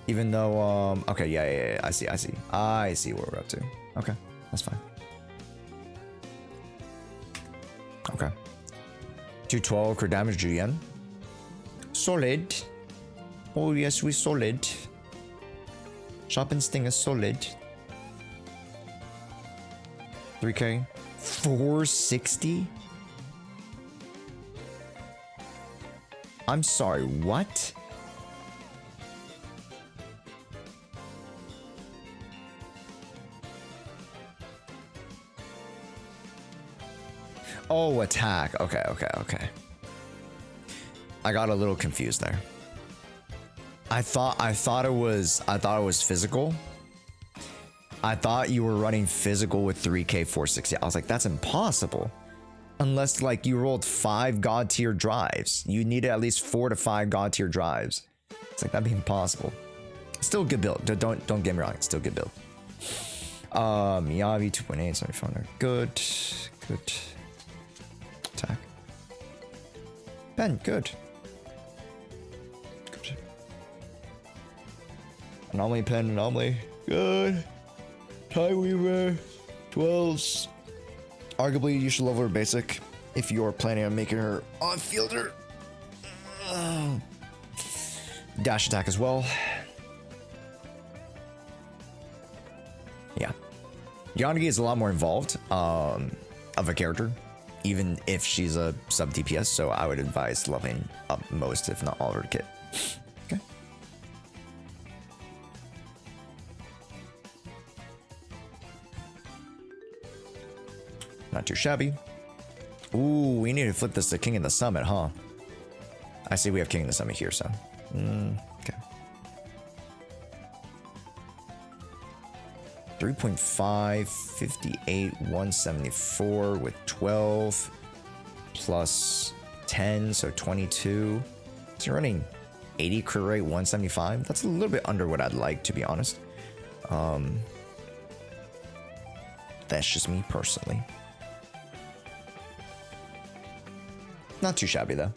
Even though, okay, yeah, I see what we're up to. Okay, that's fine. Okay. 212 crit damage, Julian. Solid. Oh yes, we solid. Sharpen Sting is solid. 3k. 460? I'm sorry, what? Oh, attack. Okay. I got a little confused there. I thought it was physical. I thought you were running physical with 3k 460. I was like, that's impossible. Unless like you rolled 5 god tier drives. You needed at least 4 to 5 god tier drives. It's like, that'd be impossible. Still a good build. Don't get me wrong, it's still a good build. Miyavi 2.8, 75. Good. Attack. Ben, good. Anomaly pen, anomaly. Good. Time Weaver. 12s. Arguably, you should level her basic if you're planning on making her on-fielder. Dash attack as well. Yeah. Yanagi is a lot more involved of a character, even if she's a sub DPS, so I would advise leveling up most, if not all of her kit. Okay. Not too shabby. Ooh, we need to flip this to King of the Summit, huh? I see we have King of the Summit here, so. Okay. 3.5, 58, 174 with 12 plus 10, so 22. So you're running 80 crit rate, 175. That's a little bit under what I'd like, to be honest. That's just me personally. Not too shabby though.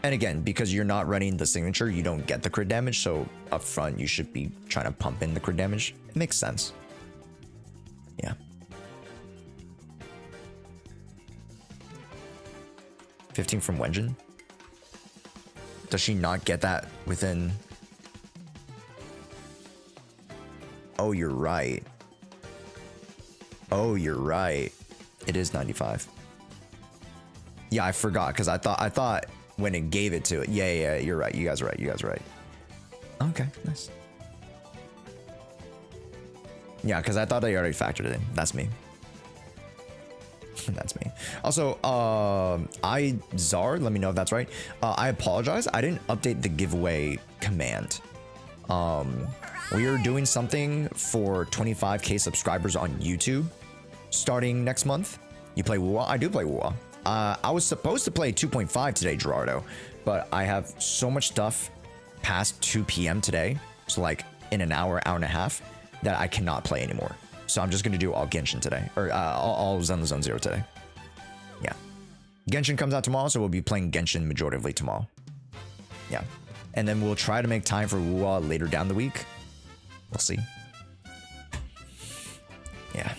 And again, because you're not running the signature, you don't get the crit damage. So up front, you should be trying to pump in the crit damage. It makes sense. Yeah. 15 from Wenjin. Does she not get that within? Oh, you're right. Oh, you're right. It is 95. Yeah, I forgot because I thought when it gave it to it. Yeah, you're right. You guys are right. You guys are right. Okay, nice. Yeah, because I thought they already factored it in. That's me. That's me. Also, Zar, let me know if that's right. I apologize. I didn't update the giveaway command. We are doing something for 25k subscribers on YouTube starting next month. You play WoA? I do play WoA. I was supposed to play 2.5 today, Gerardo, but I have so much stuff past 2 p.m. today, so like in an hour, hour and a half, that I cannot play anymore. So I'm just going to do all Genshin today, or all Zenless Zone Zero today. Yeah. Genshin comes out tomorrow, so we'll be playing Genshin majoritively tomorrow. Yeah. And then we'll try to make time for WoA later down the week. We'll see. Yeah.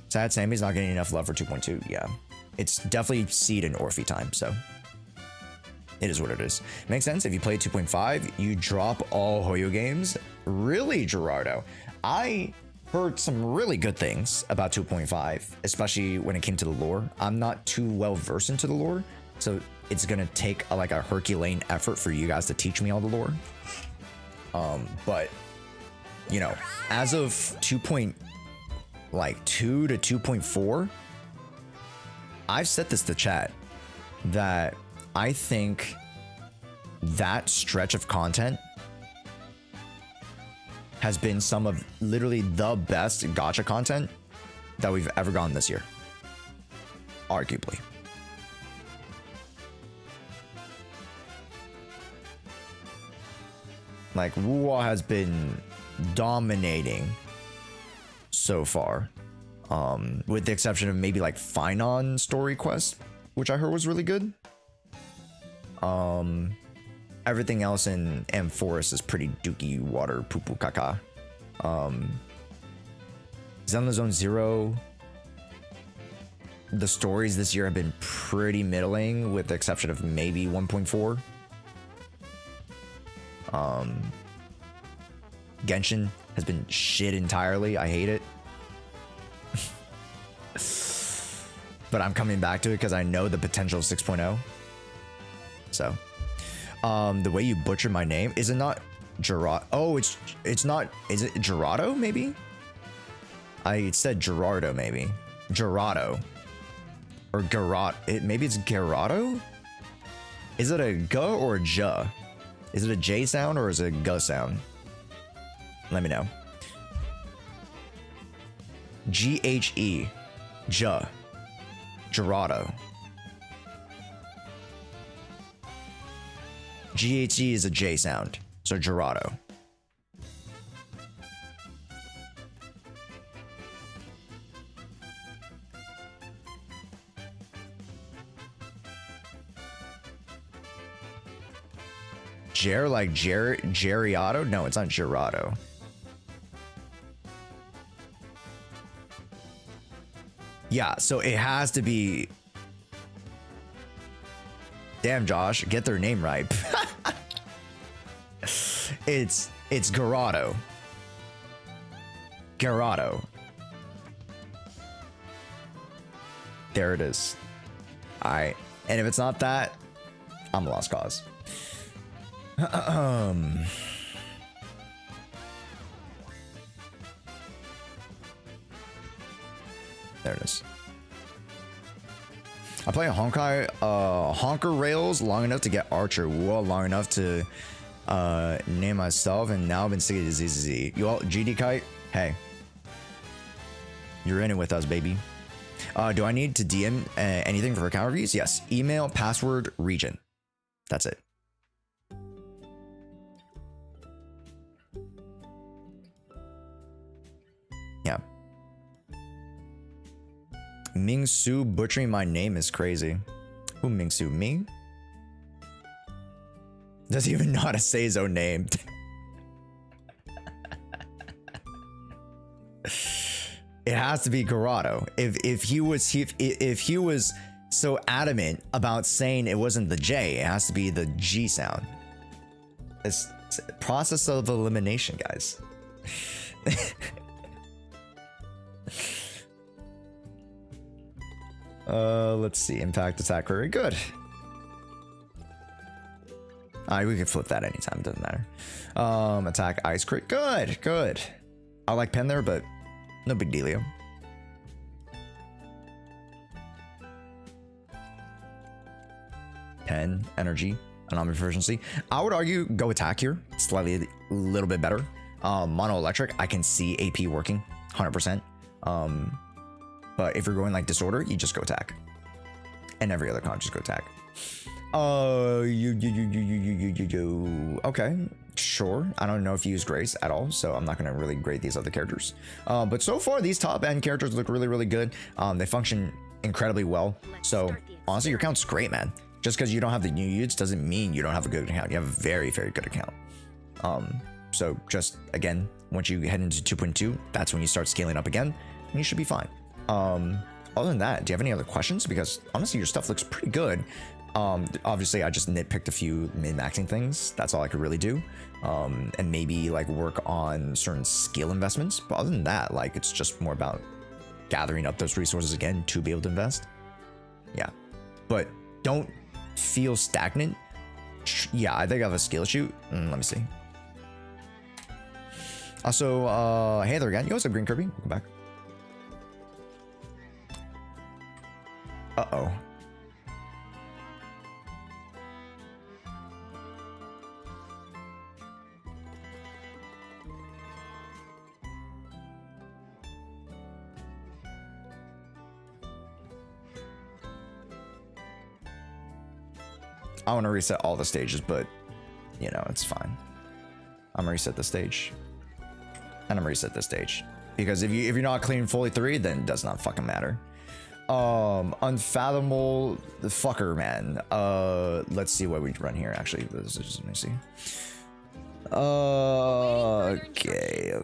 Sad Sammy's not getting enough love for 2.2. Yeah. It's definitely Seed and Orphe time, so it is what it is. Makes sense. If you play 2.5, you drop all Hoyo games. Really, Gerardo? I heard some really good things about 2.5, especially when it came to the lore. I'm not too well versed into the lore, so it's gonna take like a Herculean effort for you guys to teach me all the lore. But you know, as of 2.2 to 2.4, I've said this to chat that I think that stretch of content has been some of literally the best gacha content that we've ever gotten this year. Arguably. Like, WoA has been dominating so far. With the exception of maybe like Finon story quest, which I heard was really good. Everything else in M Forest is pretty dookie water poo poo caca. Zenless Zone Zero, the stories this year have been pretty middling, with the exception of maybe 1.4. Genshin has been shit entirely. I hate it. But I'm coming back to it because I know the potential of 6.0. So, the way you butchered my name, is it not Gerardo? Oh, it's not. Is it Gerardo? Maybe. I said Gerardo. Maybe Gerardo or Garot. Maybe it's Gerardo. Is it a G or a J? Is it a J sound or is it a G sound? Let me know. G-H-E. J. Gerardo. G-H-E is a J sound. So Gerardo. Like Geriato? No, it's not Gerardo. Yeah, so it has to be. Damn, Josh, get their name right. It's Gerardo. Gerardo. There it is. Alright. And if it's not that, I'm a lost cause. There it is. I play Honker Rails long enough to get Archer. Well, long enough to name myself, and now I've been sticking to ZZZ. You all, GD Kite? Hey. You're in it with us, baby. Do I need to DM anything for account reviews? Yes. Email, password, region. That's it. Yeah. Ming-Su butchering my name is crazy. Who Ming-Su? Me? Doesn't even know how to say his own name. It has to be Corrado. If he was so adamant about saying it wasn't the J, it has to be the G sound. It's a process of elimination, guys. Let's see. Impact, attack, very good. We can flip that anytime, doesn't matter. Attack, ice crit, good, good. I like pen there, but no big dealio. Pen, energy, anomaly proficiency. I would argue go attack here, slightly a little bit better. Mono electric, I can see AP working 100%. But if you're going like disorder, you just go attack. And every other con, just go attack. Okay, sure. I don't know if you use Grace at all, so I'm not going to really grade these other characters. But so far, these top end characters look really, really good. They function incredibly well. So honestly, your account's great, man. Just because you don't have the new units doesn't mean you don't have a good account. You have a very, very good account. So just again, once you head into 2.2, that's when you start scaling up again, and you should be fine. Other than that, do you have any other questions? Because honestly, your stuff looks pretty good. Obviously, I just nitpicked a few min-maxing things. That's all I could really do. And maybe like work on certain skill investments. But other than that, like it's just more about gathering up those resources again to be able to invest. Yeah, but don't feel stagnant. Yeah, I think I have a skill shoot. Let me see. Also, hey there again. You also Green Kirby. Welcome back. Uh-oh. I want to reset all the stages, but you know, it's fine. I'm gonna reset the stage. And I'm gonna reset the stage. Because if you're not clearing fully 3, then it does not fucking matter. Unfathomable the fucker, man. Let's see what we run here. Actually, let me see. Okay.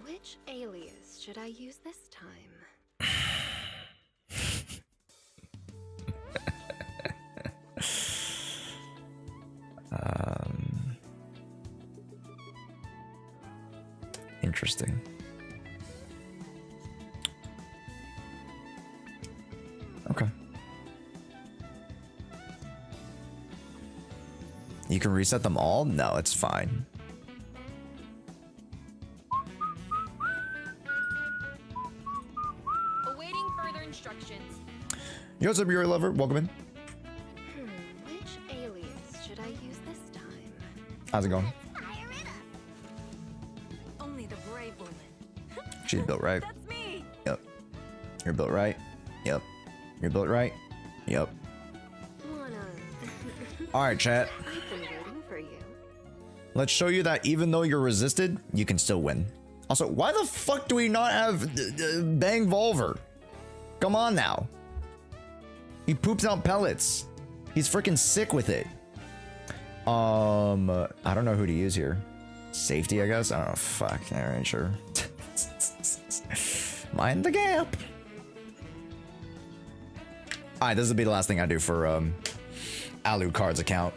Which alias should I use this time? Interesting. Okay. You can reset them all? No, it's fine. Awaiting further instructions. Yo, what's up, Yuri Lover? Welcome in. Which alias should I use this time? How's it going? Fire it up. Only the brave woman. She's built right. That's me. Yep. You're built right. Yep. You're built right. Yep. Wanna? All right, chat. I've been rooting for you. Let's show you that even though you're resisted, you can still win. Also, why the fuck do we not have Bang Volver? Come on now. He poops out pellets. He's freaking sick with it. I don't know who to use here. Safety, I guess. I don't know. Fuck. All right, sure. Mind the gap. All right, this will be the last thing I do for Alucard's account.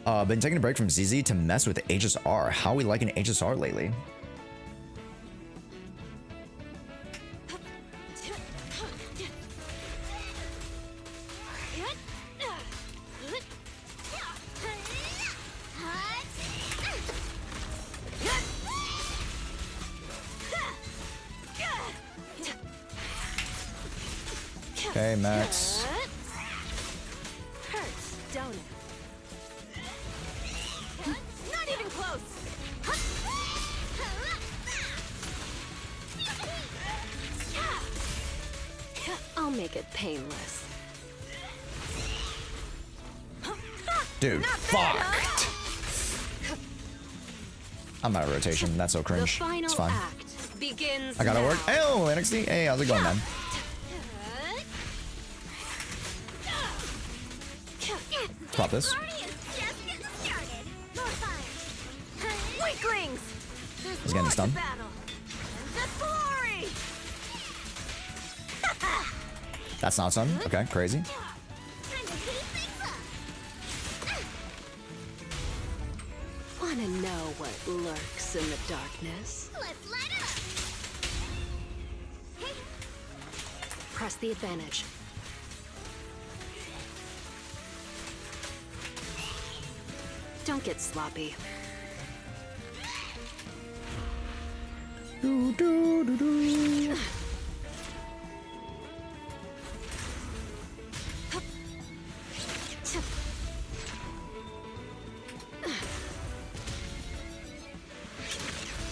Been taking a break from ZZ to mess with HSR. How are we liking HSR lately? Okay, Max. Hurts, don't it? Not even close. I'll make it painless. Dude, fucked. I'm out of rotation. That's so The cringe. final It's fine. act. begins I gotta work. now. Hey, oh, NXT. Hey, how's it going, man? Pop this. Party is just getting started. More fire. Weaklings! There's He's getting more stunned. to battle. The glory! That's not something. Okay, crazy. Time to heat things up. Wanna know what lurks in the darkness? Let's light it up. Hey, Press the advantage. Don't get sloppy. Do, do, do, do.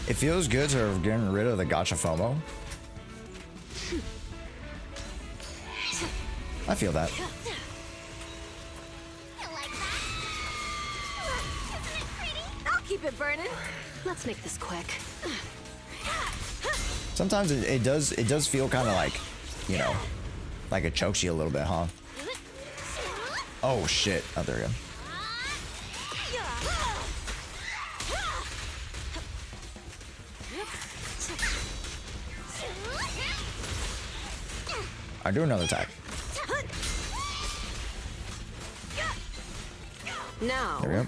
It feels good to getting rid of the gacha FOMO. I feel that. you like that? Isn't it pretty? I'll keep it burning. Let's make this quick. Sometimes it does feel kind of like, you know, like it chokes you a little bit, huh? Oh shit! Oh, there we go. I do another attack. Now, There we go.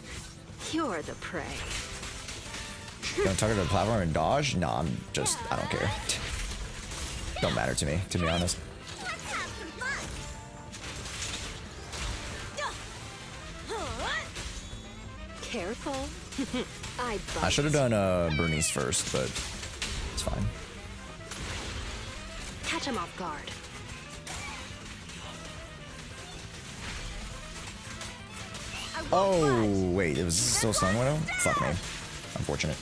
you're the prey. Gonna tuck it to the platform and dodge? No, I don't care. Don't matter to me, to be honest. Let's have some fun. Careful. I I should have done Bernice first, but it's fine. Catch him off guard. Oh wait, it was still Sun Widow? Fuck me. Unfortunate.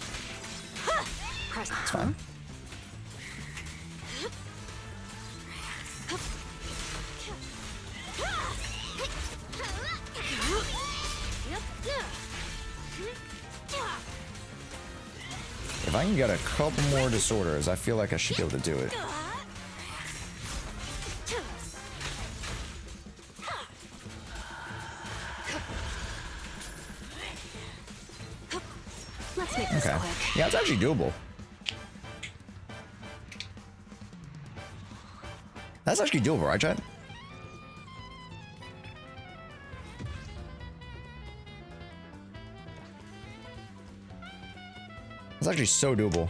Press. It's fine. If I can get a couple more disorders, I feel like I should be able to do it. Let's make this Okay. quick. Yeah, it's actually doable. That's actually doable, right, Chad? It's actually so doable.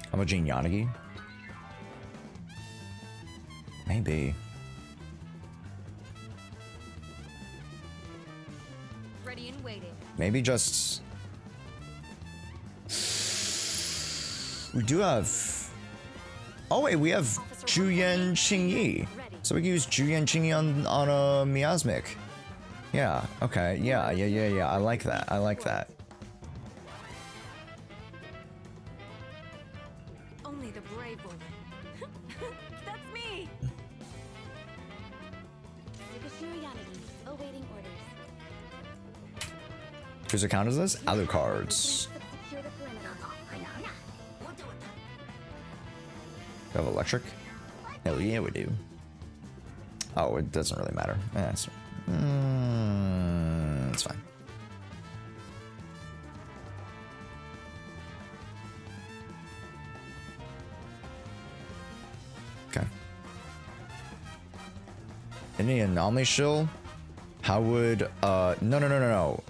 How about Jin Yanagi? Maybe. Ready and waiting. Maybe just... We do have... Oh wait, we have Juyen Qingyi. So we can use Juyen Qingyi on a Miasmic. Yeah, okay, yeah. I like that, I like that. Only the brave will. That's me. Awaiting orders. Whose account is this? Alucard's. Secure the perimeter. We have electric? Hell yeah, we do. Oh, it doesn't really matter. It's fine. Okay. Any anomaly shill? How would no.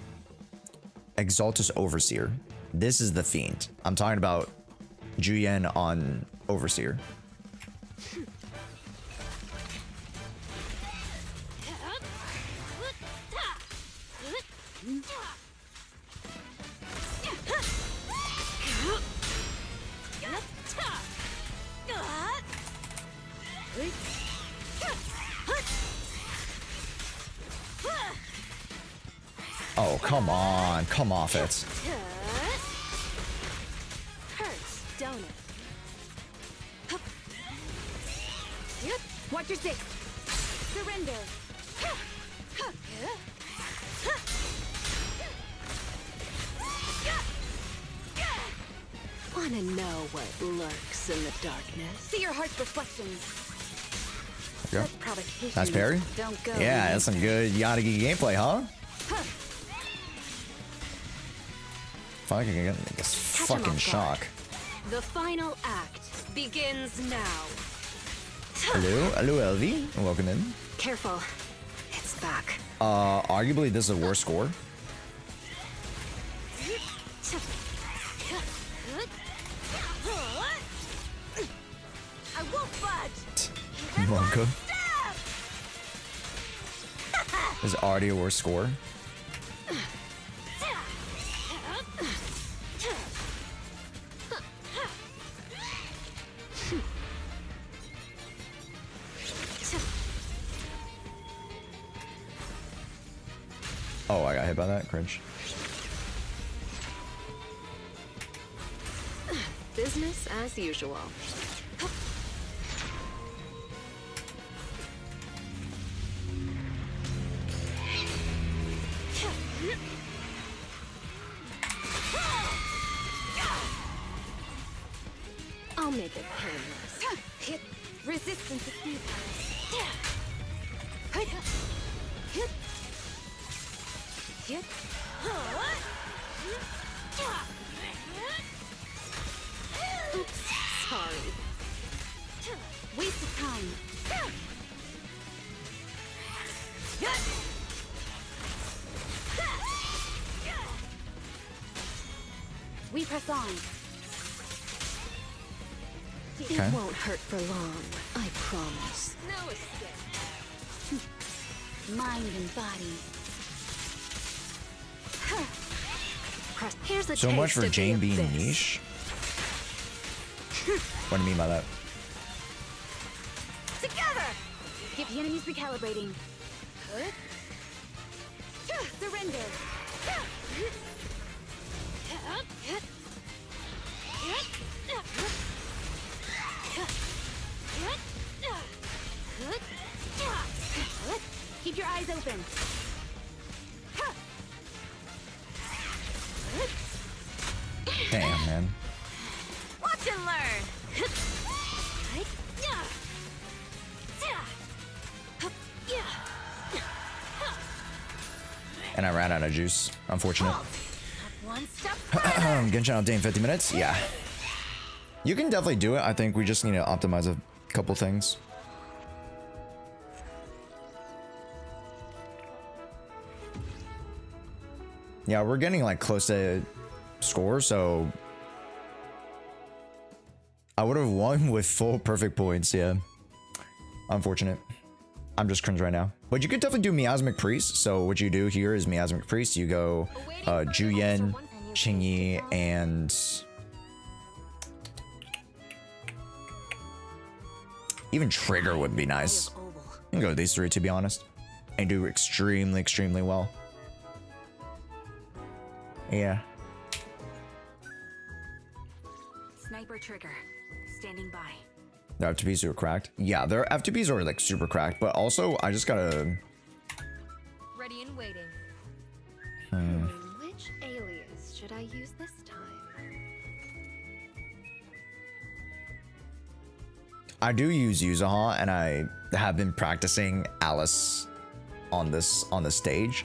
Exaltus Overseer. This is the fiend. I'm talking about Juyen on Overseer. Oh, come on. Come off it. Hurts, don't it? Watch your six. Surrender. Wanna know what lurks in the darkness? See your heart's reflections. Yeah. Such provocation. That's parry? Don't go. Yeah, that's some good Yadagi gameplay, huh? Fuck, I get this Catch 'em fucking off shock. guard. The final act begins now. Hello, LV. Welcome in. Careful. It's back. Arguably this is a worse score. I won't budge. Monka. This is already a worse score. Oh, I got hit by that. Cringe. Business as usual. I'll make it painless. Hit resistance is futile. Hit. Oops, sorry. Waste of time. We press on. It Okay. won't hurt for long, I promise. No escape. Mind and body. Here's a So much taste for of Jane the being abyss. niche. What do you mean by that? Together! Give the enemies recalibrating. Surrender. Keep your eyes open. Damn, man. Watch and learn. And I ran out of juice. Unfortunate. One step Genshin update in 50 minutes? Yeah. You can definitely do it. I think we just need to optimize a couple things. Yeah, we're getting like close to score, so I would have won with full perfect points, yeah. Unfortunate. I'm just cringe right now. But you could definitely do Miasmic Priest. So what you do here is Miasmic Priest. You go Juyen, Qingyi, and even Trigger would be nice. You can go with these three, to be honest, and do extremely, extremely well. Yeah. Sniper trigger. Standing by. Their FTPs are cracked. Yeah, their FTPs are like super cracked, but also I just gotta. Ready and waiting. Which alias should I use this time? I do use Yuzaha, and I have been practicing Alice on this stage.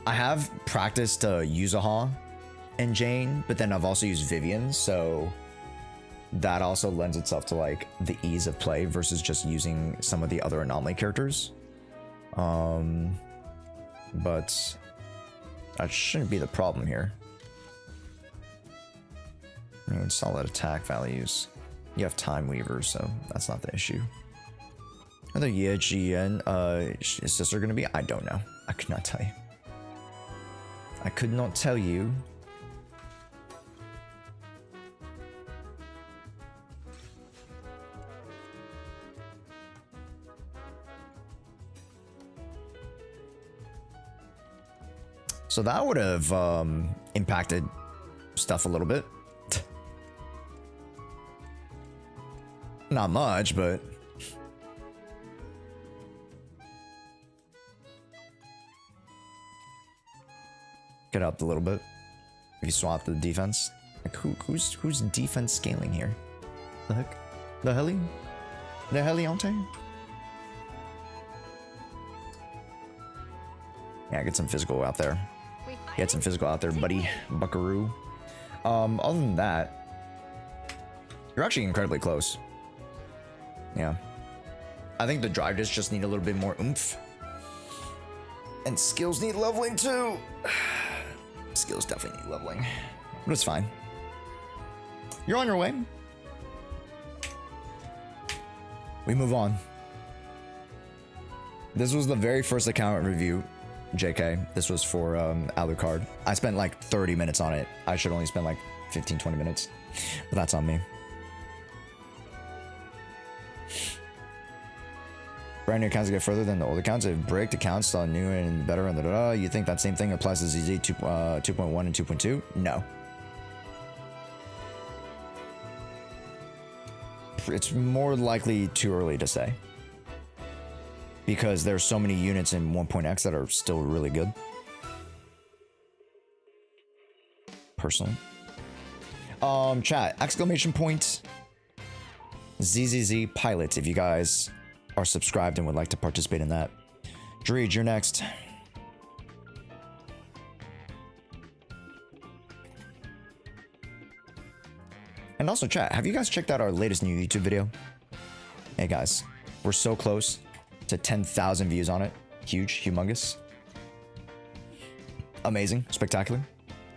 I have practiced Yuzaha and Jane, but then I've also used Vivian, so that also lends itself to like the ease of play versus just using some of the other anomaly characters. But that shouldn't be the problem here. I mean, solid attack values. You have Time Weaver, so that's not the issue. Are the Yejian sister gonna be? I don't know. I could not tell you. I could not tell you. So that would have impacted stuff a little bit. Not much, but could help a little bit if you swap the defense. Like who's defense scaling here? The heck? The heli? The heliante? Yeah, get some physical out there. Get some physical out there, buddy. Buckaroo. Other than that, you're actually incredibly close. Yeah. I think the drive discs just need a little bit more oomph. And skills need leveling too. Skills definitely need leveling. But it's fine. You're on your way. We move on. This was the very first account review, JK. This was for Alucard. I spent like 30 minutes on it. I should only spend like 15, 20 minutes. But that's on me. Brand new accounts get further than the old accounts. If break accounts on new and better and you think that same thing applies to ZZ 2.1 and 2.2? No. It's more likely too early to say. Because there's so many units in 1.x that are still really good. Personally. Chat, exclamation point ZZZ pilot if you guys are subscribed and would like to participate in that. Dreed, you're next. And also chat, have you guys checked out our latest new YouTube video? Hey guys, we're so close to 10,000 views on it. Huge, humongous. Amazing, spectacular.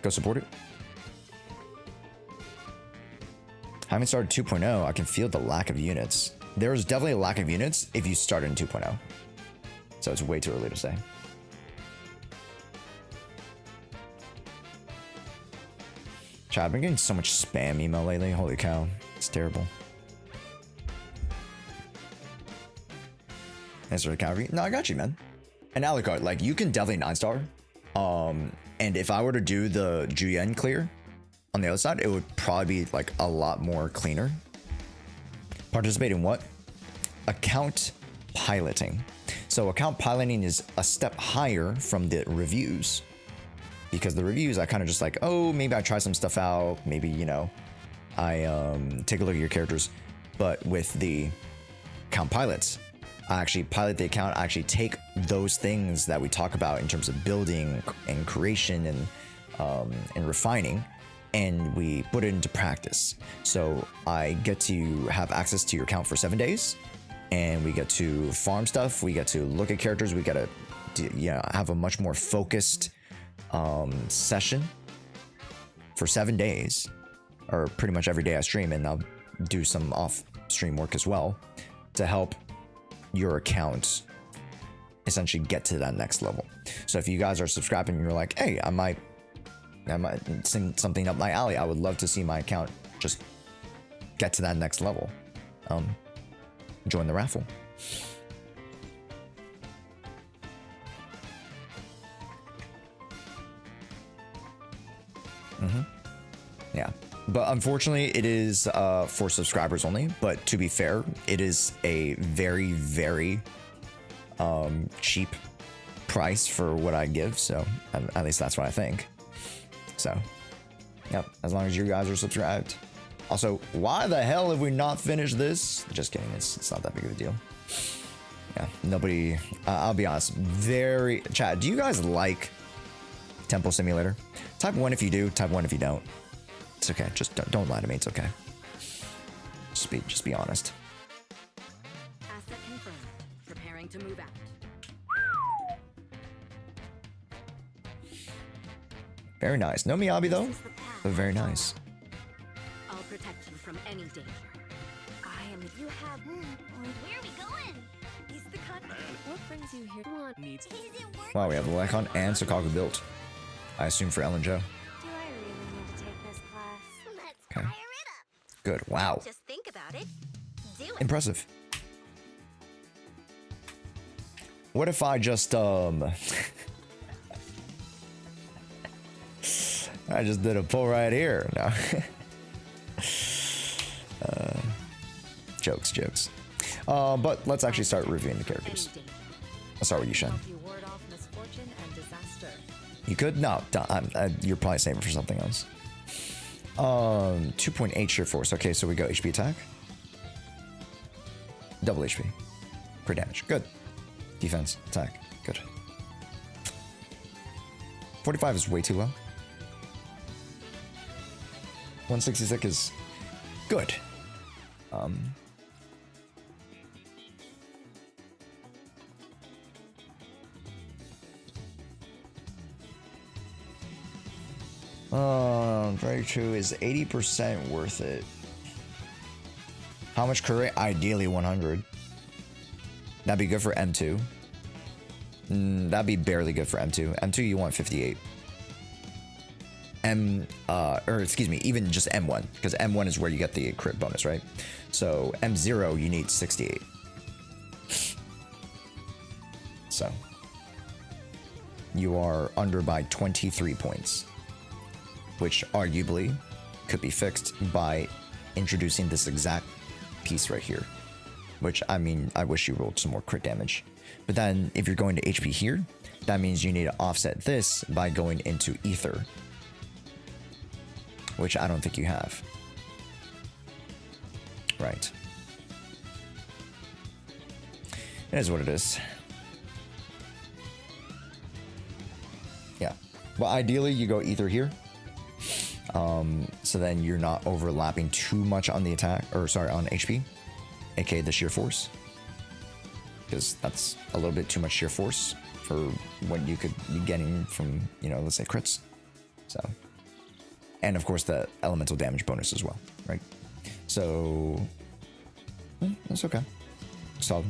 Go support it. Having started 2.0, I can feel the lack of units. There's definitely a lack of units if you start in 2.0. So it's way too early to say. Chat, I've been getting so much spam email lately. Holy cow. It's terrible. Answer the cavalry. No, I got you, man. And Alucard, like, you can definitely 9-star. And if I were to do the Juyen clear on the other side, it would probably be like a lot more cleaner. Participate in what? Account piloting. So account piloting is a step higher from the reviews. Because the reviews, I kind of just like, oh, maybe I try some stuff out. Maybe, you know, I take a look at your characters. But with the account pilots, I actually pilot the account. I actually take those things that we talk about in terms of building and creation and refining, and we put it into practice. So I get to have access to your account for 7 days, and we get to farm stuff. We get to look at characters. We get to have a much more focused session for 7 days, or pretty much every day I stream, and I'll do some off stream work as well to help your account essentially get to that next level. So if you guys are subscribing and you're like, hey, I might send something up my alley, I would love to see my account just get to that next level, join the raffle. Yeah, but unfortunately it is for subscribers only. But to be fair, it is a very, very cheap price for what I give. So at least that's what I think. So, yep, as long as you guys are subscribed. Also, why the hell have we not finished this? Just kidding, it's not that big of a deal. Yeah, nobody, I'll be honest, chat, do you guys like Temple Simulator? Type 1 if you do, type 1 if you don't. It's okay, just don't lie to me, it's okay. Just be honest. Asset confirmed. Preparing to move out. Very nice. No Miyabi though, but very nice. I'll protect you from any danger. I am. You have. Where are we going? He's the con. What brings you here? One needs. Wow, we have the Lekon and Sakaga built. I assume for Ellen Joe. Do I really need to take this class? Let's Okay. fire it up. Good. Wow. Just think about it. Do it. Impressive. What if I just I just did a pull right here. No. Jokes. But let's actually start reviewing the characters. I'll start with you, Shen. You ward off misfortune and disaster. You could? No, you're probably saving for something else. 2.8 sheer force. Okay, so we go HP attack. Double HP. Per damage. Good. Defense. Attack. Good. 45 is way too low. 166 is good. Very true. Is 80% worth it? How much career? Ideally 100. That'd be good for M2. That'd be barely good for M2. M2 you want 58. Or excuse me, even just M1, because M1 is where you get the crit bonus, right? So M0 you need 68. So you are under by 23 points, which arguably could be fixed by introducing this exact piece right here, which I mean, I wish you rolled some more crit damage. But then if you're going to HP here, that means you need to offset this by going into Ether, which I don't think you have. Right. It is what it is. Yeah. Well, ideally you go Ether here. So then you're not overlapping too much on the attack, or sorry, on HP, aka the sheer force, because that's a little bit too much sheer force for what you could be getting from, you know, let's say crits. So, and of course the elemental damage bonus as well, right? So that's okay. Solid.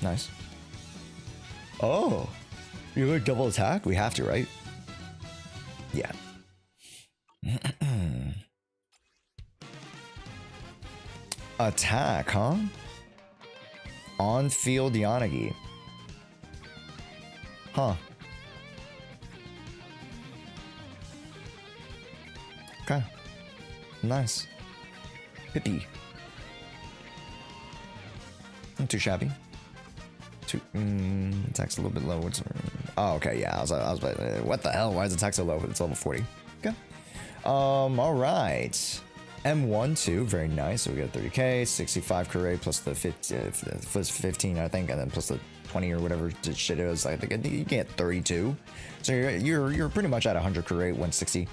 Nice. Oh, you go double attack? We have to, right? Yeah. Attack, huh? On field Yanagi. Huh. Okay. Nice. Hippie. Not too shabby. Attack's a little bit low. Oh, okay, yeah. I was like, what the hell? Why is attack so low? It's level 40. Okay. All right. M1 too, very nice. So we got 30k, 65 career plus the 15, I think, and then plus the 20 or whatever shit it was. I think you get 32. So you're pretty much at 100 career, 160,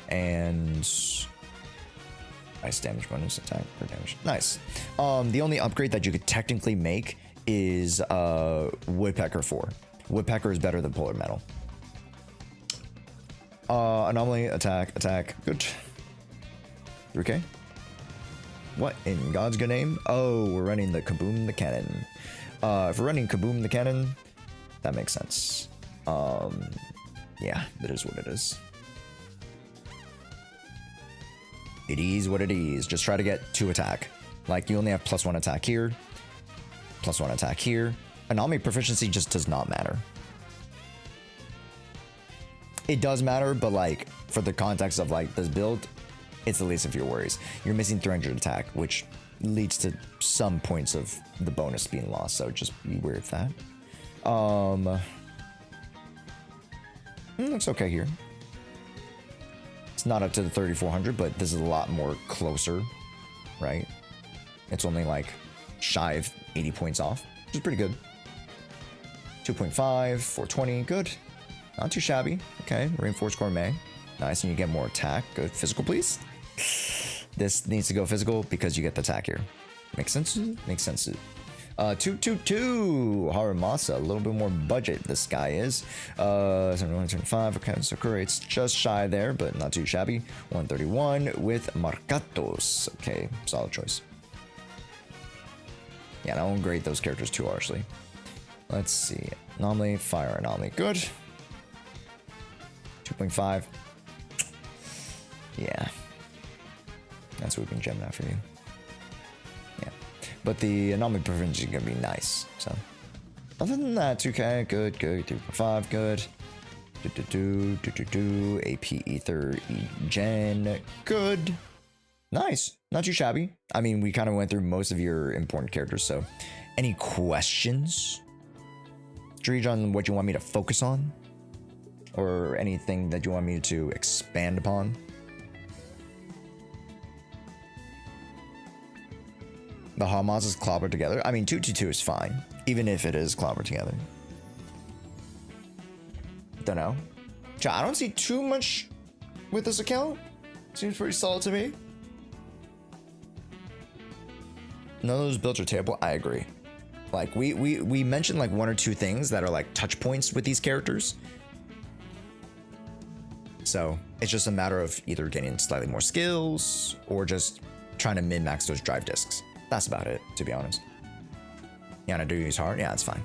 and nice damage bonus, attack per damage. Nice. The only upgrade that you could technically make is Woodpecker 4. Woodpecker is better than Polar Metal. Anomaly, attack, good. 3k? What in God's good name? Oh, we're running the Kaboom the Cannon. If we're running Kaboom the Cannon, that makes sense. Yeah, that is what it is. It is what it is. Just try to get 2 attack. Like, you only have +1 attack here, +1 attack here. Anomaly proficiency just does not matter. It does matter, but like, for the context of like this build, it's the least of your worries. You're missing 300 attack, which leads to some points of the bonus being lost, so just be aware of that. Looks okay here. It's not up to the 3400, but this is a lot more closer, right? It's only like shy of 80 points off, which is pretty good. 2.5, 420, good. Not too shabby. Okay, reinforced gourmet. Nice, and you get more attack. Good. Physical, please. This needs to go physical because you get the attack here. Makes sense? Makes sense. 222 Haramasa, a little bit more budget this guy is. 125, okay, so it's just shy there, but not too shabby. 131 with Marcatos. Okay, solid choice. Yeah, I don't grade those characters too harshly. Let's see. Anomaly, fire anomaly. Good. 2.5. Yeah. That's what we can gem that for you. Yeah. But the anomaly preference is going to be nice. So, other than that, 2k, good, good. 3.5, good. AP Ether, Gen, good. Nice. Not too shabby. I mean, we kind of went through most of your important characters, so any questions? Dreej, on what you want me to focus on? or anything that you want me to expand upon? The Hamas is clobbered together. I mean, 222 is fine, even if it is clobbered together. Don't know. I don't see too much with this account. Seems pretty solid to me. None of those builds are terrible. I agree. Like we mentioned like one or two things that are like touch points with these characters. So it's just a matter of either getting slightly more skills or just trying to min-max those drive discs. That's about it, to be honest. Yeah, and I do use hard. Yeah, it's fine.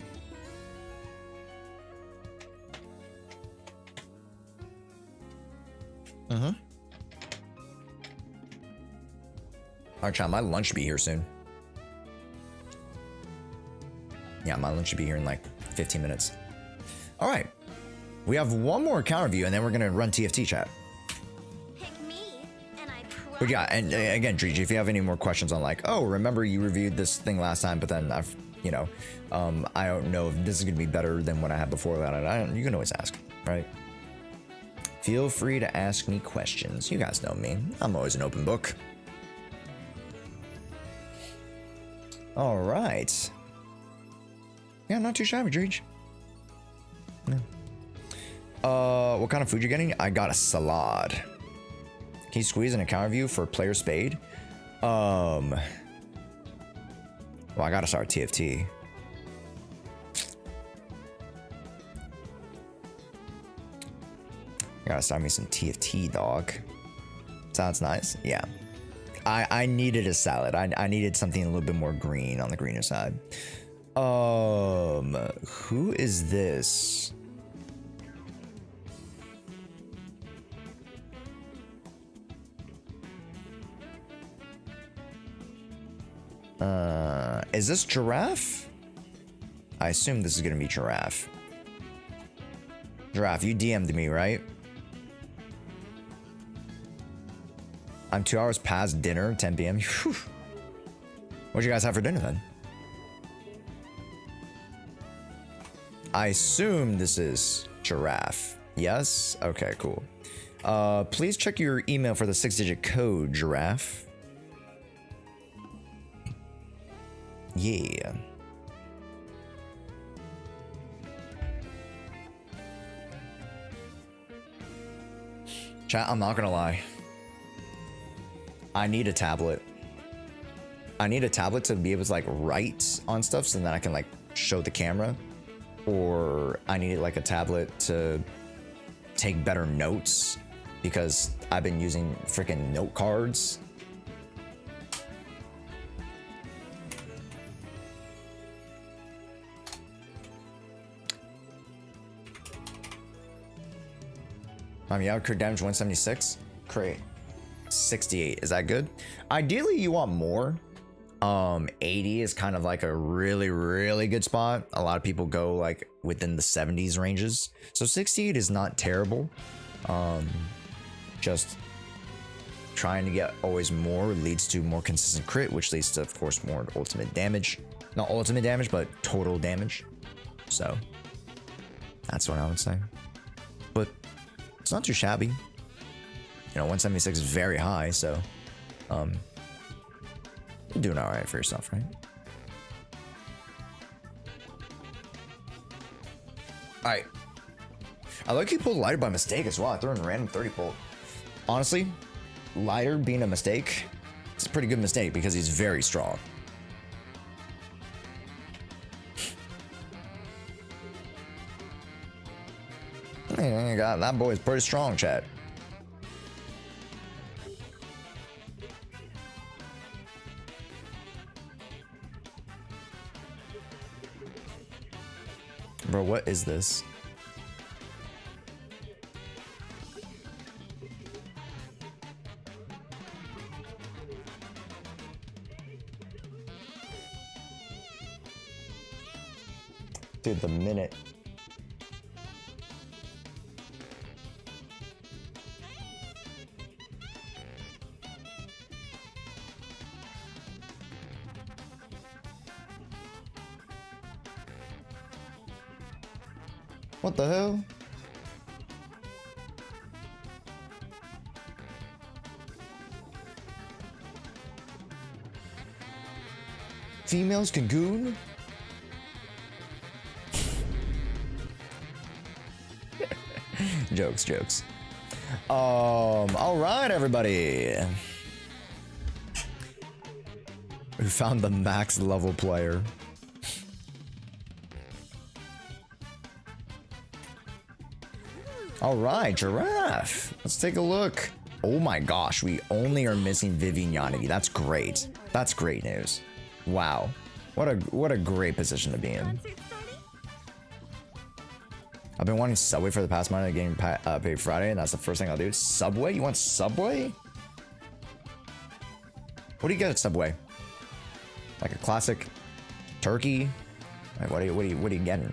Mm-hmm. Alright, chat, my lunch should be here soon. Yeah, my lunch should be here in like 15 minutes. Alright. We have one more account review and then we're gonna run TFT chat. Pick me, and I But yeah, and again, Dreej, if you have any more questions on like, oh, remember you reviewed this thing last time, but then I've, you know, I don't know if this is gonna be better than what I had before that. You can always ask, right? Feel free to ask me questions. You guys know me. I'm always an open book. All right. Yeah, not too shabby, Dreej. No. What kind of food you getting? I got a salad. Can you squeeze an account review for player spade? Well, I gotta start TFT. I gotta start me some TFT, dog. Sounds nice. Yeah. I needed a salad. I needed something a little bit more green on the greener side. Who is this? Is this Giraffe? I assume this is gonna be Giraffe. Giraffe, you DM'd me, right? I'm 2 hours past dinner, 10 p.m. What'd you guys have for dinner then? I assume this is Giraffe. Yes? Okay, cool. Please check your email for the 6-digit code, Giraffe. Yeah. Chat, I'm not gonna lie. I need a tablet. I need a tablet to be able to like write on stuff so that I can like show the camera. Or I need like a tablet to take better notes because I've been using freaking note cards. Yeah, crit damage 176. Crit 68. Is that good? Ideally, you want more. 80 is kind of like a really, really good spot. A lot of people go like within the 70s ranges. So 68 is not terrible. Just trying to get always more leads to more consistent crit, which leads to, of course, more ultimate damage. Not ultimate damage, but total damage. So that's what I would say. But it's not too shabby. You know, 176 is very high, so you're doing all right for yourself, right? All right. I like he pulled lighter by mistake as well. I threw in a random 30 pull. Honestly, lighter being a mistake, it's a pretty good mistake because he's very strong. God, that boy's pretty strong, chat. Bro, what is this? Dude, the minute. What the hell? Females can goon? Jokes, jokes. All right, everybody. We found the max level player. All right, Giraffe. Let's take a look. Oh my gosh, we only are missing Vivian Yanagi. That's great. That's great news. Wow. What a great position to be in. I've been wanting Subway for the past month, getting paid Friday, and that's the first thing I'll do. Subway? You want Subway? What do you get at Subway? Like a classic turkey? Like what are you getting?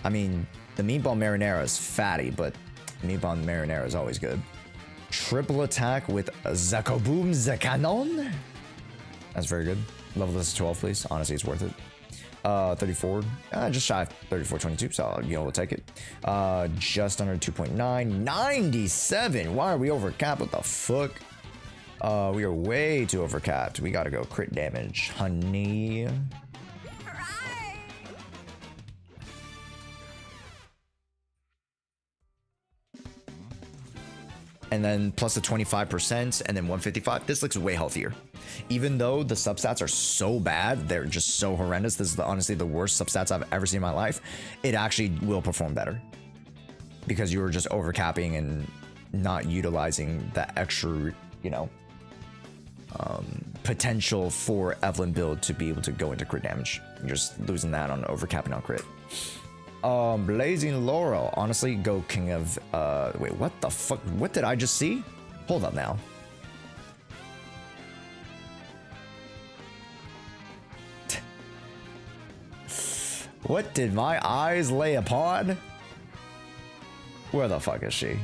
I mean, the meatball marinara is fatty, but meatball marinara is always good. Triple attack with Zakoboom Zekanon. That's very good. Level this to 12, please. Honestly, it's worth it. 34, just shy of 34.22, so I'll be able to take it. Just under 2.9, 97. Why are we overcapped? What the fuck? We are way too overcapped. We gotta go crit damage, honey. And then plus the 25% and then 155. This looks way healthier. Even though the substats are so bad, they're just so horrendous. This is honestly the worst substats I've ever seen in my life. It actually will perform better because you were just overcapping and not utilizing the extra, you know, potential for Evelyn build to be able to go into crit damage. You're just losing that on overcapping on crit. Blazing Laurel. Honestly, go King of wait, what the fuck? What did I just see? Hold up now. What did my eyes lay upon? Where the fuck is she?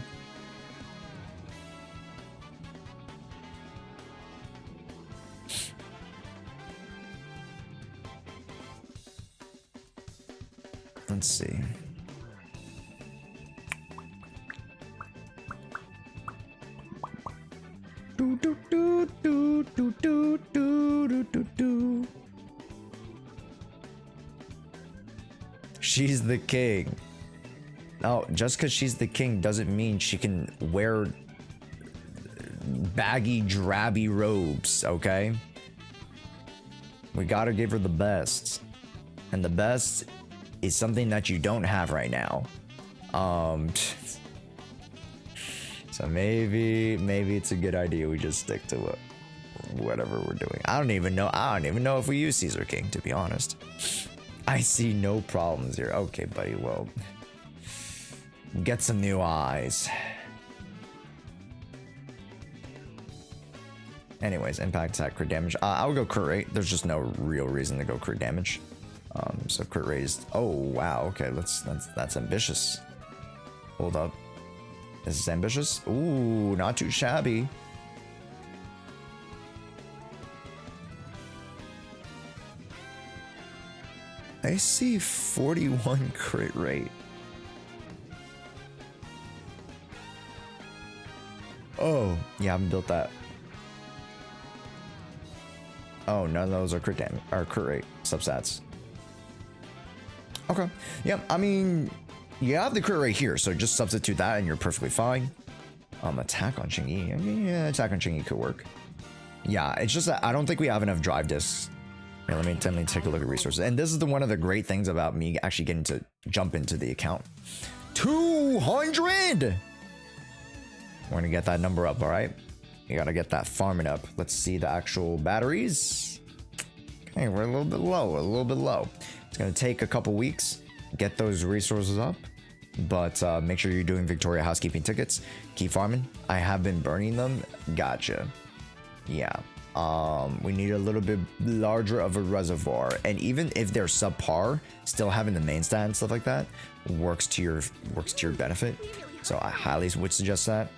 Let's see. Do, do, do, do, do, do, do, do, do. She's the king. No, just because she's the king doesn't mean she can wear baggy, drabby robes, okay? We gotta give her the best. And the best is something that you don't have right now. So maybe it's a good idea we just stick to whatever we're doing. I don't even know if we use Caesar King, to be honest. I see no problems here. Okay, buddy, well, get some new eyes. Anyways, impact attack, crit damage. I would go crit rate. There's just no real reason to go crit damage. So crit rate is, oh wow, okay, that's ambitious. Hold up. This is ambitious. Ooh, not too shabby. I see 41 crit rate. Oh, yeah, I haven't built that. Oh, none of those are crit damage or crit rate substats. Okay. Yeah, I mean, you have the crit rate here, so just substitute that and you're perfectly fine. Attack on Chingy. Yeah, attack on Chingy could work. Yeah, it's just that I don't think we have enough drive discs. Here, let me take a look at resources. And this is one of the great things about me actually getting to jump into the account. 200! We're gonna get that number up, all right? You gotta get that farming up. Let's see the actual batteries. Okay, we're a little bit low. It's gonna take a couple weeks, get those resources up, but make sure you're doing Victoria housekeeping tickets. Keep farming. I have been burning them. Gotcha. Yeah. We need a little bit larger of a reservoir, and even if they're subpar, still having the main stat and stuff like that works to your benefit. So I highly would suggest that.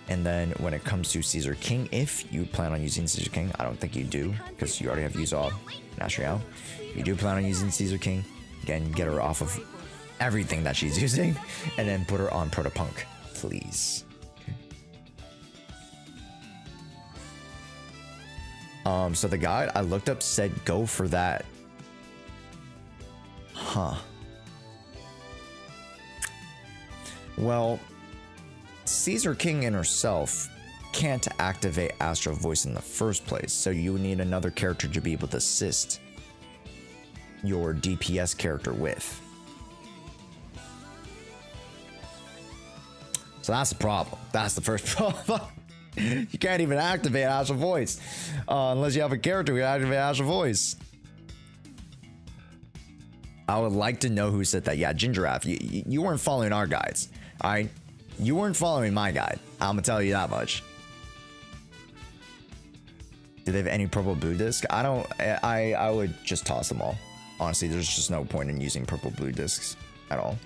And then when it comes to Caesar King, if you plan on using Caesar King, I don't think you do because you already have Jshoea and Jshoea. You do plan on using Caesar King, again, get her off of everything that she's using, and then put her on Protopunk, please. So the guide I looked up said go for that. Huh. Well, Caesar King in herself can't activate Astral Voice in the first place, so you need another character to be able to assist your DPS character with. So that's the problem. That's the first problem. You can't even activate Astral Voice unless you have a character who can activate Astral Voice. I would like to know who said that. Yeah, Gingeraf, you weren't following our guides. All right, you weren't following my guide. I'm gonna tell you that much. Do they have any purple blue disc? I don't. I would just toss them all. Honestly, there's just no point in using purple blue discs at all.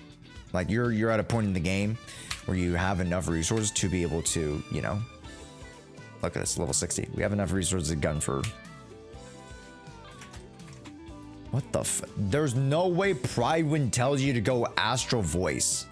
Like you're at a point in the game where you have enough resources to be able to, you know. Look at this, level 60. We have enough resources to gun for. What the f? There's no way Pridewind tells you to go Astral Voice.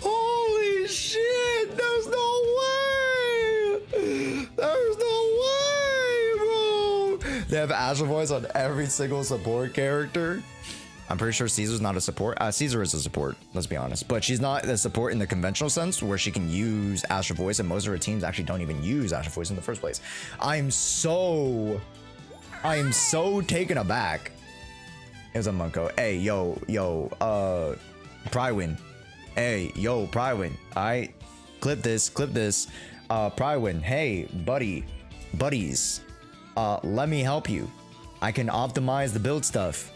Holy shit! There's no way! There's no way, bro! They have Astral Voice on every single support character. I'm pretty sure Caesar's not a support. Caesar is a support, let's be honest. But she's not a support in the conventional sense where she can use Astral Voice, and most of her teams actually don't even use Astral Voice in the first place. I am so taken aback. It was a Munko. Hey, yo, Pridewind. Hey, yo, Pridewind. Alright. Clip this. Pridewind. Hey, buddies. Let me help you. I can optimize the build stuff.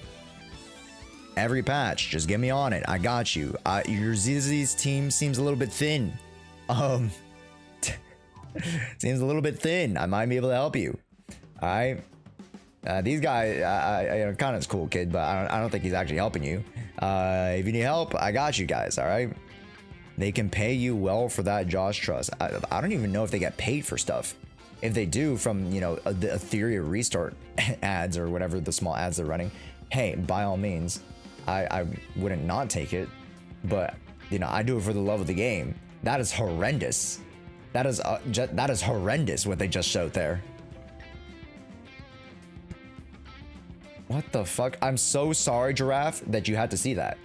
Every patch. Just get me on it. I got you. Your ZZZ team seems a little bit thin. Seems a little bit thin. I might be able to help you. Alright. These guys, kind of cool kid, but I don't think he's actually helping you. If you need help, I got you guys, all right? They can pay you well for that Josh Trust. I don't even know if they get paid for stuff. If they do from, you know, the Ethereum restart ads or whatever the small ads they're running, hey, by all means, I wouldn't not take it. But, you know, I do it for the love of the game. That is horrendous. That is horrendous what they just showed there. What the fuck? I'm so sorry, Giraffe, that you had to see that.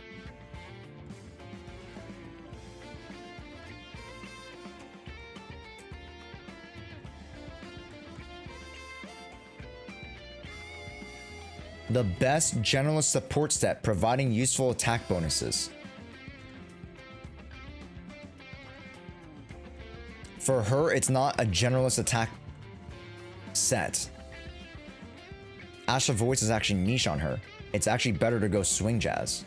The best generalist support set, providing useful attack bonuses. For her, it's not a generalist attack set. Astral Voice is actually niche on her. It's actually better to go Swing Jazz.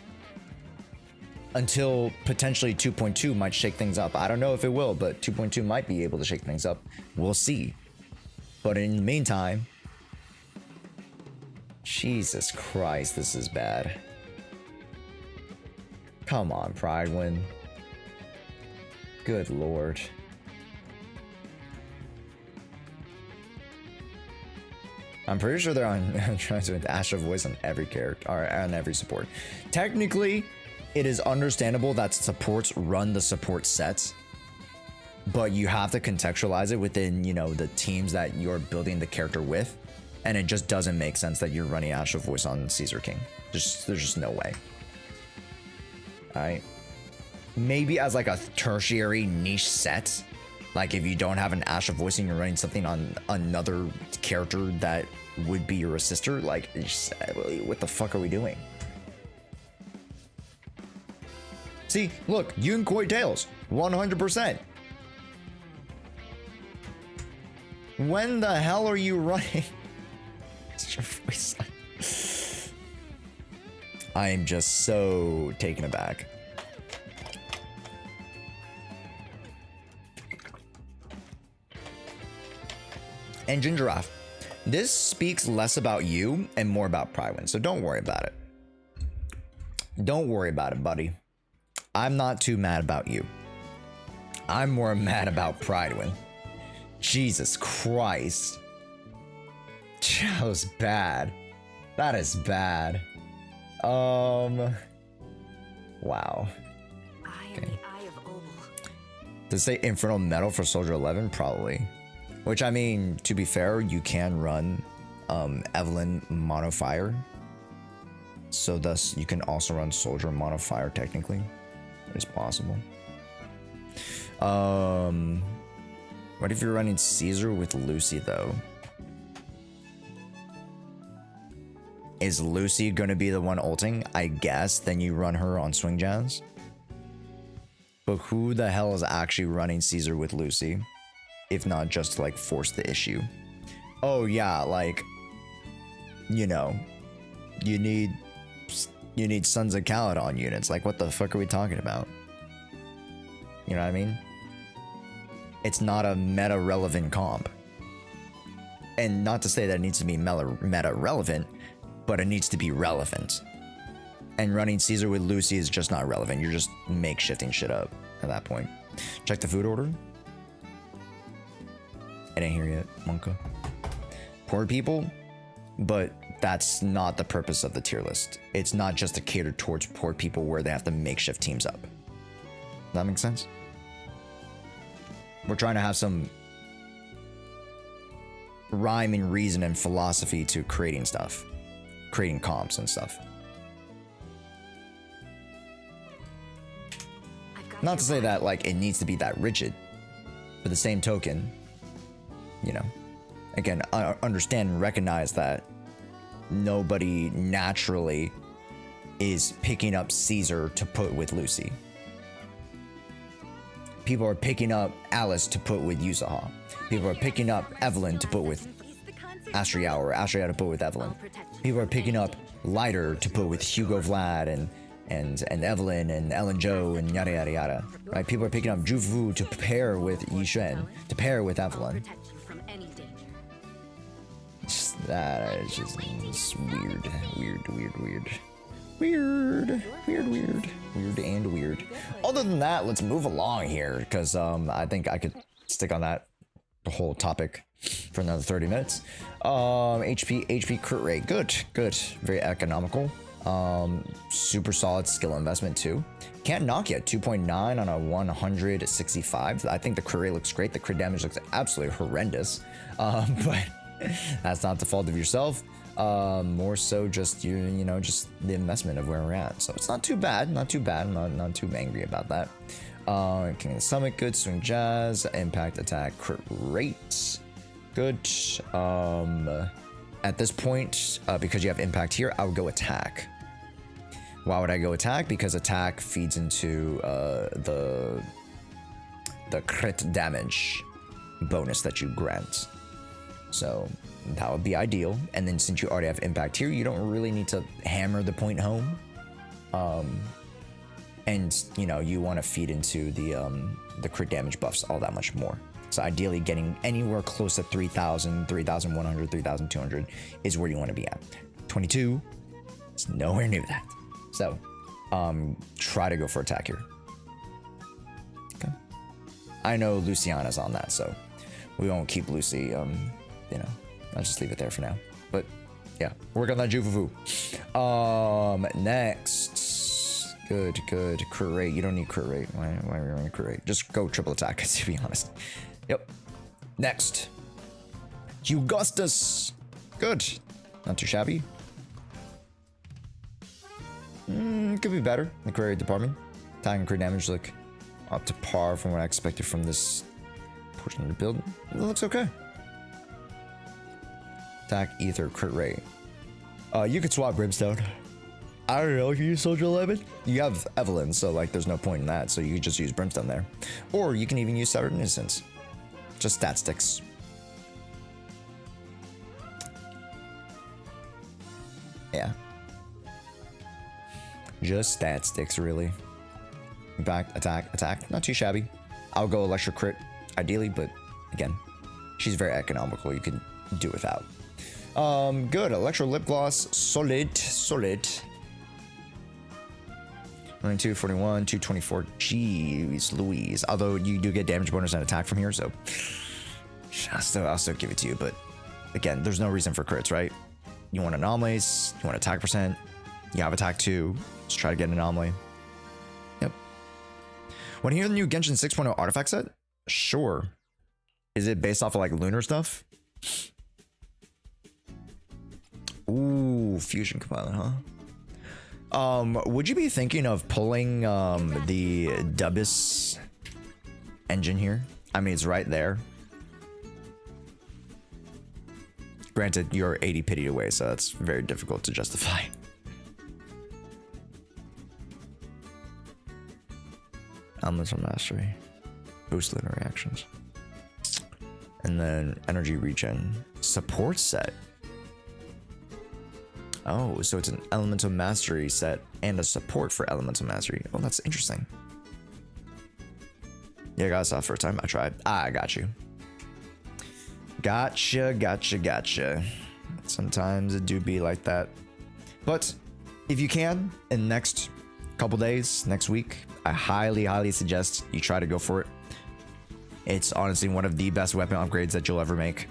Until potentially 2.2 might shake things up. I don't know if it will, but 2.2 might be able to shake things up. We'll see. But in the meantime... Jesus Christ, this is bad. Come on, Pridewind. Good lord. I'm pretty sure they're on trying to Astral Voice on every character or on every support. Technically, it is understandable that supports run the support sets, but you have to contextualize it within, you know, the teams that you're building the character with, and it just doesn't make sense that you're running Astral Voice on Caesar King. There's just no way. All right, maybe as like a tertiary niche set. Like if you don't have an Astral Voice and you're running something on another character that would be your assister, like just, what the fuck are we doing? See, look, Yun Koi Tails, 100%. When the hell are you running? I am just so taken aback. Engine Giraffe. This speaks less about you and more about Prywin, so don't worry about it. Don't worry about it, buddy. I'm not too mad about you. I'm more mad about Prywin. Jesus Christ. That was bad. That is bad. Wow. I am the Eye of Obel. Does it say Infernal Metal for Soldier 11? Probably. Which, I mean, to be fair, you can run Evelyn Mono Fire. So thus, you can also run Soldier Mono Fire, technically. It's possible. What if you're running Caesar with Lucy, though? Is Lucy going to be the one ulting? I guess. Then you run her on Swing Jazz. But who the hell is actually running Caesar with Lucy? If not just to, like, force the issue. Oh, yeah, like, you know, you need Sons of Caledon units. Like, what the fuck are we talking about? You know what I mean? It's not a meta-relevant comp. And not to say that it needs to be meta-relevant, but it needs to be relevant. And running Caesar with Lucy is just not relevant. You're just makeshifting shit up at that point. Check the food order. It ain't here yet, Monka. Poor people, but that's not the purpose of the tier list. It's not just to cater towards poor people where they have to makeshift teams up. Does that make sense? We're trying to have some rhyme and reason and philosophy to creating stuff. Creating comps and stuff. Not to say that, like, it needs to be that rigid. But the same token, you know, again, understand and recognize that nobody naturally is picking up Caesar to put with Lucy. People are picking up Alice to put with Jshoea. People are picking up Evelyn to put with Astriel, or Astriel to put with Evelyn. People are picking up Lighter to put with Hugo Vlad and Evelyn and Ellen Joe and yada yada yada. Right? People are picking up Juvu to pair with Yishen, to pair with Evelyn. That is just weird. Other than that, let's move along here, because I think I could stick on that whole topic for another 30 minutes. HP crit rate, good, very economical. Super solid skill investment too. Can't knock yet. 2.9 on a 165. I think the crit rate looks great. The crit damage looks absolutely horrendous. But that's not the fault of yourself. More so just you know, just the investment of where we're at. So it's not too bad. I'm not too angry about that. King of the Summit, good. Swing Jazz, impact, attack, crit rate, good. At this point, because you have impact here, I would go attack. Why would I go attack? Because attack feeds into the crit damage bonus that you grant. So that would be ideal. And then since you already have impact here, you don't really need to hammer the point home. And you know, you want to feed into the crit damage buffs all that much more. So ideally getting anywhere close to 3,000, 3,100, 3,200 is where you want to be at. 22 is nowhere near that. So try to go for attack here. Okay. I know Luciana's on that, so we won't keep Lucy, you know, I'll just leave it there for now. But yeah, work on that Jufufu. Next. Good. Crit rate. You don't need crit rate. Why are you running crit rate? Just go triple attack, to be honest. Yep. Next. Augustus. Good. Not too shabby. Could be better. The crit rate department. Attack and crit damage look up to par from what I expected from this portion of the build. It looks okay. Attack, ether, crit rate. You could swap Brimstone. I don't know if you use Soldier 11. You have Evelyn, so like there's no point in that. So you could just use Brimstone there. Or you can even use Severed Innocence. Just stat sticks. Yeah. Just stat sticks, really. Impact, attack. Not too shabby. I'll go Electro Crit, ideally, but again, she's very economical. You can do without. Good. Electro lip gloss, solid. 92, 41, 224. Jeez Louise. Although you do get damage bonus and attack from here, so I'll still give it to you. But again, there's no reason for crits, right? You want anomalies, you want attack percent, you have attack 2. Let's try to get an anomaly. Yep. Want to hear the new Genshin 6.0 artifact set? Sure. Is it based off of like lunar stuff? Ooh, fusion compiler, huh? Would you be thinking of pulling the Dubis engine here? I mean, it's right there. Granted, you're 80 pity away, so that's very difficult to justify. Elemental Mastery. Boost lunar reactions. And then energy regen. Support set. Oh, so it's an Elemental Mastery set and a support for Elemental Mastery. Oh, that's interesting. Yeah, I got this off first time. I tried. I got you. Gotcha. Sometimes it do be like that. But if you can, in the next couple days, next week, I highly suggest you try to go for it. It's honestly one of the best weapon upgrades that you'll ever make.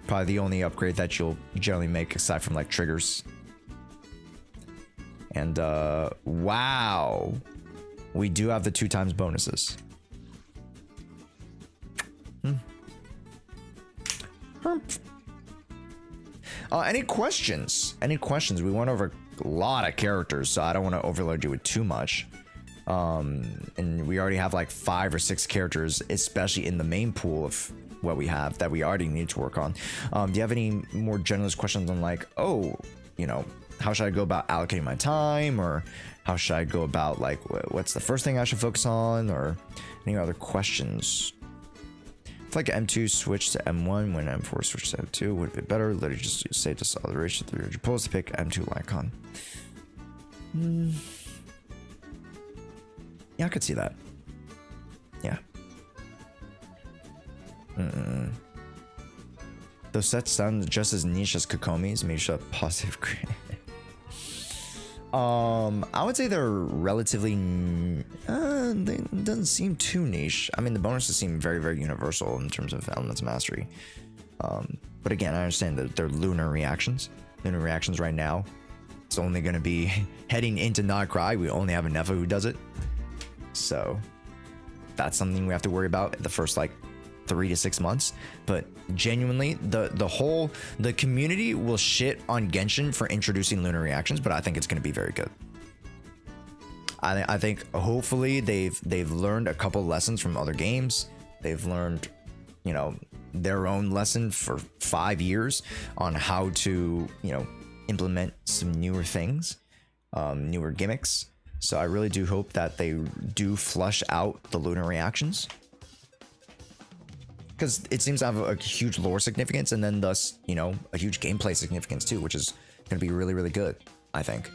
Probably the only upgrade that you'll generally make aside from like triggers. And wow, we do have the 2x bonuses. Any questions? We went over a lot of characters, so I don't want to overload you with too much. And we already have like 5 or 6 characters, especially in the main pool of what we have that we already need to work on. Do you have any more generalist questions on like, oh, you know, how should I go about allocating my time, or how should I go about like what's the first thing I should focus on, or any other questions? If like M2 switch to M1 when M4 switch to M2 would be better. Literally just say deceleration 300 pulls to pick M2 Lycon. Yeah, I could see that. Yeah. Those sets sound just as niche as Kokomi's. Misha positive. I would say they're relatively. They doesn't seem too niche. I mean, the bonuses seem very universal in terms of Elemental Mastery. But again, I understand that they're lunar reactions. Lunar reactions right now. It's only going to be heading into Not Cry. We only have a Nefa who does it. So that's something we have to worry about the first like 3 to 6 months. But genuinely, the community will shit on Genshin for introducing lunar reactions, but I think it's going to be very good. I think hopefully they've learned a couple lessons from other games. They've learned, you know, their own lesson for 5 years on how to, you know, implement some newer things, newer gimmicks. So I really do hope that they do flush out the lunar reactions, because it seems to have a huge lore significance, and then thus, you know, a huge gameplay significance too, which is going to be really good, I think.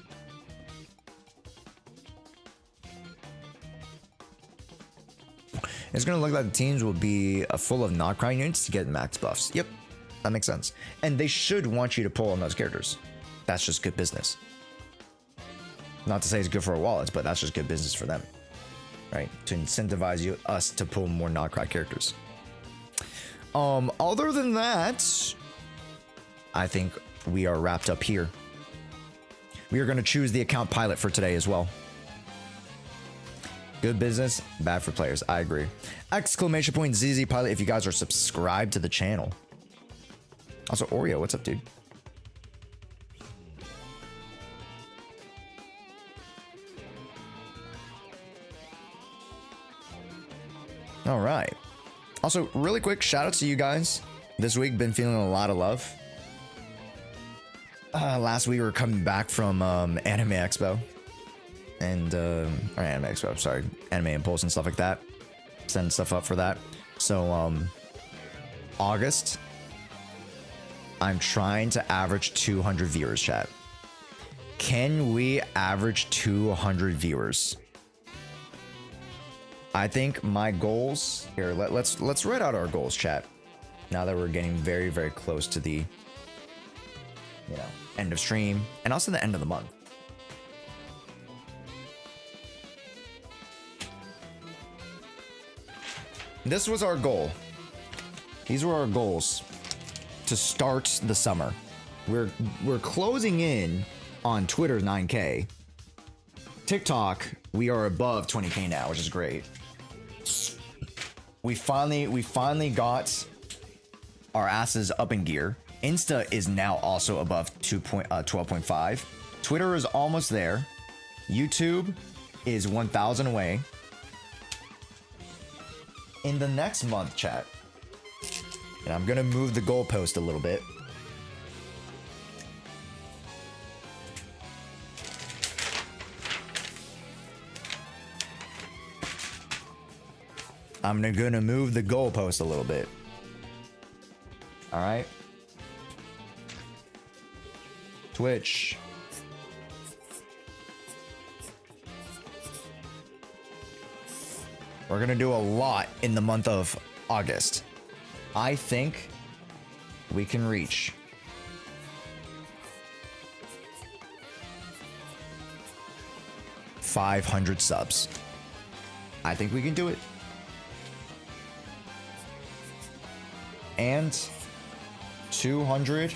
It's going to look like the teams will be full of not crying units to get max buffs. Yep, that makes sense. And they should want you to pull on those characters. That's just good business. Not to say it's good for our wallets, but that's just good business for them, right? To incentivize us to pull more not cry characters. Other than that, I think we are wrapped up here. We are going to choose the account pilot for today as well. Good business, bad for players. I agree. Exclamation point ZZ pilot if you guys are subscribed to the channel. Also, Oreo, what's up, dude? All right. Also, really quick shout out to you guys. This week, been feeling a lot of love. Last week, we were coming back from Anime Expo. And, or Anime Expo, sorry. Anime Impulse and stuff like that. Sending stuff up for that. So, August, I'm trying to average 200 viewers, chat. Can we average 200 viewers? I think my goals here. Let's write out our goals, chat. Now that we're getting very, very close to the, end of stream and also the end of the month. This was our goal. These were our goals to start the summer. We're closing in on Twitter 9K. TikTok, we are above 20K now, which is great. We finally got our asses up in gear. Insta is now also above 12.5. Twitter is almost there. YouTube is 1,000 away. In the next month, chat, and I'm gonna move the goalpost a little bit. I'm gonna move the goalpost a little bit. All right. Twitch. We're gonna do a lot in the month of August. I think we can reach 500 subs. I think we can do it. And 200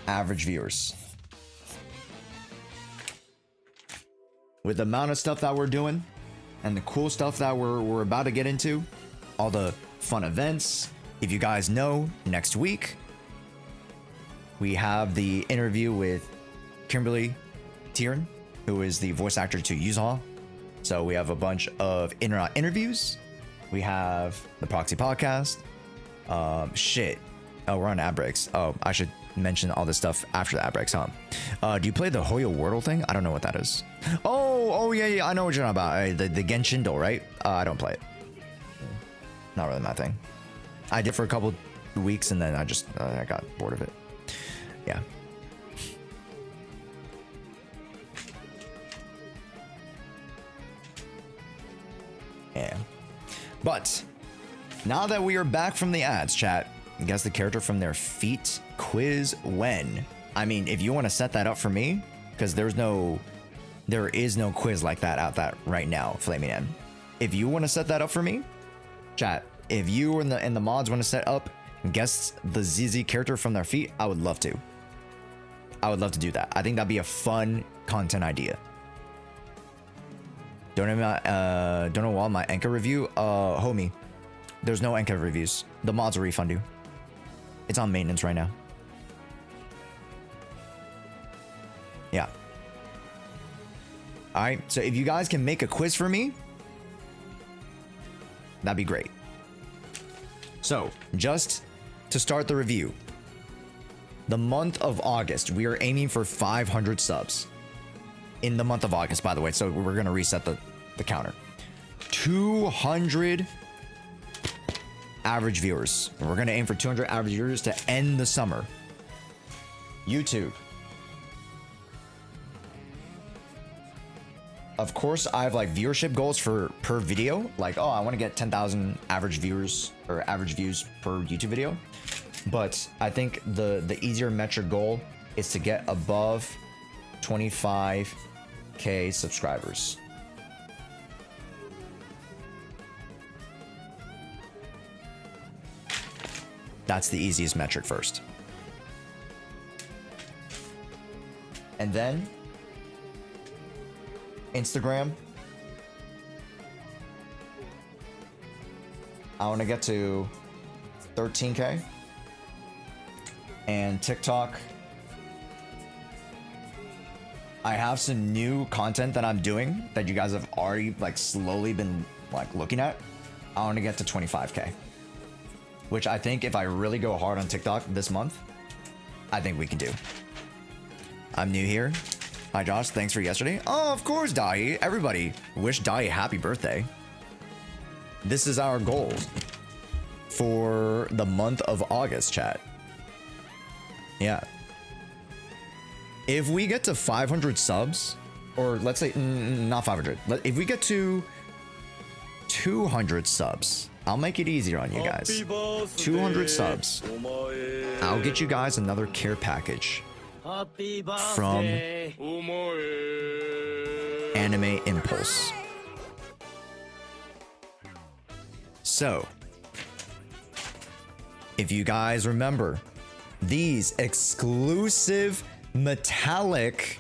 average viewers. With the amount of stuff that we're doing and the cool stuff that we're about to get into, all the fun events. If you guys know, next week we have the interview with Kimberly Tieran, who is the voice actor to Jshoea. So we have a bunch of interviews. We have the Proxy Podcast. Oh, we're on ad breaks. Oh, I should mention all this stuff after the ad breaks, huh? Do you play the Hoyo Wordle thing? I don't know what that is. Oh yeah, I know what you're talking about. The Genshin, right? I don't play it. Not really my thing. I did for a couple weeks and then I got bored of it. Yeah. Yeah. But now that we are back from the ads, chat, guess the character from their feet quiz when. I mean, if you want to set that up for me, because there is no quiz like that out that right now, Flaming M. If you want to set that up for me, chat. If you and the mods want to set up and guess the ZZ character from their feet, I would love to. I would love to do that. I think that'd be a fun content idea. Don't know why my Anchor review, homie. There's no Anchor reviews. The mods will refund you. It's on maintenance right now. Yeah. All right. So if you guys can make a quiz for me, that'd be great. So just to start the review, the month of August, we are aiming for 500 subs. In the month of August, by the way, so we're going to reset the counter. 200 average viewers. We're going to aim for 200 average viewers to end the summer. YouTube. Of course, I have like viewership goals for per video. Like, oh, I want to get 10,000 average viewers or average views per YouTube video. But I think the easier metric goal is to get above 25K subscribers. That's the easiest metric first. And then Instagram. I want to get to 13K. And TikTok. I have some new content that I'm doing that you guys have already like slowly been like looking at. I want to get to 25K. Which I think if I really go hard on TikTok this month, I think we can do. I'm new here. Hi Josh, thanks for yesterday. Oh, of course, Dai. Everybody wish Dai a happy birthday. This is our goal for the month of August, chat. Yeah. If we get to 500 subs, or let's say, not 500. If we get to 200 subs, I'll make it easier on you guys. 200 subs. I'll get you guys another care package from Anime Impulse. So, if you guys remember, these exclusive metallic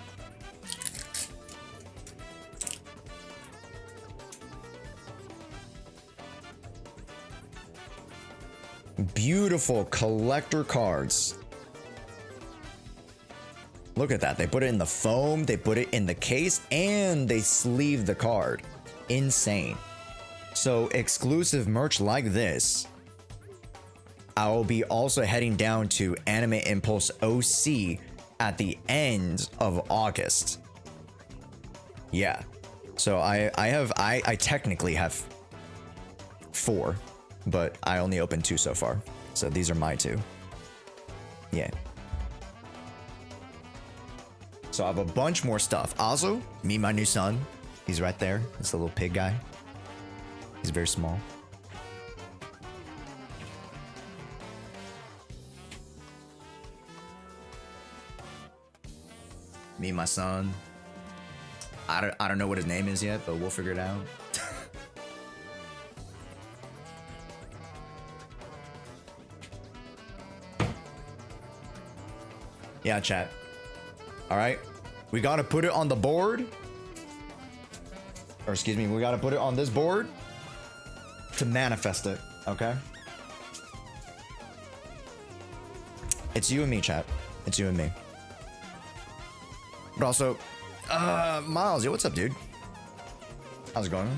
beautiful collector cards. Look at that. They put it in the foam, they put it in the case, and they sleeve the card. Insane. So exclusive merch like this, I will be also heading down to Anime Impulse OC at the end of August. Yeah. So I technically have 4, but I only opened 2 so far. So these are my 2. Yeah. So I have a bunch more stuff. Also, meet my new son. He's right there. It's the little pig guy. He's very small. Me and my son. I don't know what his name is yet, but we'll figure it out. Yeah, chat. All right, we gotta put it on the board, or excuse me, we gotta put it on this board to manifest it. Okay, it's you and me, chat. It's you and me. But also, Miles, yo, what's up, dude? How's it going?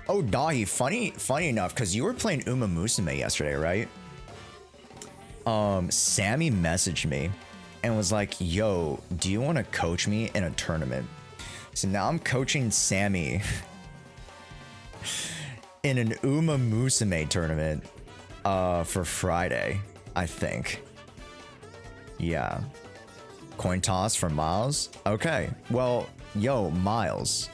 Oh, Dahi, funny enough, because you were playing Uma Musume yesterday, right? Sammy messaged me and was like, yo, do you want to coach me in a tournament? So now I'm coaching Sammy in an Uma Musume tournament for Friday, I think. Yeah. Coin toss for Miles? Okay. Well, yo, Miles.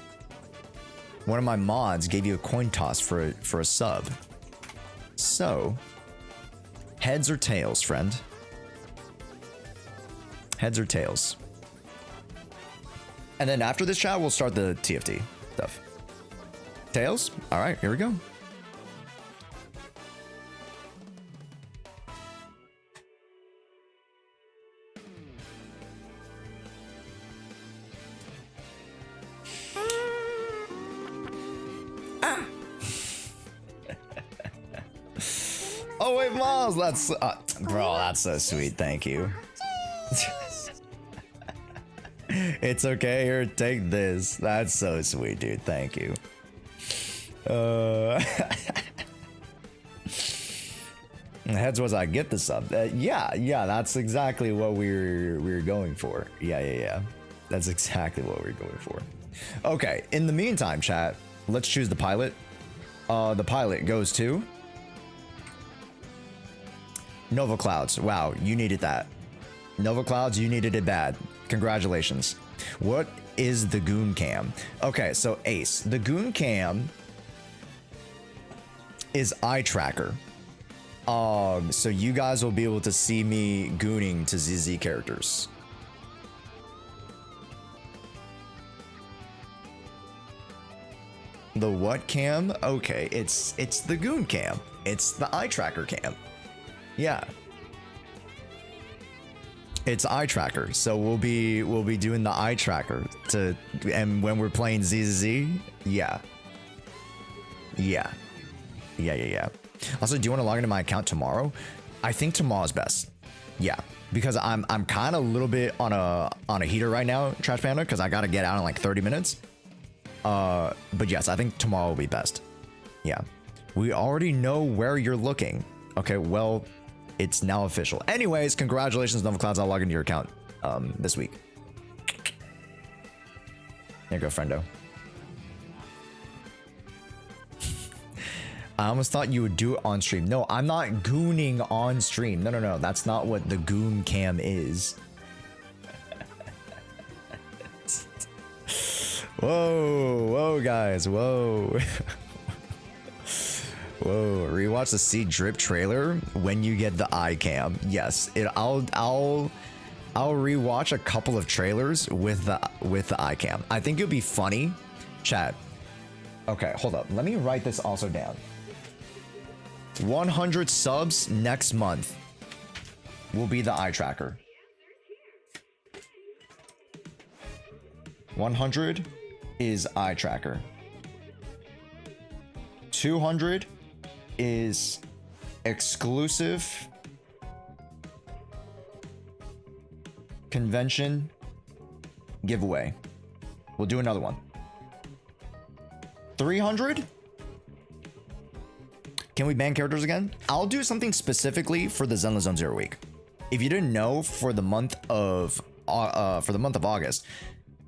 One of my mods gave you a coin toss for a sub. So, heads or tails, friend? Heads or tails? And then after this chat, we'll start the TFT stuff. Tails? All right, here we go. Oh wait, Miles, that's bro, that's so sweet. Thank you. It's okay. Here, take this. That's so sweet, dude. Thank you. Heads was I get the sub. Yeah, that's exactly what we're going for. Yeah. That's exactly what we're going for. Okay, in the meantime, chat, let's choose the pilot. The pilot goes to Nova Clouds. Wow, you needed that. Nova Clouds, you needed it bad. Congratulations. What is the Goon Cam? Okay, so Ace, the Goon Cam is eye tracker. So you guys will be able to see me gooning to ZZ characters. The what cam? Okay, it's the Goon Cam. It's the eye tracker cam. Yeah. It's eye tracker. So we'll be doing the eye tracker and when we're playing ZZZ, yeah. Also, do you want to log into my account tomorrow? I think tomorrow's best. Yeah, because I'm kind of a little bit on a heater right now, Trash Panda, because I gotta get out in like 30 minutes. But yes, I think tomorrow will be best. Yeah, we already know where you're looking. Okay, well, it's now official. Anyways, congratulations, Nova Clouds. I'll log into your account this week. There you go, friendo. I almost thought you would do it on stream. No, I'm not gooning on stream. No. That's not what the Goon Cam is. Whoa, guys, whoa. Whoa, rewatch the Seed Drip trailer when you get the eye cam. Yes, I'll rewatch a couple of trailers with the eye cam. I think it'll be funny. Chat. Okay, hold up. Let me write this also down. 100 subs next month will be the eye tracker. 100 is eye tracker. 200 is exclusive convention giveaway. We'll do another one. 300? Can we ban characters again? I'll do something specifically for the Zenless Zone 0 week. If you didn't know, for the month of August,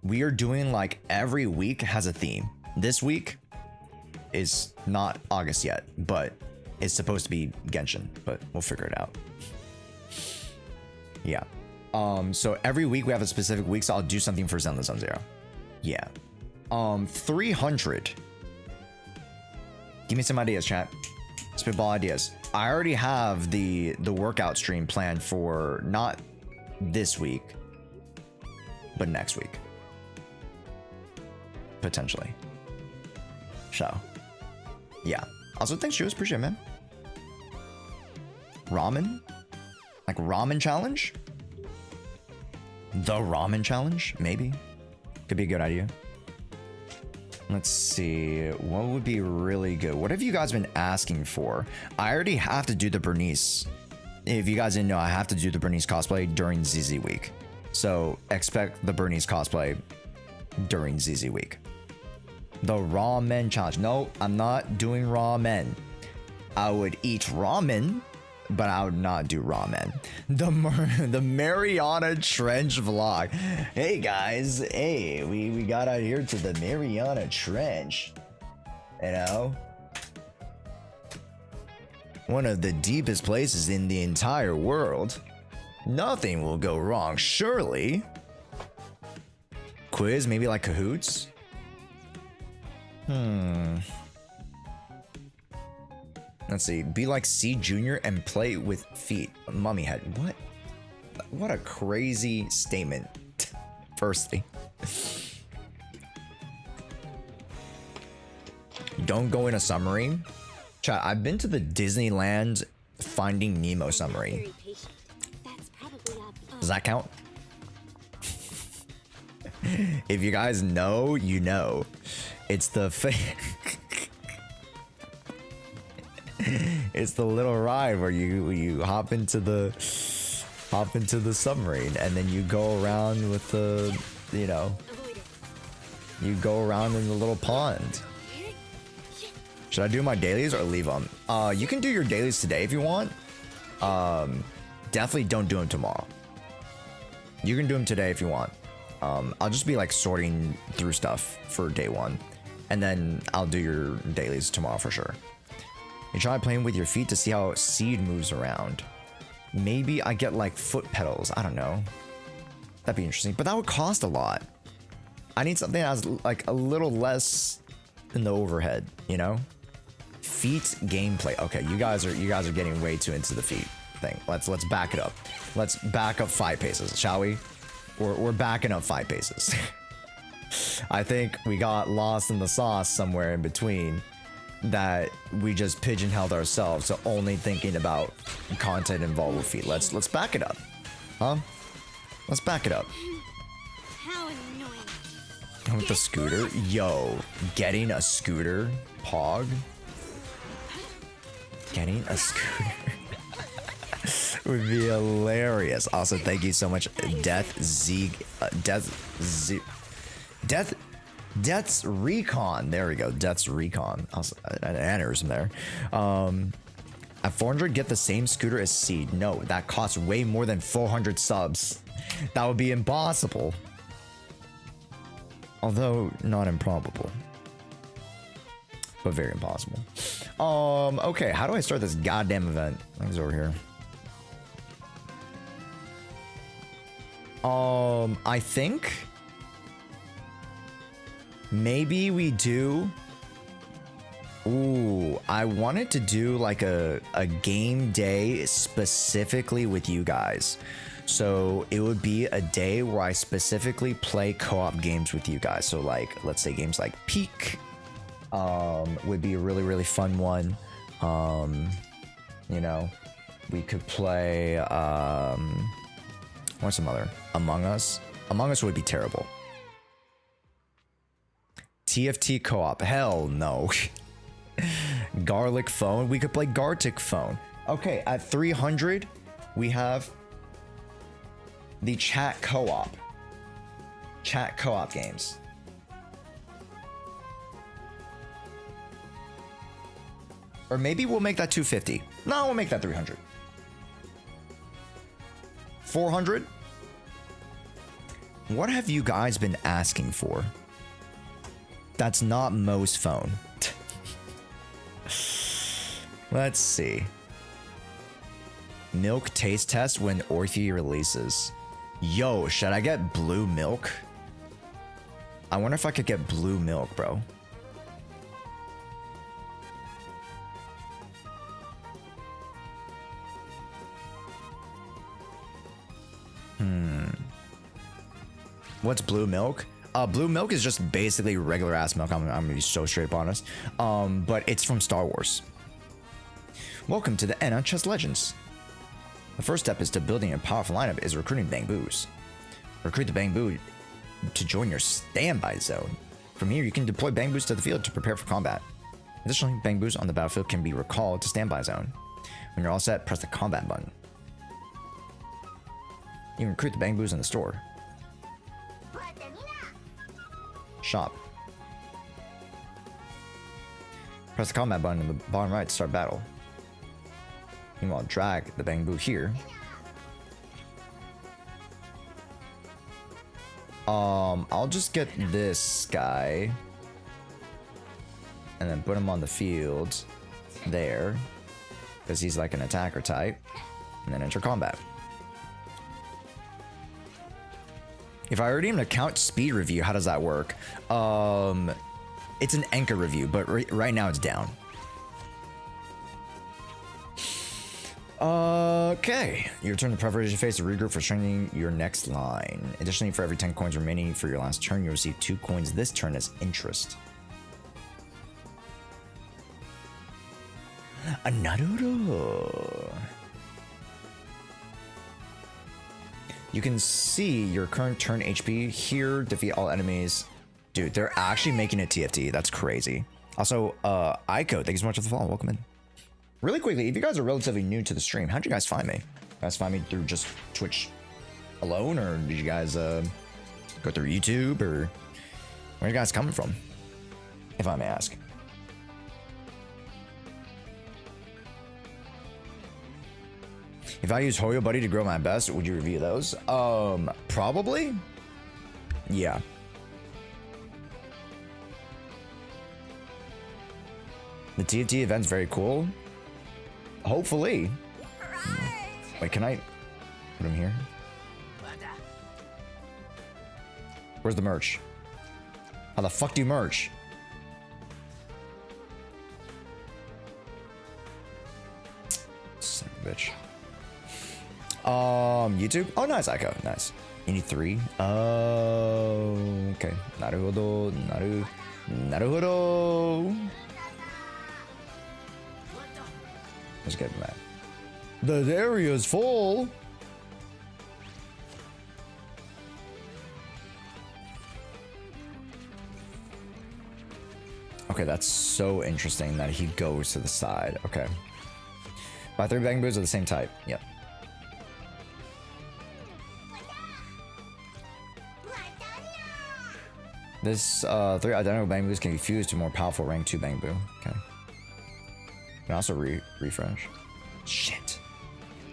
we are doing like every week has a theme. This week is not August yet, but it's supposed to be Genshin, but we'll figure it out. Yeah. So every week we have a specific week, so I'll do something for Zenless Zone 0. Yeah. 300. Give me some ideas, chat. Spitball ideas. I already have the workout stream planned for not this week, but next week. Potentially. So, yeah. Also, thanks, Jules. Appreciate it, man. Ramen? Like ramen challenge? The ramen challenge? Maybe. Could be a good idea. Let's see. What would be really good? What have you guys been asking for? I already have to do the Bernice. If you guys didn't know, I have to do the Bernice cosplay during ZZ week. So expect the Bernice cosplay during ZZ week. The ramen challenge. No, I'm not doing ramen. I would eat ramen, but I would not do ramen. The Mariana Trench vlog. Hey guys, hey, we got out here to the Mariana Trench. You know? One of the deepest places in the entire world. Nothing will go wrong, surely. Quiz, maybe like Cahoots? Let's see. Be like C Junior and play with feet. Mummy head. What? What a crazy statement. Firstly. Don't go in a submarine. Chat, I've been to the Disneyland Finding Nemo submarine. Does that count? If you guys know, you know. It's the it's the little ride where you hop into the submarine and then you go around with the, you know, you go around in the little pond. Should I do my dailies or leave them? You can do your dailies today if you want. Definitely don't do them tomorrow. You can do them today if you want. I'll just be like sorting through stuff for day one, and then I'll do your dailies tomorrow for sure. You try playing with your feet to see how seed moves around. Maybe I get like foot pedals. I don't know. That'd be interesting, but that would cost a lot. I need something that's like a little less in the overhead, you know? Feet gameplay. Okay, you guys are getting way too into the feet thing. Let's back it up. Let's back up 5 paces, shall we? We're backing up 5 paces. I think we got lost in the sauce somewhere in between, that we just pigeonholed ourselves to only thinking about content involved with feet. Let's back it up. Huh? Let's back it up. How annoying. With the scooter? Yo, getting a scooter? Pog? Getting a scooter would be hilarious. Also, thank you so much, Death's Recon. There we go. Death's Recon. Also, an aneurysm there. At 400, get the same scooter as Seed. No, that costs way more than 400 subs. That would be impossible. Although, not improbable. But very impossible. Okay, how do I start this goddamn event? I think it's over here. I think maybe we do Ooh, I wanted to do like a game day specifically with you guys. So it would be a day where I specifically play co-op games with you guys. So like, let's say games like Peak would be a really, really fun one. You know, we could play, what's some other? Among Us. Among Us would be terrible. TFT co-op, hell no. Garlic phone, we could play Gartic phone. Okay, at 300, we have the chat co-op. Chat co-op games. Or maybe we'll make that 250. No, we'll make that 300. 400? What have you guys been asking for? That's not Mo's phone. Let's see. Milk taste test when Orphe releases. Yo, should I get blue milk? I wonder if I could get blue milk, bro. What's blue milk? Blue milk is just basically regular ass milk. I'm gonna be so straight up honest. But it's from Star Wars. Welcome to the N on Chess Legends. The first step is to building a powerful lineup is recruiting Bangboos. Recruit the Bangbu to join your standby zone. From here, you can deploy Bangboos to the field to prepare for combat. Additionally, Bangboos on the battlefield can be recalled to standby zone. When you're all set, press the combat button. You can recruit the Bangboos in the store. Shop. Press the combat button in the bottom right to start battle. Meanwhile, drag the Bangbu here. I'll just get this guy and then put him on the field there because he's like an attacker type, and then enter combat. If I already have an account speed review, how does that work? It's an anchor review, but right now it's down. Okay, your turn to preparation phase to regroup for strengthening your next line. Additionally, for every 10 coins remaining for your last turn, you'll receive 2 coins this turn as interest. A Naruto. You can see your current turn HP here, defeat all enemies. Dude, they're actually making it TFT. That's crazy. Also, Aiko, thank you so much for the follow. Welcome in. Really quickly, if you guys are relatively new to the stream, how'd you guys find me? You guys find me through just Twitch alone, or did you guys go through YouTube, or where are you guys coming from, if I may ask? If I use Hoyo Buddy to grow my best, would you review those? Probably. Yeah. The TFT event's very cool. Hopefully. Wait, can I put him here? Where's the merch? How the fuck do you merch? Son of a bitch. YouTube? Oh, nice, Aiko. Nice. You need 3. Okay. Naruhodo. Naruhodo. Let's get him, man. The area's full. Okay, that's so interesting that he goes to the side. Okay. My 3 Bangboos are the same type. Yep. This 3 identical Bangboos can be fused to more powerful rank 2 Bangbu. Okay. Can also refresh. Shit.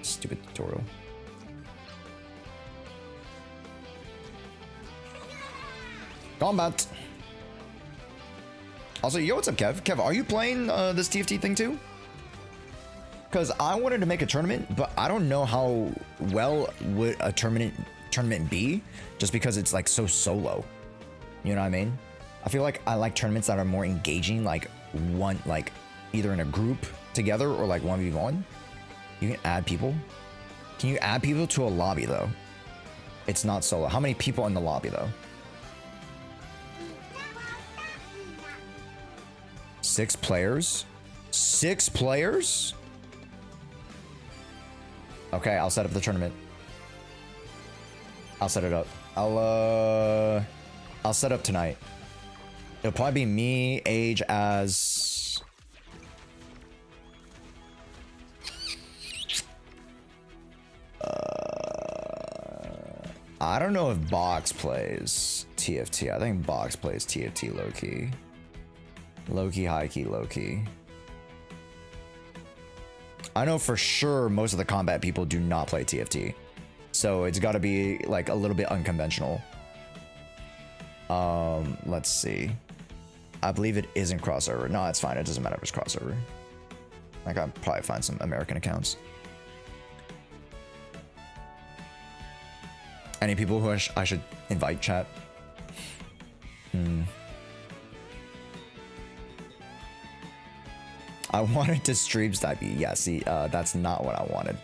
Stupid tutorial. Combat. Also, yo, what's up, Kev? Kev, are you playing this TFT thing too? Because I wanted to make a tournament, but I don't know how well would a tournament be, just because it's like so solo. You know what I mean? I feel like I like tournaments that are more engaging, like one, like either in a group together or like 1v1. You can add people. Can you add people to a lobby though? It's not solo. How many people in the lobby though? 6 players? 6 players? Okay, I'll set up the tournament. I'll set it up. I'll set up tonight. It'll probably be me, Age as I don't know if Box plays TFT. I think Box plays TFT low-key. Low-key, high-key, low-key. I know for sure most of the combat people do not play TFT. So it's got to be like a little bit unconventional. Let's see. I believe it isn't crossover. No, it's fine. It doesn't matter if it's crossover. I can probably find some American accounts. Any people who I should invite, chat? I wanted to stream Stipe. Yeah, see, that's not what I wanted.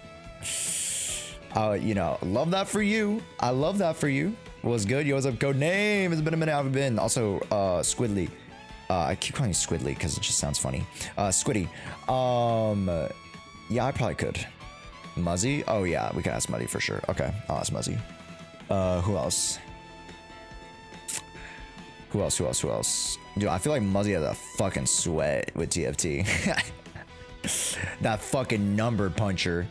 You know, love that for you. I love that for you. What's good? Yo, what's up? Code name. It's been a minute. I haven't been. Also, Squidly. I keep calling you Squidly because it just sounds funny. Squiddy. Yeah, I probably could. Muzzy? Oh yeah, we can ask Muzzy for sure. Okay, I'll ask Muzzy. Who else? Who else? Dude, I feel like Muzzy has a fucking sweat with TFT. That fucking number puncher.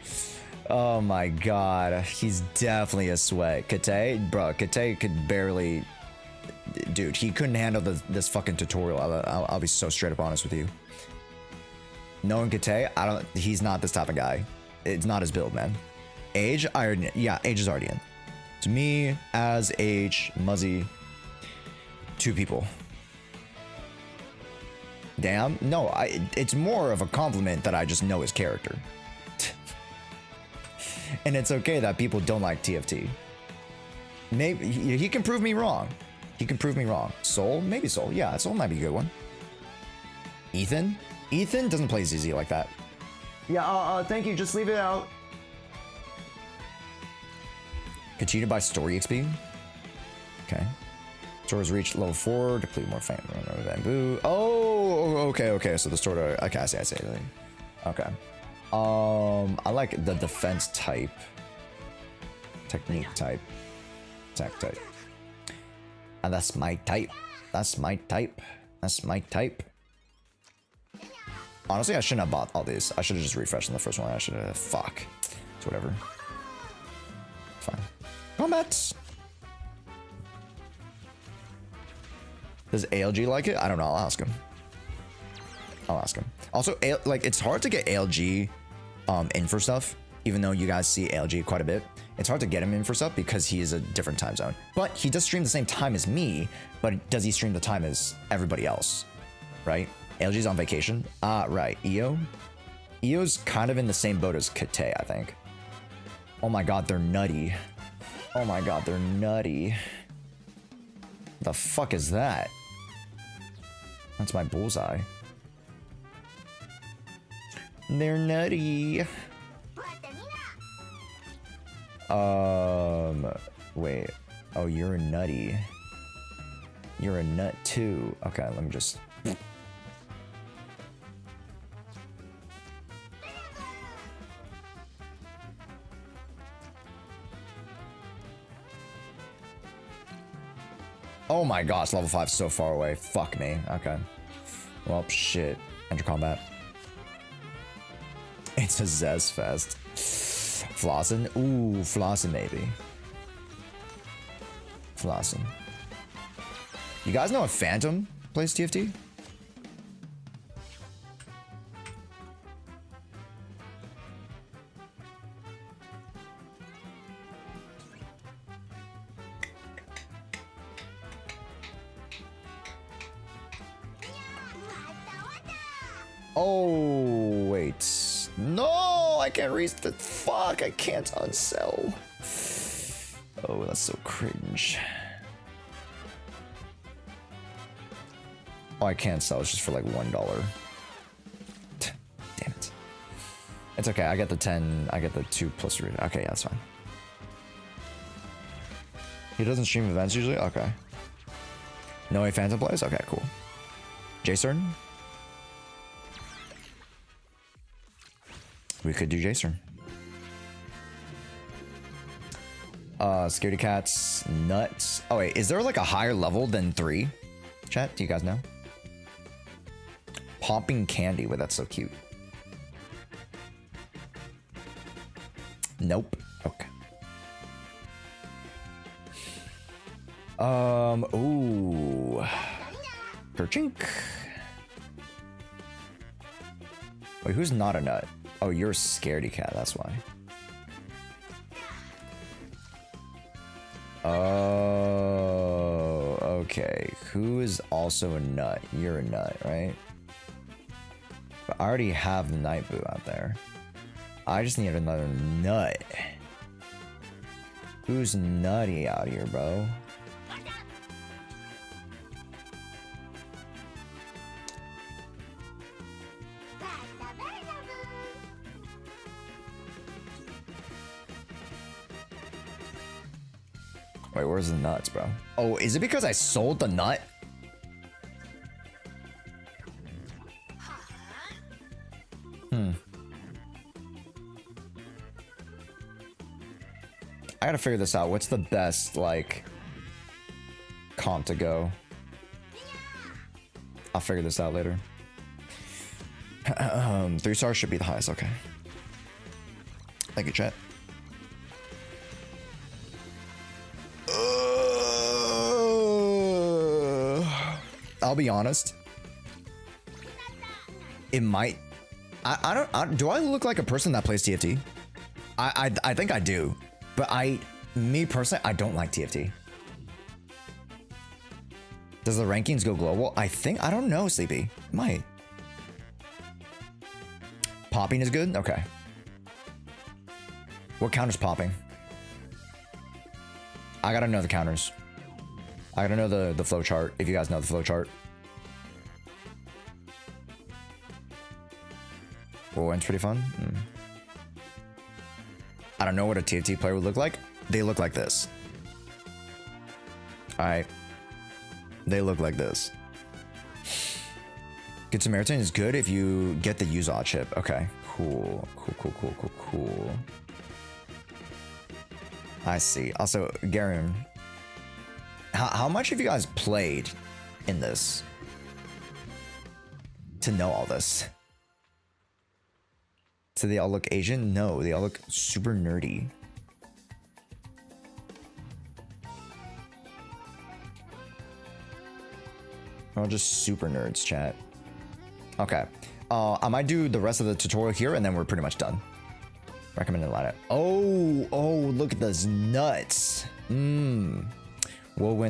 Oh my god, he's definitely a sweat. Kate, bro, Kate could barely... Dude, he couldn't handle this fucking tutorial. I'll be so straight up honest with you. Knowing Kate, he's not this type of guy. It's not his build, man. Age, Age is already in. To me, as Age, Muzzy, 2 people. Damn, no, it's more of a compliment that I just know his character. And it's okay that people don't like TFT. Maybe he can prove me wrong. He can prove me wrong. Soul? Maybe Soul. Yeah, Soul might be a good one. Ethan? Ethan doesn't play ZZ like that. Yeah, thank you. Just leave it out. Continue to buy story XP. Okay. Store's reached level 4. Deplete more fame. Bamboo. Oh, okay. So the store. Okay, I see. Okay. I like the defense type. Technique type. Attack type. And that's my type. That's my type. Honestly, I shouldn't have bought all these. I should have just refreshed on the first one. I should have. Fuck. It's whatever. Fine. Combats. Does ALG like it? I don't know. I'll ask him. Also, like, it's hard to get ALG in for stuff, even though you guys see ALG quite a bit. It's hard to get him in for stuff because he is a different time zone. But he does stream the same time as me, but does he stream the time as everybody else? Right? ALG's on vacation. Right. EO's kind of in the same boat as Kate, I think. Oh my god, they're nutty. The fuck is that? That's my bullseye. They're nutty. Wait. Oh, you're a nutty. You're a nut too. Okay, let me just... Oh my gosh, level 5 is so far away. Fuck me. Okay. Well, shit. Enter combat. It's a Zez fest. Flossin? Ooh, Flossin maybe. Flossin. You guys know if Phantom plays TFT? Oh, wait. No, I can't reach the... Fuck, I can't unsell. Oh, that's so cringe. Oh, I can't sell. It's just for like $1. Damn it. It's okay. I get the 10. I get the 2 plus 3. Okay, yeah, that's fine. He doesn't stream events usually? Okay. No way Phantom plays? Okay, cool. Jason? We could do Jason. Scaredy Cats, nuts. Oh wait, is there like a higher level than 3? Chat, do you guys know? Popping candy, wait, that's so cute. Nope. Okay. Ooh. Kerchink. Wait, who's not a nut? Oh, you're a scaredy cat, that's why. Oh, okay. Who is also a nut? You're a nut, right? But I already have the night boo out there. I just need another nut. Who's nutty out here, bro? Wait, where's the nuts, bro? Oh, is it because I sold the nut? I gotta figure this out. What's the best, like, comp to go? I'll figure this out later. 3 stars should be the highest, okay. Thank you, chat. I'll be honest. It might. I don't. Do I look like a person that plays TFT? I think I do, but me personally, I don't like TFT. Does the rankings go global? I don't know, Sleepy. Might. Popping is good. Okay. What counters popping? I gotta know the counters. I gotta know the flow chart, if you guys know the flow chart. Whirlwind's pretty fun. I don't know what a TFT player would look like. They look like this. Alright. They look like this. Good Samaritan is good if you get the Uzaw chip. Okay. Cool. Cool. I see. Also, Garen, how much have you guys played in this to know all this? Do they all look Asian? No, they all look super nerdy. They're all just super nerds, chat. Okay. I might do the rest of the tutorial here and then we're pretty much done. Recommended lineup. Oh, look at those nuts. Whirlwind,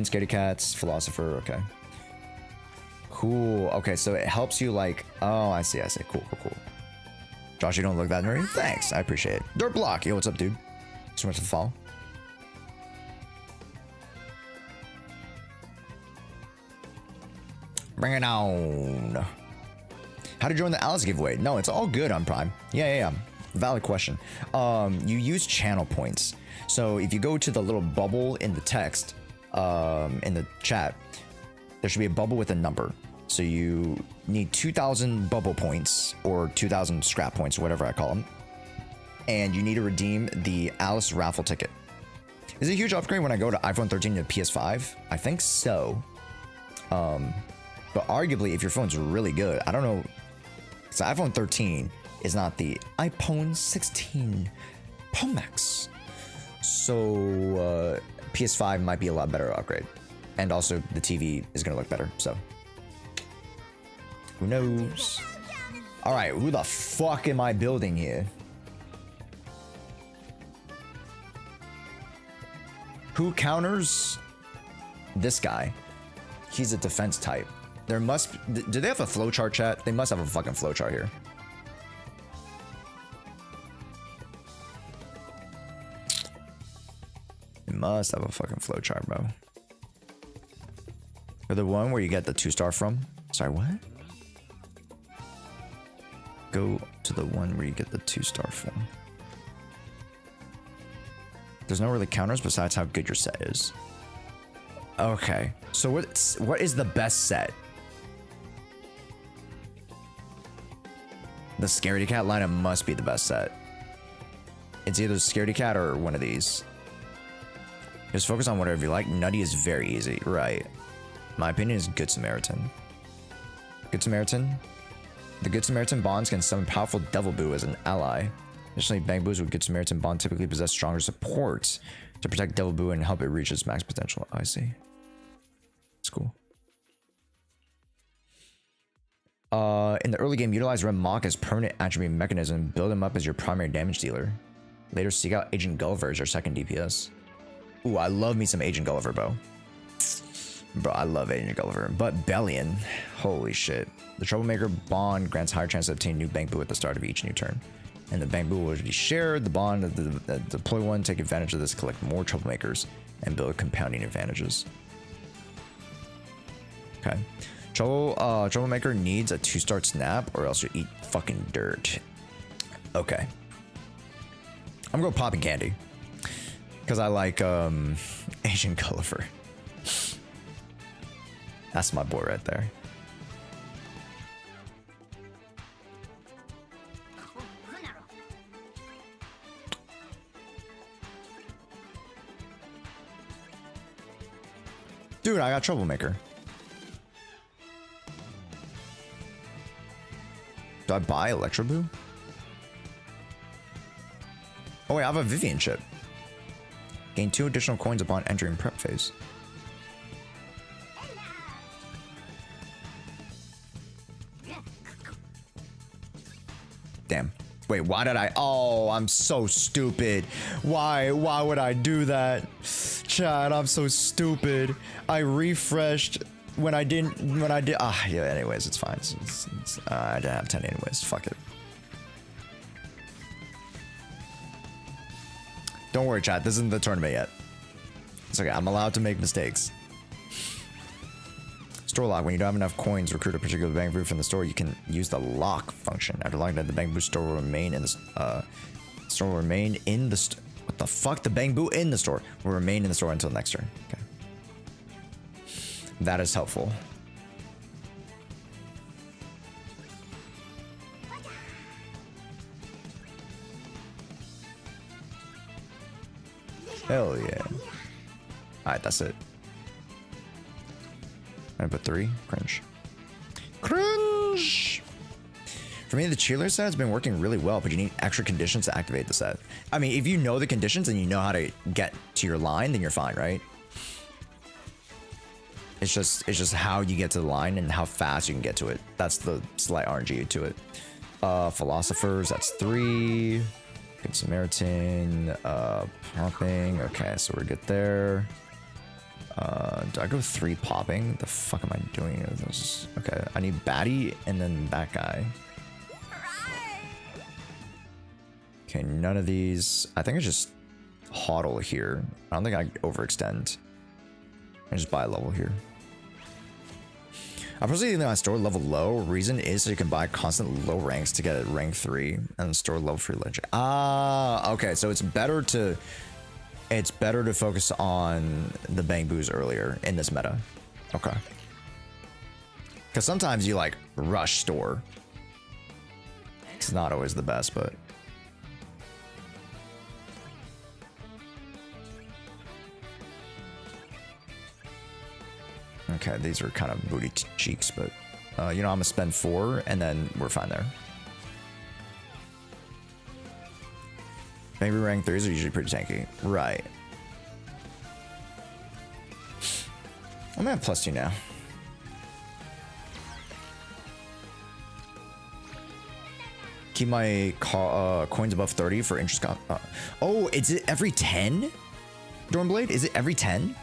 Scaredy Cats, Philosopher. Okay. Cool. Okay, so it helps you like. Oh, I see. Cool. Josh, you don't look that nerdy. Thanks. I appreciate it. Dirt Block. Yo, what's up, dude? So much for the follow. Bring it on. How to join the Alice giveaway? No, it's all good on Prime. Yeah. Valid question. You use channel points. So if you go to the little bubble in the text, in the chat, there should be a bubble with a number. So you need 2,000 bubble points or 2,000 scrap points, or whatever I call them. And you need to redeem the Alice raffle ticket. Is it a huge upgrade when I go to iPhone 13 to PS5? I think so. But arguably, if your phone's really good, I don't know. So iPhone 13 is not the iPhone 16 Pro Max. So PS5 might be a lot better upgrade. And also the TV is going to look better. So who knows? All right, who the fuck am I building here? Who counters this guy? He's a defense type. There must be, do they have a flowchart, chat? They must have a fucking flowchart here. They must have a fucking flowchart, bro. Or the one where you get the 2-star from. Sorry, what? Go to the one where you get the 2-star form. There's no really counters besides how good your set is. Okay, so what is the best set? The Scaredy Cat lineup must be the best set. It's either Scaredy Cat or one of these. Just focus on whatever you like. Nutty is very easy, right? My opinion is Good Samaritan. Good Samaritan. The Good Samaritan bonds can summon powerful Devil Boo as an ally. Additionally, Bang Boos with Good Samaritan bond typically possess stronger support to protect Devil Boo and help it reach its max potential. Oh, I see. It's cool. In the early game, utilize Red Mock as permanent attribute mechanism. Build him up as your primary damage dealer. Later, seek out Agent Gulliver as your second DPS. Ooh, I love me some Agent Gulliver, bro. Bro, I love Agent Gulliver. But Bellion, holy shit. The Troublemaker bond grants higher chance to obtain new Bang Boo at the start of each new turn. And the Bang Boo will be shared. The bond of the deploy one, take advantage of this, collect more Troublemakers, and build compounding advantages. Okay. Troublemaker needs a 2-star snap or else you eat fucking dirt. Okay. I'm going popping candy. Because I like Agent Gulliver. That's my boy right there. Dude, I got Troublemaker. Do I buy Electro Boo? Oh wait, I have a Vivian chip. Gain 2 additional coins upon entering prep phase. Damn. Wait, why did I? Oh, I'm so stupid. Why would I do that? Chad, I'm so stupid. I refreshed when I did. Yeah, anyways, it's fine. I didn't have 10 anyways. Fuck it. Don't worry, chat. This isn't the tournament yet. It's okay. I'm allowed to make mistakes. Store lock. When you don't have enough coins, recruit a particular Bang Boo from the store. You can use the lock function. After locking that, the Bang Boo store will remain in the what the fuck? The Bang Boo in the store will remain in the store until next turn. Okay. That is helpful. Hell yeah. Alright, that's it. I put 3. Cringe. Cringe! For me, the cheerleader set has been working really well, but you need extra conditions to activate the set. I mean, if you know the conditions and you know how to get to your line, then you're fine, right? It's just how you get to the line and how fast you can get to it. That's the slight RNG to it. Philosophers, that's 3. Good Samaritan, popping. Okay, so we're good there. Do I go 3 popping? The fuck am I doing? Okay, I need Batty and then that guy. Okay, none of these. I think I just hodl here. I don't think I overextend. I just buy a level here. I personally think I store level low. Reason is so you can buy constant low ranks to get at rank 3 and store level 3 legend. Ah, okay. So it's better to focus on the Bang Boos earlier in this meta. Okay. Because sometimes you like rush store. It's not always the best, but. Okay, these are kind of booty cheeks, but you know, I'm gonna spend 4 and then we're fine there. Maybe rank 3s are usually pretty tanky. Right. I'm gonna have +2 now. Keep my coins above 30 for interest. Oh, is it every 10? Dornblade? Is it every 10?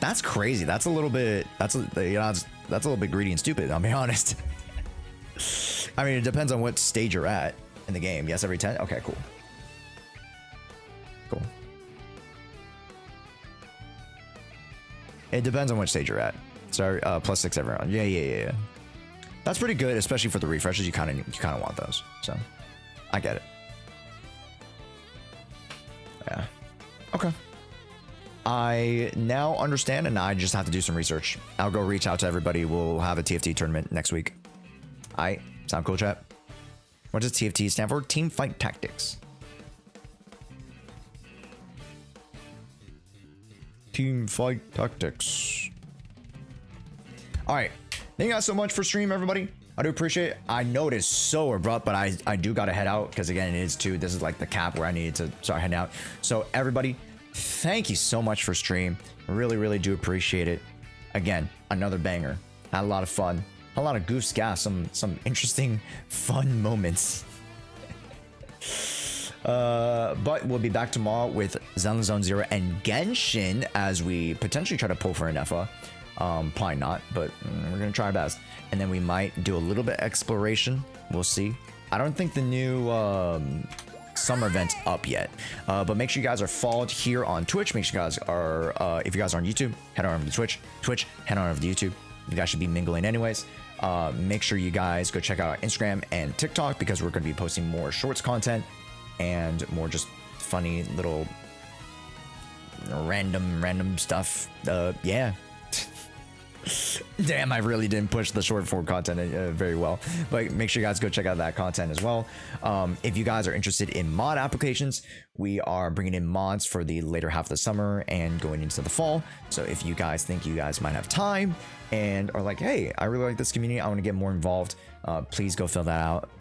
That's crazy. That's a little bit. That's a little bit greedy and stupid. I'll be honest. I mean, it depends on what stage you're at in the game. Yes, every 10. Okay, cool. Cool. It depends on which stage you're at. Sorry, +6 every round. Yeah. That's pretty good, especially for the refreshes. You kind of want those. So, I get it. Yeah. Okay. I now understand, and I just have to do some research. I'll go reach out to everybody. We'll have a TFT tournament next week. Alright, sound cool, chat? What does TFT stand for? Team Fight Tactics. Team Fight Tactics. Alright, thank you guys so much for stream, everybody. I do appreciate it. I know it is so abrupt, but I do gotta head out, because again, it is too, this is like the cap where I needed to start heading out. So everybody, thank you so much for stream. Really do appreciate it. Again, another banger. Had a lot of fun. A lot of goofs, gas, some interesting, fun moments. But we'll be back tomorrow with Zenless Zone Zero and Genshin as we potentially try to pull for an FA. Probably not, but we're gonna try our best. And then we might do a little bit of exploration. We'll see. I don't think the new summer event's up yet, but make sure you guys are followed here on Twitch. Make sure you guys are, if you guys are on YouTube, head on over to Twitch, head on over to YouTube. You guys should be mingling anyways. Make sure you guys go check out our Instagram and TikTok, because we're going to be posting more shorts content and more just funny little random stuff. Yeah. Damn, I really didn't push the short form content very well, but make sure you guys go check out that content as well. If you guys are interested in mod applications, we are bringing in mods for the later half of the summer and going into the fall. So if you guys think you guys might have time and are like, hey, I really like this community, I want to get more involved, please go fill that out.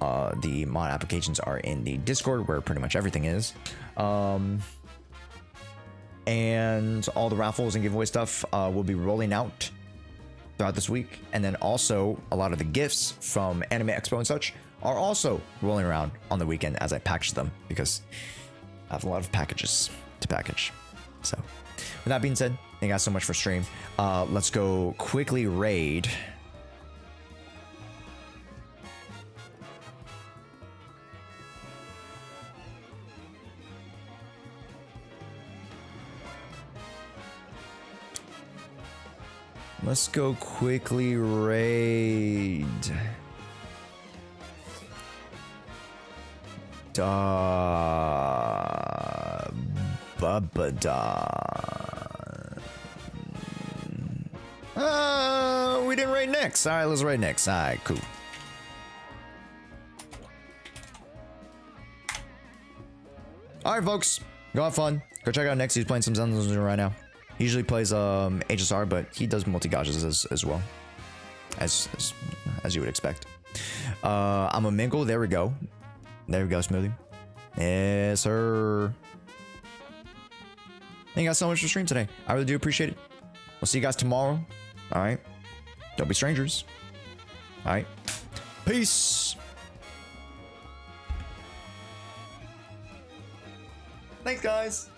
The mod applications are in the Discord, where pretty much everything is. And all the raffles and giveaway stuff will be rolling out throughout this week. And then also a lot of the gifts from Anime Expo and such are also rolling around on the weekend as I package them, because I have a lot of packages to package. So with that being said, thank you guys so much for stream. Let's go quickly raid. Let's go quickly raid. We didn't raid next. All right, let's raid next. All right, cool. All right, folks, go have fun. Go check out Next. He's playing some Zenless right now. He usually plays HSR, but he does multi-gauges as well, as you would expect. I'm a mingle. There we go. There we go, Smoothie. Yes, sir. Thank you guys so much for streaming today. I really do appreciate it. We'll see you guys tomorrow. All right. Don't be strangers. All right. Peace. Thanks, guys.